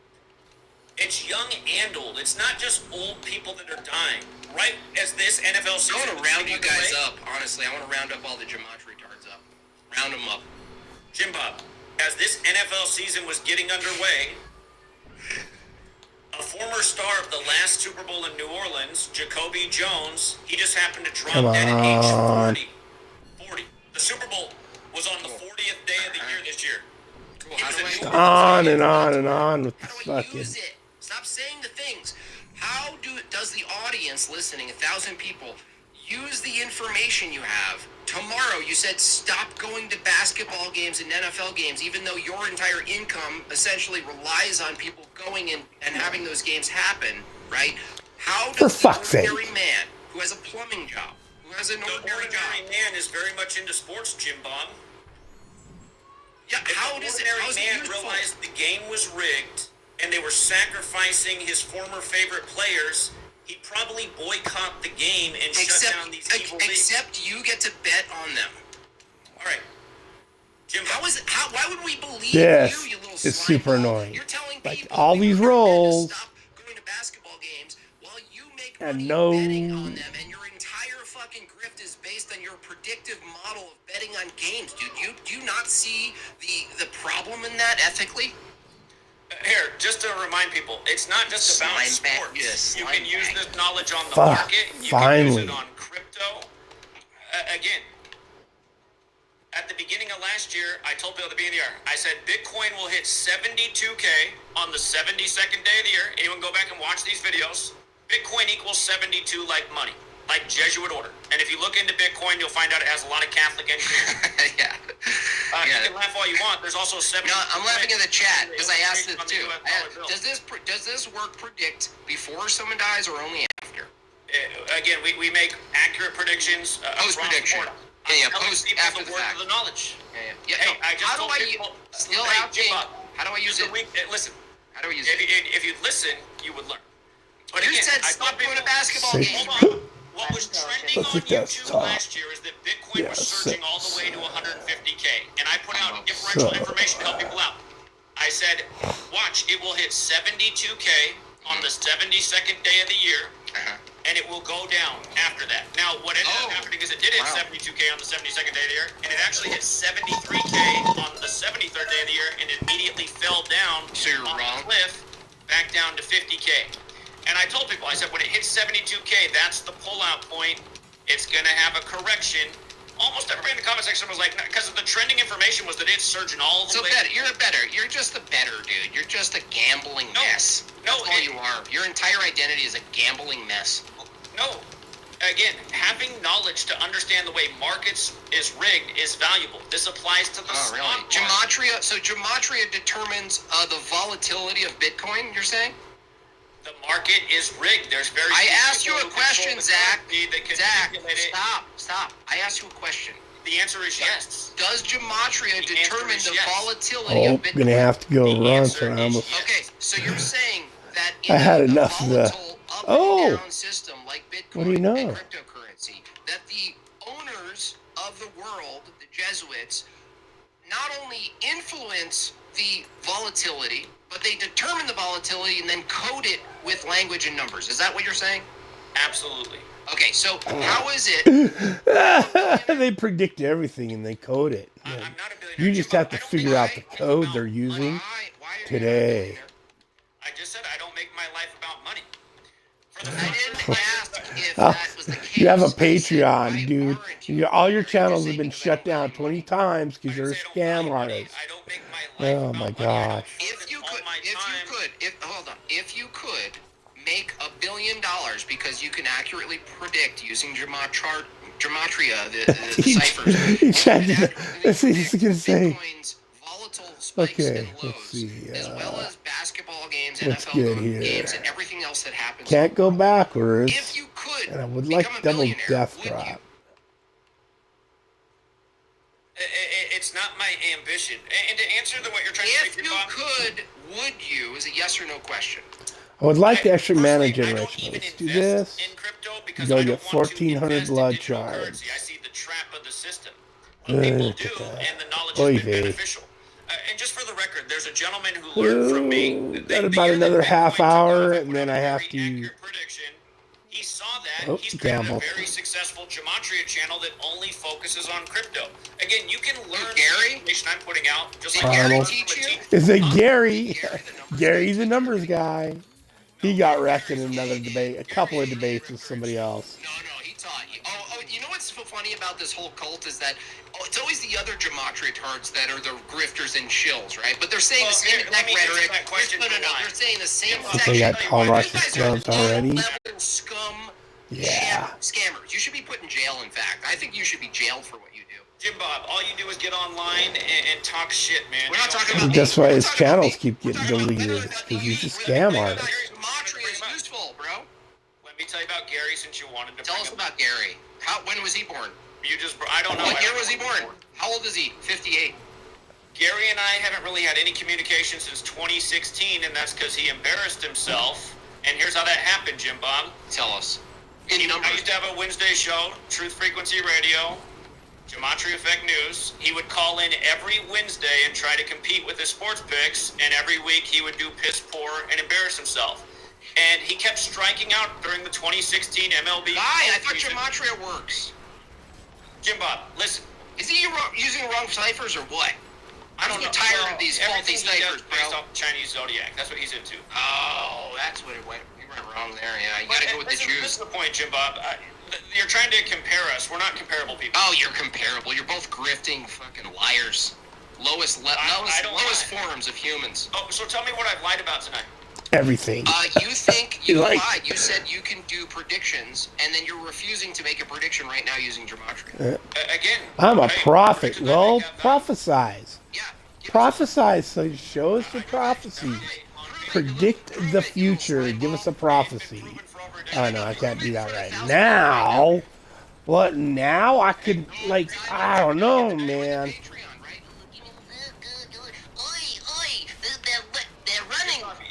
It's young and old. It's not just old people that are dying. Right as this NFL season. I want to round you guys up, honestly. I want to round up all the gematria retards up. Round them up. Jim Bob, as this NFL season was getting underway, a former star of the last Super Bowl in New Orleans, Jacoby Jones, he just happened to drop dead at age 40. The Super Bowl was on the 40th day of the year this year. Cool. On and on with the fucking... Stop saying the things. How does the audience listening, 1,000 people, use the information you have? Tomorrow, you said stop going to basketball games and NFL games, even though your entire income essentially relies on people going in and having those games happen, right? How does For fuck's an sake. ordinary man who has a plumbing job, who who has an The ordinary ordinary job. man is very much into sports, Jim Bob. Yeah, If how the does it? ordinary How's it man useful? realized the game was rigged and they were sacrificing his former favorite players, he'd probably boycott the game and shut down these evil leagues. Except you get to bet on them. All right, Jim. Why would we believe This you little is slime super ball? annoying. You're telling Like people all we these were prepared to rolls stop going to basketball games while you make and money betting on no. them, and your entire fucking grift is based on your predictive model of betting on games, dude. Do you not see the problem in that ethically? Here, just to remind people, it's not just about Slime bag, sports. yes, You slime can use bag. this knowledge on the Fuck, market. You finally. can use it on crypto. Again, at the beginning of last year, I told people at the beginning of the year, I said Bitcoin will hit 72K on the 72nd day of the year. Anyone go back and watch these videos? Bitcoin equals 72 like money, like Jesuit order. And if you look into Bitcoin, you'll find out it has a lot of Catholic engineers. Yeah. You can laugh all you want. There's also 70. No, I'm laughing at the chat because I asked it on the too. US dollar bill. Does this work predict before someone dies or only after? Again, we make accurate predictions. Post prediction. Yeah, post after the word fact. of the knowledge. Yeah. Hey, No, I just how do told I people, still hey, out Jim Bob, How do I use it? Listen. How do I use If, it? if you listen, you would learn. But You again, said I stop told going to people- basketball Six. games. Hold on. What was trending I on think that's YouTube top. last year is that Bitcoin was Yeah, surging all the way to 150K, and I put out Oh, differential so- information to help people out. I said, watch, it will hit 72K on the 72nd day of the year, and it will go down after that. Now, what ended up happening is it did hit 72K on the 72nd day of the year, and it actually hit 73K on the 73rd day of the year, and it immediately fell down So you're off wrong? the cliff back down to 50K. And I told people, I said, when it hits 72K, that's the pullout point. It's going to have a correction. Almost everybody in the comment section was like, because the trending information was that it's surging all the So way. better. You're a better. You're just a better dude. You're just a gambling mess. No, That's all you are. Your entire identity is a gambling mess. No. Again, having knowledge to understand the way markets is rigged is valuable. This applies to the Oh, really? stock market. Gematria. So gematria determines the volatility of Bitcoin. You're saying? The market is rigged. There's very I few asked you people a who question, control the Zach. currency that can Zach, manipulate it. stop. I asked you a question. The answer is yes. Does gematria The determine answer is the yes. volatility Oh, of Bitcoin? gonna have to go The run answer for is almost. yes. Okay, so you're saying that in I had a enough of the. volatile up Oh. and down system like Bitcoin What do you know? and cryptocurrency, that the owners of the world, the Jesuits, not only influence the volatility, but they determine the volatility and then code it with language and numbers. Is that what you're saying? Absolutely. Okay, so how is it? They predict everything and they code it. I'm not a billionaire. You just have to figure out the code they're using today. I just said I don't make my life about money. I didn't ask if that was the case. You have a I said, Patreon, why dude. aren't you? All your channels have been shut down 20 times because you're a scam artist. I don't make my life Oh about my money. gosh. If you could, if you could make $1 billion because you can accurately predict using gematria, the ciphers. He tried to, let's see, he's gonna say. Bitcoin's volatile spikes Okay, and let's lows, see. as well as basketball games, Let's NFL get here. games, and everything else that happens. Can't go backwards. If you could And I would like become a double billionaire, death would you? drop. It's not my ambition. And to answer what you're trying to If say, you Bob, could, would you? Is a yes or no question. I would like the extra mana personally, I don't generation. even Let's do invest this. in crypto You because go I get don't want to 1,400 invest in blood digital shards. currency. I see the trap of the system. But people Look do, at that. and the knowledge Oy has been vey. beneficial. And just for the record, there's a gentleman who learned from me. Ooh, got about another half hour, and then I have to. Prediction. He saw that. Oh, He's created gamble. a very successful gematria channel that only focuses on crypto. Again, you can learn Gary? the information I'm putting out. Just Did like Gary Almost. teach you? Is it Gary? Gary, the numbers guy. He got wrecked in another debate, a couple of debates with somebody else. No, he taught you. Oh, you know what's so funny about this whole cult is that it's always the other gematria tards that are the grifters and shills, right? But they're saying the same let exact me answer rhetoric. that question No, for why. they're saying the same If exact they got shit. tall You Russian guys are scrubs already. low-level scum Yeah. scammers. You should be put in jail, in fact. I think you should be jailed for what you do. Jim Bob, all you do is get online and talk shit, man. We're not talking about That's me. why We're his talking about channels me. keep We're getting talking about deleted better because he's a elite. scam We're artist. Gematria is useful, bro. Let me tell you about Gary since you wanted to Tell bring us him about Gary. When was he born? I don't know. What year was he born? How old is he? 58. Gary and I haven't really had any communication since 2016, and that's because he embarrassed himself. And here's how that happened, Jim Bob. Tell us. I used to have a Wednesday show, Truth Frequency Radio, Gematria Effect News. He would call in every Wednesday and try to compete with his sports picks, and every week he would do piss poor and embarrass himself. And he kept striking out during the 2016 MLB. I thought Gematria works. Jim Bob, listen. Is he using wrong ciphers or what? I'm tired of these faulty ciphers, bro. Based off Chinese zodiac. That's what he's into. Oh, that's what it went. You went wrong there. Yeah, you gotta go with the Jews. This is the point, Jim Bob. You're trying to compare us. We're not comparable people. Oh, you're comparable. You're both grifting fucking liars. Lowest forms of humans. Oh, so tell me what I've lied about tonight. Everything. You think you lied. You said you can do predictions, and then you're refusing to make a prediction right now using gematria. Again. I'm a prophet. Well, prophesize. Prophesize. So show us the prophecies. Predict the future. Give us a prophecy. Oh no, I can't do that right now. What now? I could I don't know, man.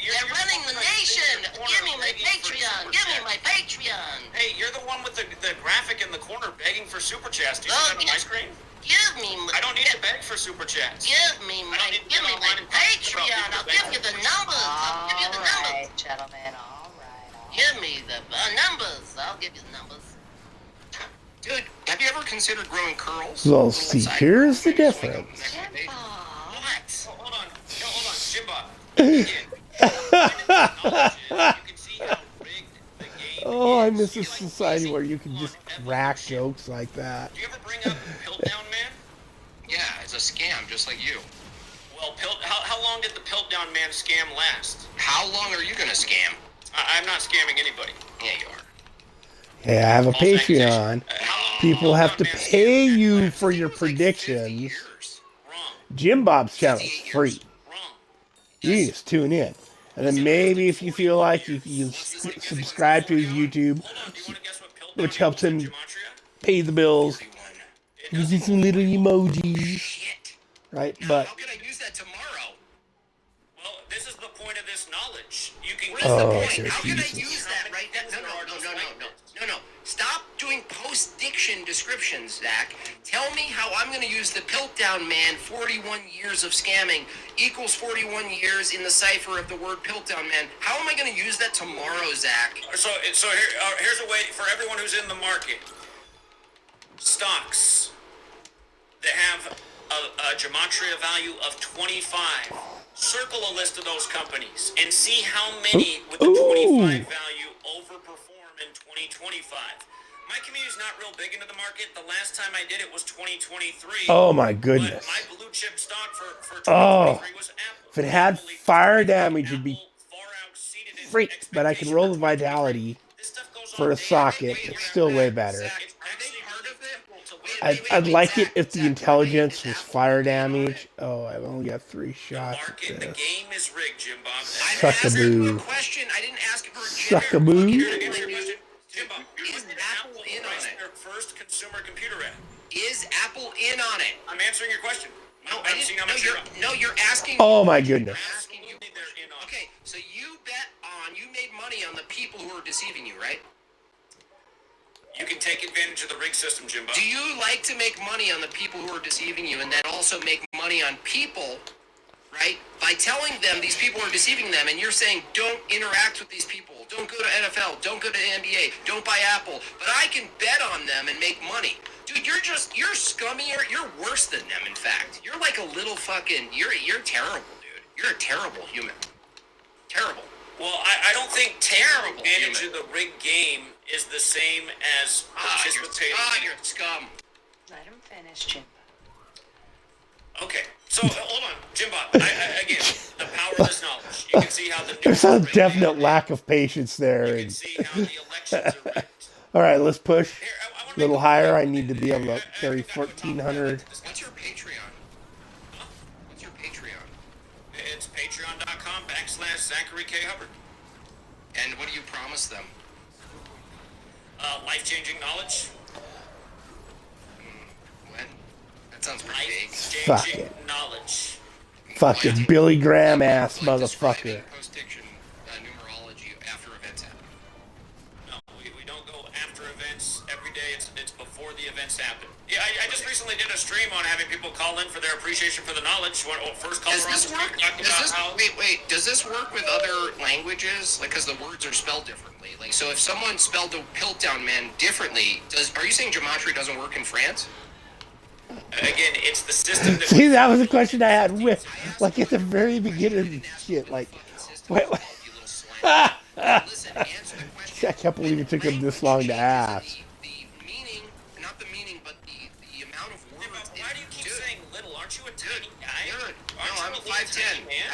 They're running the nation. Give me my Patreon. Give me my Patreon. Hey, you're the one with the graphic in the corner begging for super chats. Do you see that on my screen? Give me my... I don't need to beg for super chats. Give me my Patreon. I'll give you the numbers. I'll give you the numbers. All right, gentlemen. All right. Give me the numbers. I'll give you the numbers. Dude, have you ever considered growing curls? Well, see, here's the difference. What? Hold on. No, hold on. Jim Bob. Oh, I miss a society where you can just crack jokes like that. Do you ever bring up Piltdown Man? Yeah, it's a scam, just like you. Well, how long did the Piltdown Man scam last? How long are you gonna scam? I'm not scamming anybody. Yeah, you are. Hey, I have a Patreon. People have to pay you for your predictions. Jim Bob's channel is free. You just tune in. And then maybe if you feel like you subscribe to his YouTube, which helps him pay the bills. Using some little emojis. Right? But how can I use that tomorrow? Well, this is the point of this knowledge. You can How can I use that right now? No. Stop doing post-diction descriptions, Zach. Tell me how I'm going to use the Piltdown Man 41 years of scamming equals 41 years in the cipher of the word Piltdown Man. How am I going to use that tomorrow, Zach? So here's a way for everyone who's in the market. Stocks that have a gematria value of 25. Circle a list of those companies and see how many with the 25 value overperform in 2025. My community's not real big into the market. The last time I did it was 2023. oh my goodness. But my blue chip stock for 2023 was Apple. If it had fire damage, it'd be freaked. But I can roll the vitality for a socket. It's still way better. I'd like it if the intelligence was fire damage. Oh, I've only got 3 shots at The this. game is rigged, Jim Bob. Suckaboo. Question. I didn't ask it for a Suckaboo. Jim Bob, is Apple in on it? Their first consumer computer app. Is Apple in on it? I'm answering your question. No, I didn't. You're asking. Oh my goodness. Okay, so you made money on the people who are deceiving you, right? You can take advantage of the rig system, Jim Bob. Do you like to make money on the people who are deceiving you and then also make money on people, right? By telling them these people are deceiving them and you're saying don't interact with these people, don't go to NFL, don't go to the NBA, don't buy Apple, but I can bet on them and make money. Dude, you're scummier, you're worse than them, in fact. You're like a little fucking, you're terrible, dude. You're a terrible human. Terrible. Well, I don't think taking advantage of the rig game is the same as participating. You're scum. Let him finish, Jim. Okay, so hold on, Jim Bob. Again, the power of this knowledge. You can see how the There's a definite lack of patience there. You can see how the elections are rigged. All right, let's push a little higher. I need to be able to carry 1,400. What's your Patreon? What's your Patreon? It's patreon.com/Zachary K. Hubbard. And what do you promise them? Life-changing knowledge. That sounds pretty vague. Fucking, knowledge. fucking Billy Graham ass motherfucker. Post-diction numerology after events happen. No, we don't go after events every day. It's before the events happen. Yeah, I just recently did a stream on having people call in for their appreciation for the knowledge. First caller on the stream talking about how... Wait, does this work with other languages? Like, because the words are spelled differently. Like, so if someone spelled the Piltdown Man differently, are you saying gematria doesn't work in France? Again, it's the system that... See, that was a question I had with, like, at the very beginning of the shit. Like, wait. I can't believe it took him this long to ask. Why do you keep saying little? Aren't you a tiny guy? No, I'm 5'10",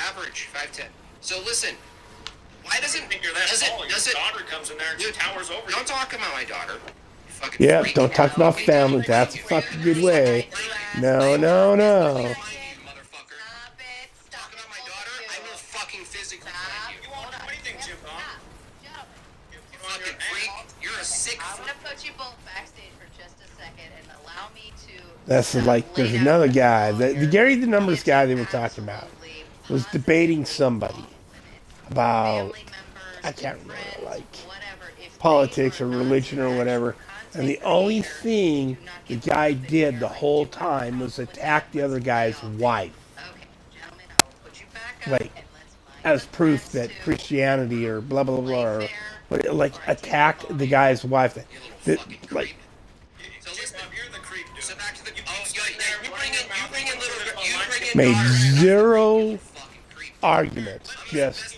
average 5'10". So listen, why doesn't you're that tall? Your daughter comes in there and she towers over you. Don't talk about my daughter. You fucking Yeah, freak. don't talk about families. That's a fucking good way. No. Fucking physically find you. You won't do anything, Jim Bob. You fucking freak. You're a sick I'm gonna put you both backstage for just a second and allow me to. That's like, there's another guy, the Gary the Numbers guy they were talking about, was debating somebody about, I can't remember, like, politics or religion or whatever. And the only thing the guy did the whole time was attack the other guy's wife. Like, as proof that Christianity or blah, blah, blah, or, like, attacked the guy's wife. Like, made zero arguments. Just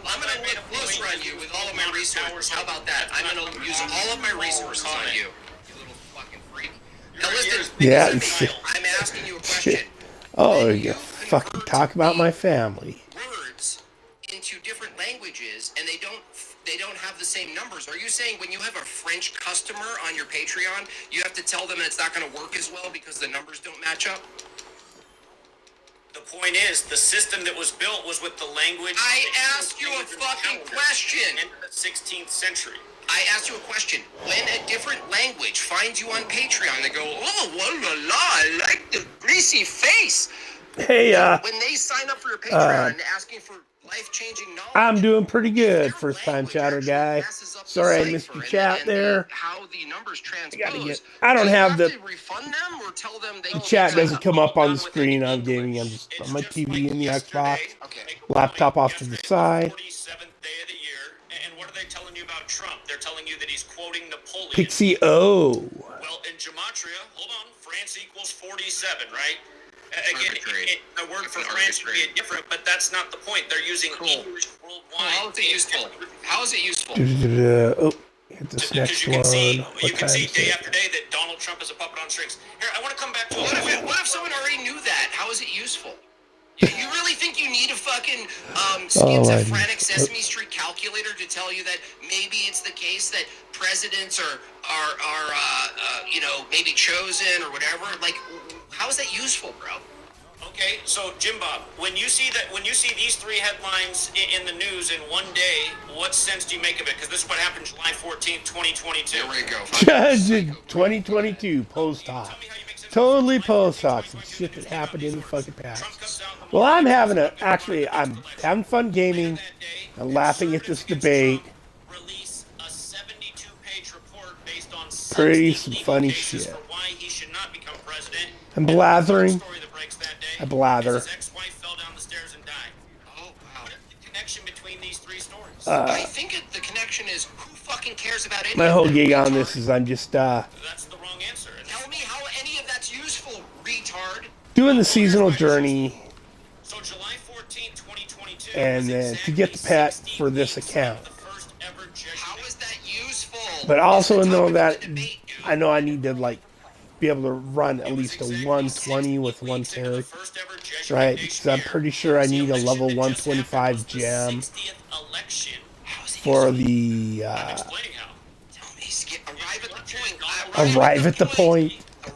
I'm gonna look closer on you with all of my resources. How about that? I'm gonna use all of my resources on you. You little fucking freak. Now listen. Yeah. I'm asking you a question. Oh, you fucking talk about my family. Words into different languages, and they don't have the same numbers. Are you saying when you have a French customer on your Patreon, you have to tell them it's not going to work as well because the numbers don't match up? The point is, the system that was built was with the language... I asked you a fucking question! In the 16th century. I asked you a question. When a different language finds you on Patreon, they go, oh, la la, I like the greasy face. Hey, when they sign up for your Patreon asking for life-changing knowledge... I'm doing pretty good, first-time chatter guy. Sorry I missed your chat there. How the numbers transpose. I don't have the... refund them or tell them they... The chat doesn't come up on the screen on gaming. I'm just on my TV and the Xbox. Laptop off to the side. 47th day of the year, and what are they telling you about Trump? They're telling you that he's quoting Napoleon. Pixie O. Well, in gematria, hold on, France equals 47, right? Again, the word for France would be different, but that's not the point. They're using English worldwide. How is it useful? How is it useful? Oh, hit this next one. You can see day after day that Donald Trump is a puppet on strings. Here, I want to come back to... What if someone already knew that? How is it useful? You really think you need a fucking schizophrenic Sesame Street calculator to tell you that maybe it's the case that presidents are maybe chosen or whatever? Like, how is that useful, bro? Okay, so Jim Bob, when you see these three headlines in the news in one day, what sense do you make of it? Because this is what happened July 14th, 2022. There we go. Judge 2022 post hoc. Totally post hoc. Some shit that happened in the fucking past. Well, I'm having fun gaming. I'm laughing at this debate. Pretty some funny shit. I'm blathering. I blather. I think the connection is who fucking cares about any my whole gig on this is I'm just That's the wrong answer. Tell me how any of that's useful, retard. Doing the seasonal journey. So July 14th, 2022. And then to get the pet for this account. How is that useful? But also know that I know I need to be able to run at least a 120 with one taric, right? Because I'm pretty sure I need a level 125 gem for the arrive at the point. I'm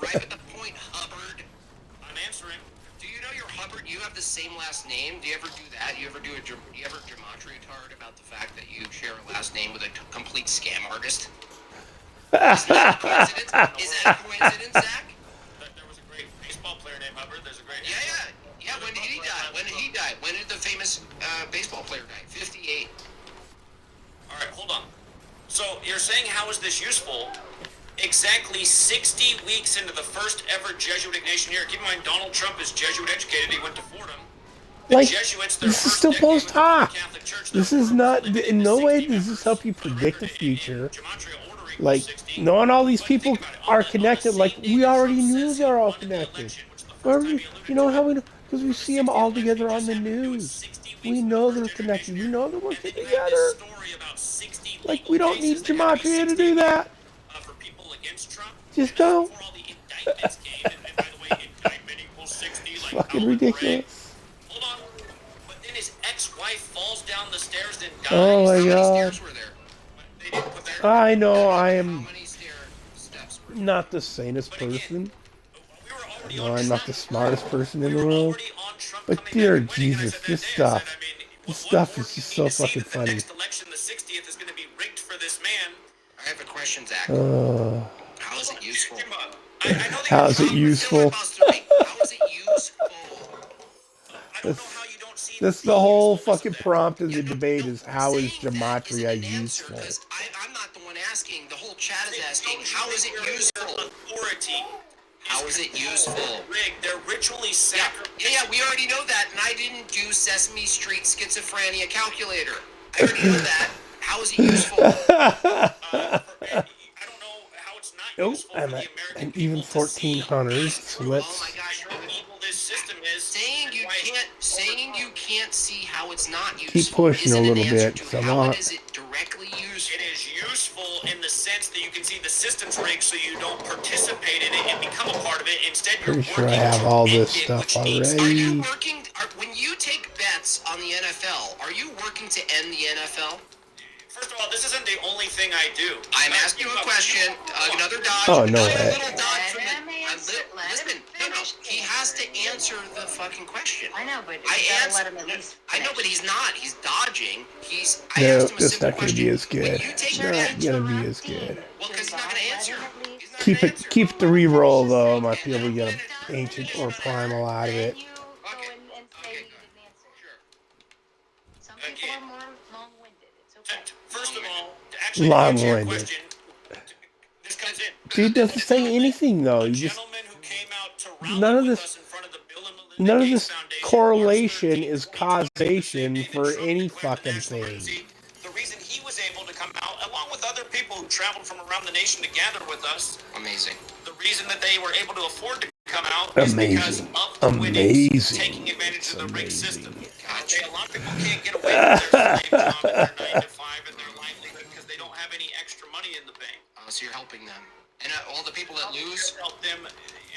answering. Do you know your Hubbard? You have the same last name. Do you ever do that? You ever gematria tard about the fact that you share a last name with a complete scam artist? Is that a coincidence? Is that a coincidence, Zach? There was a great baseball player named Hubbard. There's a great Yeah. When did he die? When did he die? When did the famous baseball player die? 58. All right, hold on. So you're saying how is this useful? Exactly 60 weeks into the first ever Jesuit Ignatian year. Keep in mind, Donald Trump is Jesuit educated. He went to Fordham. The Like, Jesuits, their this is first still decade post with the hoc. Catholic Church, This is not, in no way does this help you predict the future. Like, knowing all these people are connected, like, we already knew they're all connected. You know how we know? Because we see them all together on the news. We know they're connected. We know they're working together. Like, we don't need gematria to do that. For people against Trump. Just don't. Before all the indictments came, and by the way, indictment equals 60, It's like fucking Alvin Bragg. ridiculous. Hold on. But then his ex-wife falls down the stairs and dies. Oh my How many god. stairs were there? They didn't put that. I know I am How many steps were there? not the sanest person. We were already No, on I'm not Trump. the smartest person in We the were world. already on Trump But coming dear back and winning, and I Jesus, said this that day. I said, stuff. I mean, This what stuff more is do just you need so to see fucking that the funny. next election, the 60th, is going to be rigged for this man? I have a question, Zach. Uh, How is it useful? Jim Bob, I know that how you're is it useful? How is it useful? I don't know how you don't see That's the whole fucking prompt of the debate is how is gematria useful? Because I'm not the one asking. The whole chat is asking, how is it useful? authority. How is it useful? Rigged. They're ritually sacred. Yeah, we already know that, and I didn't do Sesame Street schizophrenia calculator. I already know that. How is it useful? I don't know how it's not Oh, useful for I'm the at American an people even to see 1400. So Oh let's. my gosh. how evil this system is. Saying you can't see how it's not useful. Keep pushing a isn't an little answer bit, to 'cause I'm how on. it is it directly useful. It is useful in the sense that you can see the system's rigged so you don't participate in it and become a part of it. Instead, you're Pretty sure I working have to all end this it, stuff which needs Are you already. working? When you take bets on the NFL, are you working to end the NFL? First of all, this isn't the only thing I do. I'm asking you a question. Another dodge. Oh, no another way. little dodge from the. Listen, no. finish, He has to answer the fucking question. I know, but you I gotta answer. let him at least I know, finish. but he's not. He's dodging. I No, asked him a that's simple not going to question. be as When good. you take Not bets, going to be as good. well, because he's not going to answer. He's not Keep gonna it. answer. Keep the re-roll though. Might be able to get an ancient or primal out of it. You go and say you didn't answer. Sure. Some people are more long-winded. It's okay. First of all, to actually answer your Long-winded. question, this comes in. Dude doesn't say anything though. A You just gentleman who came out to rally none of with this. us in front of the Bill and Melinda None of Gates this Foundation, correlation March 13th, is 2020, causation the same day that for Trump any declared the fucking national thing. emergency. The reason he was able to come out, along with other people who traveled from around the nation to gather with us, Amazing. the reason that they were able to afford to come out is because Amazing. of the winnings Amazing. taking advantage It's of the rigged amazing. system. Okay, a lot of people can't get away from their slave job and their 9 to 5 and their livelihood because they don't have any extra money in the bank. So you're helping them, and all the people that lose. Help them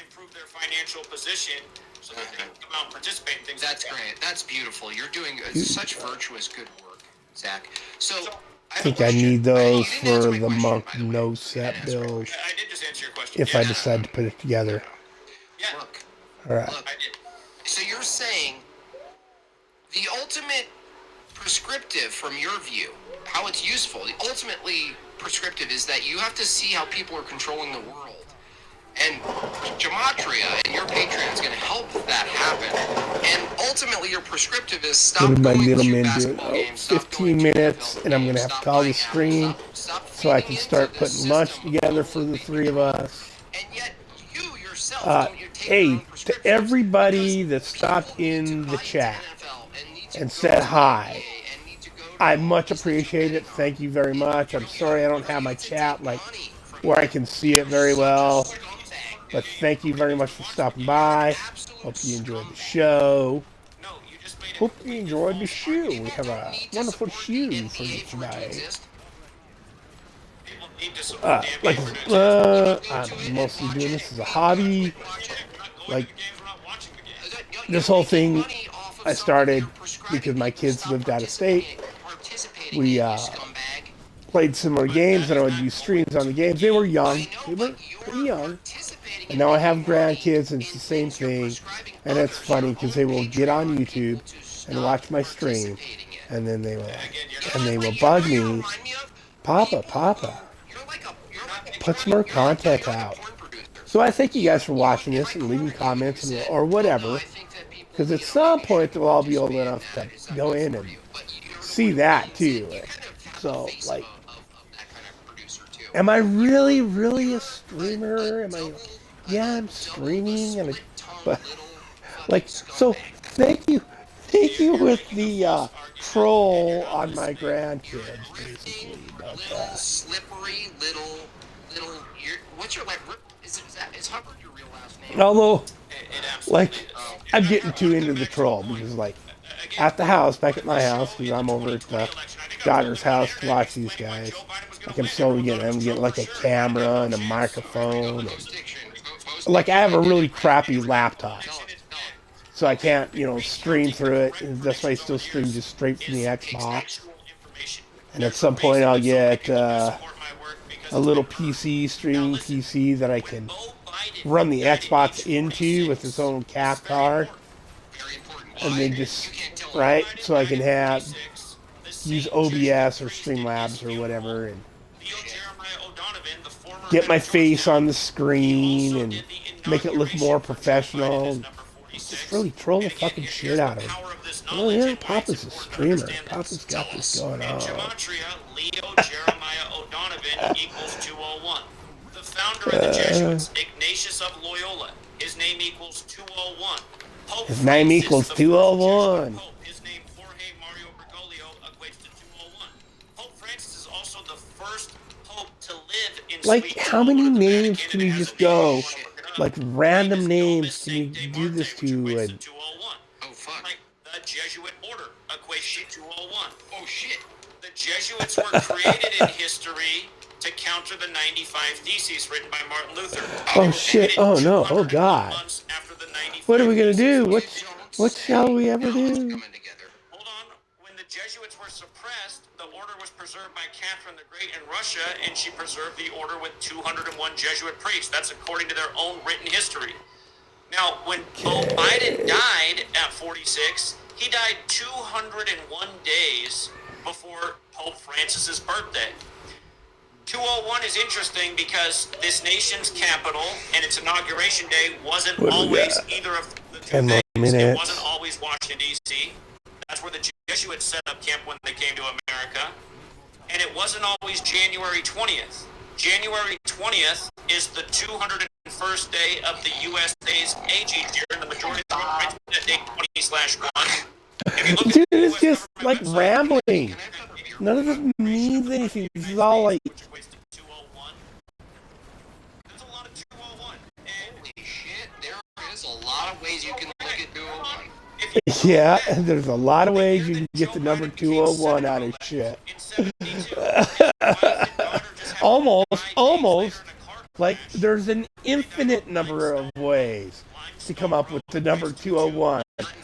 improve their financial position so that they can come out and participate in things. That's like that. great. That's beautiful. You're doing such virtuous good work, Zach. So I think I need those for the monk no set build I did just answer your question. if I decide to put it together. Look, All right. I did. so you're saying the ultimate prescriptive from your view, how it's useful, the ultimately prescriptive is that you have to see how people are controlling the world. And Gematria and your Patreon is going to help that happen. And ultimately, your prescriptive is stop What did my going little to man do? basketball Oh, games, stop 15 going to minutes, NFL and I'm going to games, have to stop call the buying stream Apple, stop so I feeding can start into this putting lunch system together for the three of us. And yet, you yourself don't take your Hey, own to prescriptions everybody that stopped in the chat and said hi, I much appreciate it. Thank you very much. I'm sorry I don't have my chat like where I can see it very well, but thank you very much for stopping by. Hope you enjoyed the show. Hope you enjoyed the shoe. We have a wonderful shoe for you tonight. I'm mostly doing this as a hobby. Like, this whole thing I started because my kids lived out of state. We played similar games, and I would do streams on the games. They were young. They were pretty young. And now I have grandkids, and it's the same thing. And it's funny because they will get on YouTube and watch my stream, and then they will bug me, Papa. put some more content out. So I thank you guys for watching this and leaving comments or whatever. Because at some point they'll all be old enough to go in and see that too. So like, am I really a streamer? Am I? Yeah, I'm streaming, but like, so thank you with the troll on my grandkids, basically. But slippery little. What's your like? Is Hubbard your real last name? although, like, I'm getting too into the troll because, like, at the house, back at my house, because I'm over at the daughter's house to watch these guys. Like, I'm getting like a camera and a microphone, and like, I have a really crappy laptop, so I can't, stream through it. And that's why I still stream just straight from the Xbox. And at some point, I'll get a little streaming PC that I can run the Xbox into with its own cap card, and then just so I can use OBS or Streamlabs or whatever, and get my face on the screen and make it look more professional. Just really troll the fucking shit out of him. Oh yeah, Papa's a streamer. Papa's got this going on. Leo Jeremiah O'Donovan equals 201. The founder of the Jesuits, Ignatius of Loyola, his name equals 201. His name equals 201. His name Jorge Mario Bergoglio equates to 201. Pope Francis is also the first pope to live in like, how many names can you just go? Like, random names can you do this to? And oh fuck. Like the Jesuit order equates to 201. Oh shit. The Jesuits were created in history to counter the 95 Theses written by Martin Luther. Oh shit! Oh no! Oh god! What are we gonna do? What shall we ever do? Hold on. When the Jesuits were suppressed, the order was preserved by Catherine the Great in Russia, and she preserved the order with 201 Jesuit priests. That's according to their own written history. Now, when Pope Biden died at 46, he died 201 days before Pope Francis's birthday. 201 is interesting because this nation's capital and its inauguration day wasn't always either of the two things. It wasn't always Washington, D.C. That's where the Jesuits set up camp when they came to America. And it wasn't always January 20th. January 20th is the 201st day of the USA's age each year, and the majority of the world writes that day 20/1. Dude, it's just like rambling. None of this means anything. This is all like. Holy shit, there is a lot of ways you can look at 201. Yeah, there's a lot of ways you can get the number 201 out of shit. Almost. Like, there's an infinite number of ways to come up with the number 201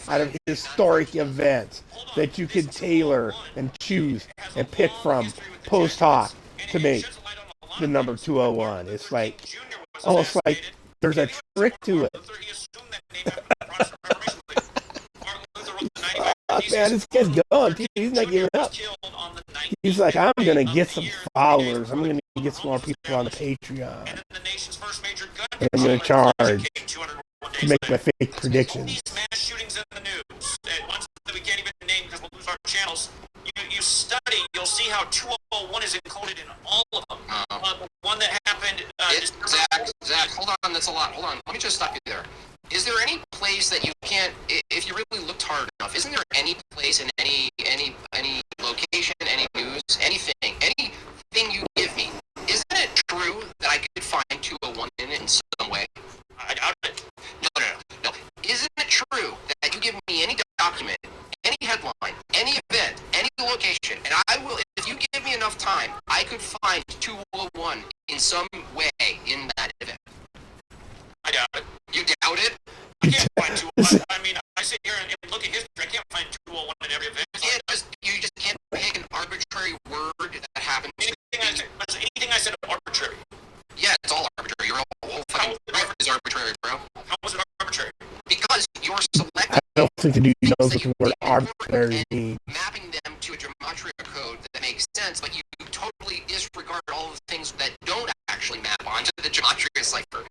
out of historic events that you can tailor and choose and pick from post hoc to make the number 201. It's like, almost like there's a trick to it. Oh, man, this kid's gone. He's not giving up. He's like, I'm going to get some followers. I'm going to get some more people on the Patreon. And I'm going to charge to make my fake predictions. Mass shootings in the news, ones that we can't even name because we'll lose our channels. You study, you'll see how 201 is encoded in all of them. The one that happened... Zach, hold on, that's a lot. Hold on, let me just stop you there. Is there any place that you can't, if you really looked hard enough, isn't there any place in any location, any news, anything you give me, isn't it true that I could find 201 in it in some way? I doubt it. No. Isn't it true that you give me any document, any headline, any event, any location, and I will, if you give me enough time, I could find 201 in some way in that event? I doubt it. You doubt it? I can't find 201. I mean, I sit here and look at history. I can't find 201 in every event. You just can't pick an arbitrary word that happens. Anything I said is arbitrary. Yeah, it's all arbitrary. Your whole fucking life is arbitrary, bro. How was it arbitrary? Because you're selecting. I don't think the dude knows what the word arbitrary means. Mapping them to a gematria code that makes sense, but you totally disregard all the things that don't actually actually map onto the gematria cipher.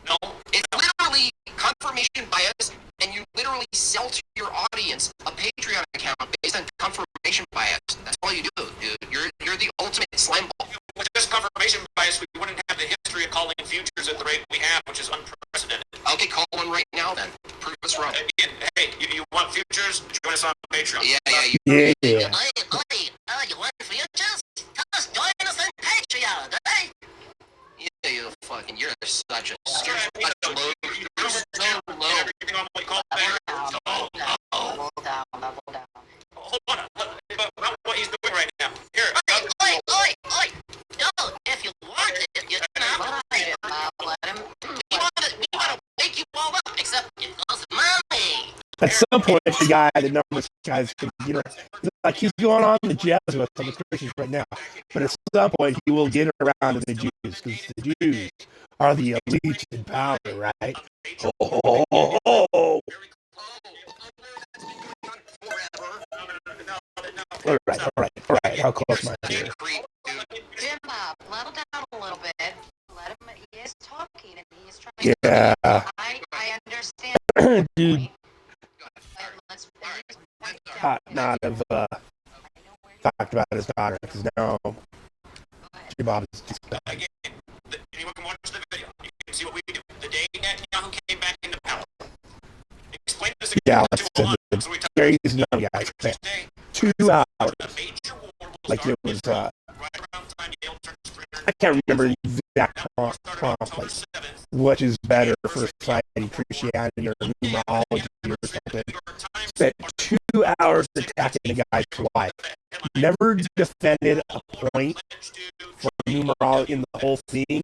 No, it's literally confirmation bias, and you literally sell to your audience a Patreon account based on confirmation bias. That's all you do, dude. You're the ultimate slime ball. With just confirmation bias, we wouldn't have the history of calling futures at the rate we have, which is unprecedented. Okay, call one right now then. Prove us wrong. Again, hey, you want futures? Join us on Patreon. Yeah. You want futures? Just join us on Patreon, eh? Yeah, you're such a low. You're so low. Everything on what we call there. Level down. Hold on. But what he's doing right now. Here. Oi! No, if you want it, you can have it. Let him. We want to wake you all up, except it costs money. At some point, the numbers guys, like he's going on the Jesuits on the Christians right now. But at some point, he will get around to the Jews, because the Jews are the elite in power, right? Oh. All right. How close am I here? Jim Bob, level down a little bit. Let him. He is talking and he is trying. Yeah. I understand. Dude. Let's Hot not have talked about his daughter, because now Bob is just bad. Again, anyone can watch the video. You can see what we do. The day Netanyahu came back into power. Explain this again. Yeah, let's say the Gary's young guy spent 2 hours. Like it was, I can't remember the exact prompt, like, which is better for society, Christianity, or numerology, or something. Spent 2 hours attacking the guy's wife. Never defended a point for numerology in the whole thing.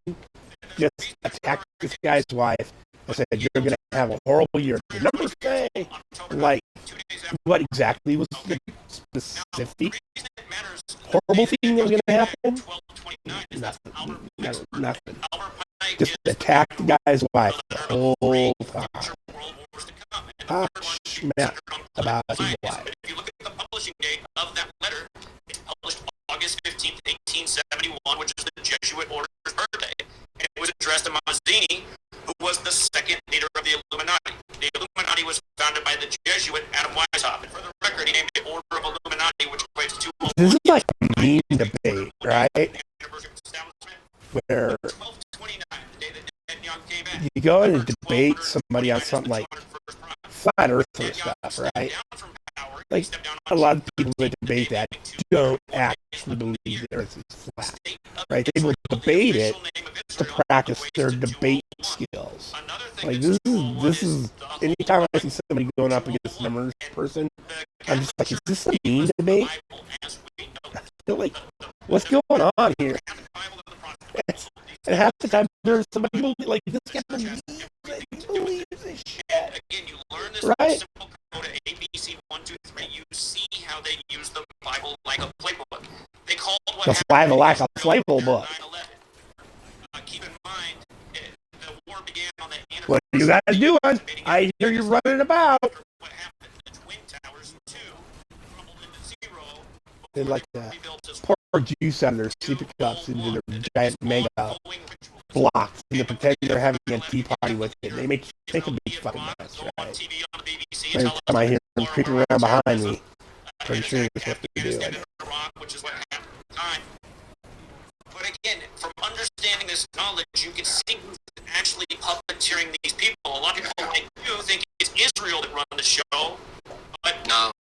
Just attacked this guy's wife and said, you're going to have a horrible year. The numbers say, like, what exactly was the specific horrible thing that was going to happen? Nothing. Just attack the guy's wife the whole time. Talk about his wife. If you look at the publishing date of that letter, it's published August 15th, 1871, which is the Jesuit order's birthday. And it was addressed to Mazzini, who was the second leader of the Illuminati. The Illuminati was founded by the Jesuit Adam Weishaupt. And for the record, he named the Order of Illuminati, which equates to this is like a meme debate, right? Where you go in and debate somebody on something like flat earther stuff, right? Like, a lot of people that debate that don't actually believe the earth is flat, right? They will debate it to practice their debate skills. Like, this is anytime I see somebody going up against a numbers person, I'm just like, is this a meme debate? I feel like, what's going on here? And half the time there's somebody who like this guy believes this shit. Right? ABC 1, 2, 3. You see how they use the Bible like a playbook. They called what the Bible like a playbook book. Keep in mind, the war began on the what are you guys doing? I hear you running about. What happened? The Twin Towers 2 crumbled into zero. They like to pour juice out of their sleeping cups into their giant mega blocks, and they pretend they're having a tea party with it. They make a big fucking mess, right? Every time I hear them creeping around behind me, pretty sure that's what they're doing. Which is what happened at the time. But again, from understanding this knowledge, you can see actually puppeteering these people. A lot of people like you think it's Israel that run the show, but no,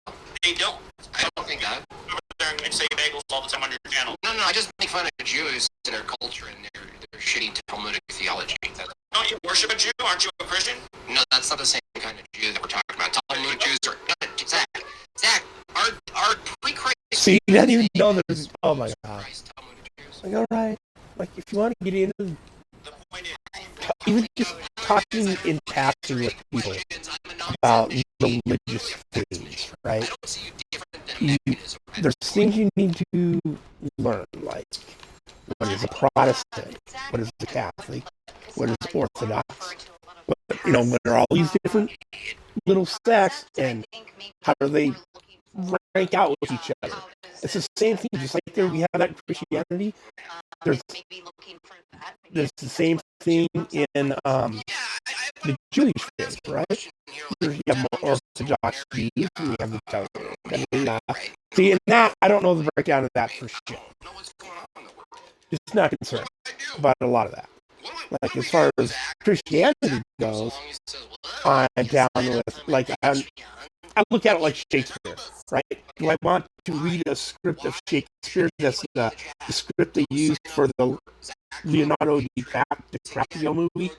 they don't. I don't think that. Over there and say bagels all the time on your channel. No, I just make fun of Jews and their culture and their shitty Talmudic theology. Don't you worship a Jew? Aren't you a Christian? No, that's not the same kind of Jew that we're talking about. Talmudic Jews are... Zach, our pre-Christ... See, you didn't even know there's... Oh my god. Like, alright. Like, if you want to get into... even just talking in passing with people about religious things, right? There's things you need to learn, like what is a Protestant, what is a Catholic, what is Orthodox, what are all these different little sects, and how do they rank out with each other? It's the same thing. Just like there we have that in Christianity. There's the same thing in the Jewish faith, right? You have more Orthodox Jews, and you have the Talmud. See, in that, I don't know the breakdown of that for sure. Just not concerned about a lot of that. Like, as far as Christianity goes, I'm down with, like, I look at it like Shakespeare, right? Do I want to read a script of Shakespeare that's the script they used for the Leonardo DiCaprio movie?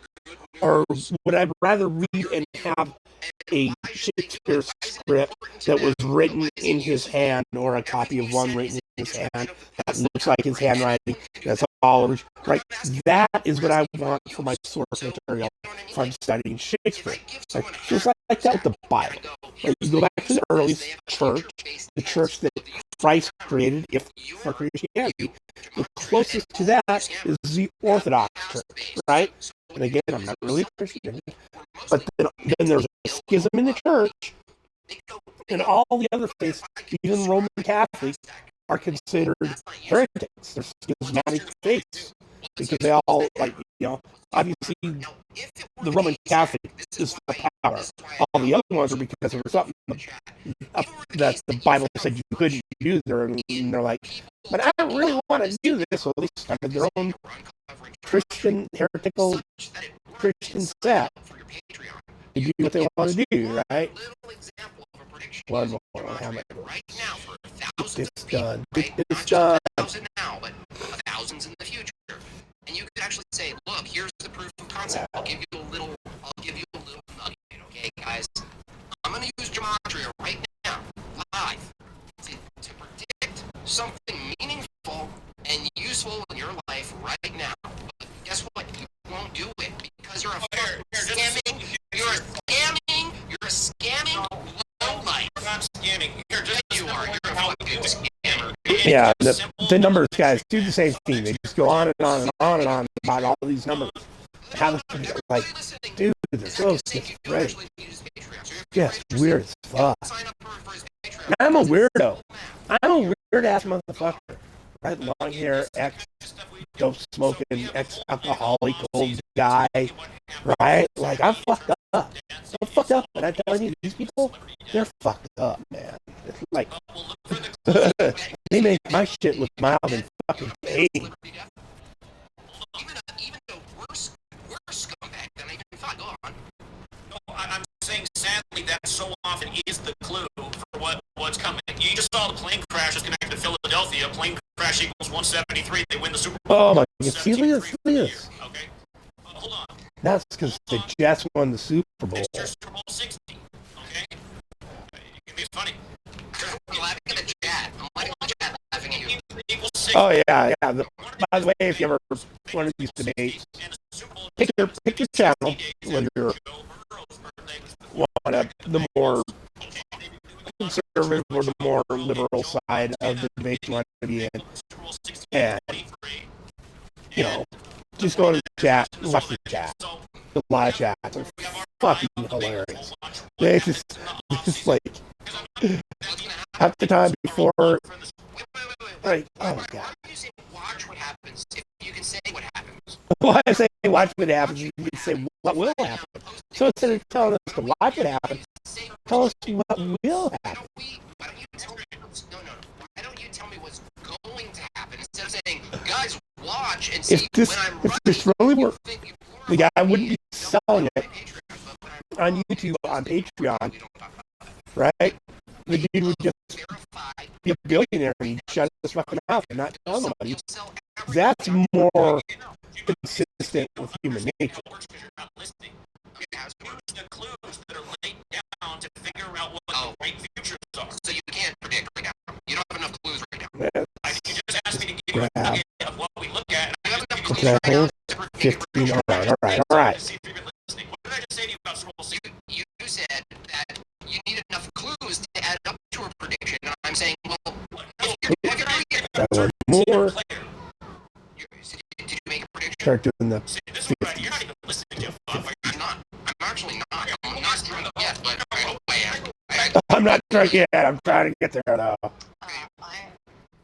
Or would I rather read and have a Shakespeare script that was written in his hand, or a copy of one written in his hand that looks like his handwriting, that's all right? That is what I want for my source material if I'm studying Shakespeare. Like, just like that with the Bible. Like, you go back to the earliest church, the church that Christ created, if for Christianity. The closest to that is the Orthodox Church, right? And again, I'm not really a Christian, but then there's a schism in the church, and all the other faiths, even Roman Catholics, are considered heretics. They're schismatic faiths because they all, like, obviously the Roman Catholic is for power. All the other ones are because there was something that the Bible said you couldn't do there, and they're like, but I don't really want to do this, so they started their own Christian, heretical Christian set to do what they want to do, right? One more, how much? Get this done. Get this done. Now, but thousands in the future. And you could actually say, look, here's the proof of concept. I'll give you a little nugget, okay, guys? I'm going to use gematria right now, live, to predict something meaningful and useful in your life right now. But guess what? You won't do it because you're scamming. You're a scamming lowlife. I'm not scamming. Here, just you are. You're a fucking scammer. Yeah, the numbers guys do the same thing. They just go on and on and on and on about all these numbers. How the, like, dude, they're so schizophrenic. Just weird as fuck. I'm a weirdo. I'm a weird ass motherfucker. Right, long hair, dope smoking, ex-alcoholic old guy. Right, like, I'm fucked up. I'm fucked up, and I'm telling you, these people, they're fucked up, man. It's like, they make my shit look mild and fucking pain. Even a worse scumbag than I even thought. Go on. No, I'm saying sadly that so often is the clue for what's coming. You just saw the plane crash is connected to Philadelphia. Plane crash equals 173. They win the Super Bowl. Oh my God! See this? Okay. Hold on. That's because the Jets won the Super Bowl. It's Super Bowl 60. Okay. It's funny. I'm laughing at the chat. I'm laughing at the chat, laughing at you. Oh yeah. By the way, if you ever one of these debates, pick your channel, whether you're the more conservative or the more liberal side of the debate you want to be in, and just go to the chat, watch the chat. The live chats are fucking hilarious. They just like half the time before, like, oh my God. Watch what happens. If you can say what happens. Why I say watch what happens, you can say what will happen. So instead of telling us to watch what happens, tell us what will happen. Why don't you tell me what's going to happen instead of saying, guys, watch and see when I'm running. If this really worked, the guy wouldn't be selling it on YouTube, on Patreon, right? The dude would just be a billionaire and he'd shut his fucking mouth and not tell nobody. That's more consistent with human nature. The clues that are laid down to figure out what the right futures are. So you can't predict right now. You don't have enough clues right now. You just asked me to give you a nugget of what we look at. And I have enough clues right now. 15. All right. See if you've been listening. What did I just say to you about Scroll 60? You said that you need enough clues to add up to a prediction. And I'm saying, well, if you're more. Did you make a prediction? Start doing the. You're not even listening to I'm actually not. I'm not trying to but I hope I am. I'm not trying yet. I'm trying to get there though.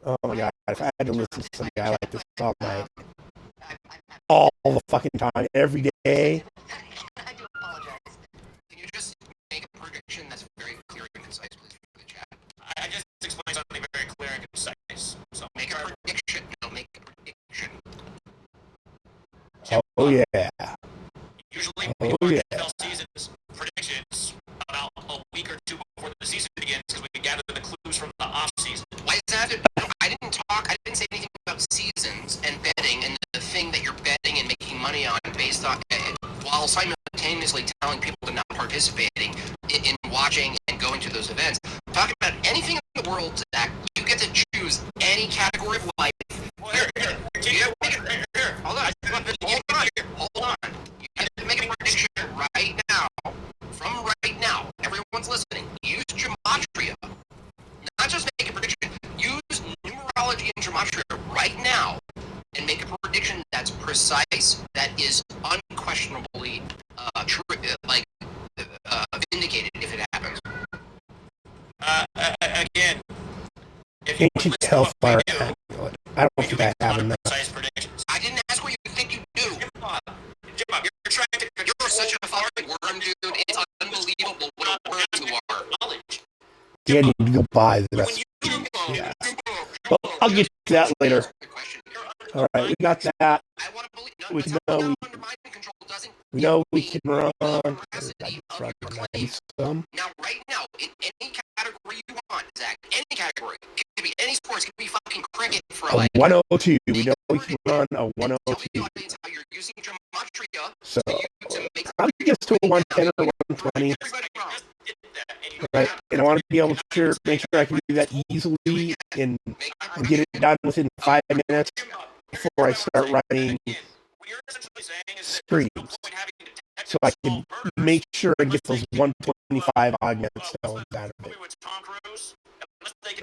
Oh my god, if I had to listen to some guy like this all night, all the fucking time, every day. I do apologize. Can you just make a prediction that's very clear and concise, please, for the chat? I just explained something very clear and concise. So Make a prediction. No, make a prediction. Oh yeah. Usually, Oh we do yeah. our NFL season's predictions about a week or two before the season begins because we gather the clues from the off season. Why is that? No, I didn't say anything about seasons and betting and the thing that you're betting and making money on based on, while simultaneously telling people to not participating in watching and going to those events. I'm talking about anything in the world, Zach. You get to choose any category of life. Hold on. You get to make a prediction right now. From right now, everyone's listening. Use gematria. Not just make a prediction. Use numerology and gematria right now and make a prediction that's precise, that is unquestionably true, vindicated if it happens. Again, if you Ancient listen to what we hellfire do, amulet. I don't think I have enough. precise predictions. I didn't ask what you think you do. Jim Bob, you're trying to You're such a fucking worm, dude. It's unbelievable what a worm you are. knowledge. Yeah, I need to go buy the rest. Yeah. Well, I'll get to that later. All right, we got that. We know we can run. Some. Now, right now, in any category you want, Zach, any category, it could be any sports, it could be fucking cricket for A 102. We know we can run a 102. how you're using gematria. So I'll get to a 110 or 120. Right, and I want to be able to make sure I can do that easily and get it done within 5 minutes before I start running streams. So I can make sure and get those 125 augments stones out of it.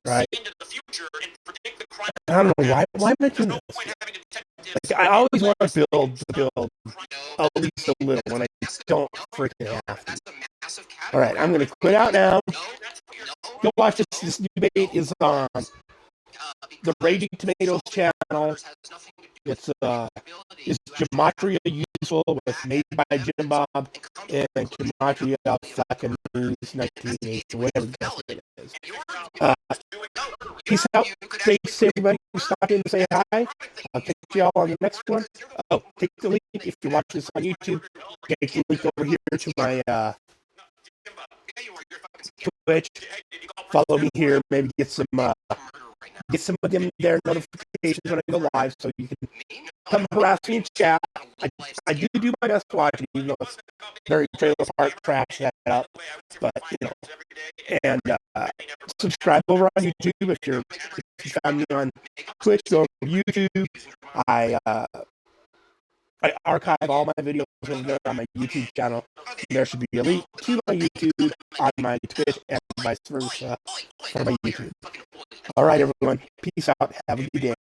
Right. I don't know why am I doing this? Like, I always want to build at least a little when I don't freaking have to. All right, I'm going to quit out now. Go watch this. This debate is on the Raging Tomatoes channel. It's is Gematria useful? Was made by Jim Bob and Gematria fucking News 1980, whatever the hell it is. Peace out. Thanks to everybody who stopped in to say hi. I'll catch y'all on the next one. Oh, take the link if you watch this on YouTube. Take the link over here to my Twitch. Follow me here. Maybe get some of them their notifications when I go live, so you can come harass me in chat. I do my best to watch it, even though it's very trailer park trash that up. But you know, and subscribe over on YouTube if you found me on Twitch. Go over to YouTube. I archive all my videos over there on my YouTube channel. There should be a link to my YouTube on my Twitch and vice versa for my YouTube. All right, everyone. Peace out. Have a good day.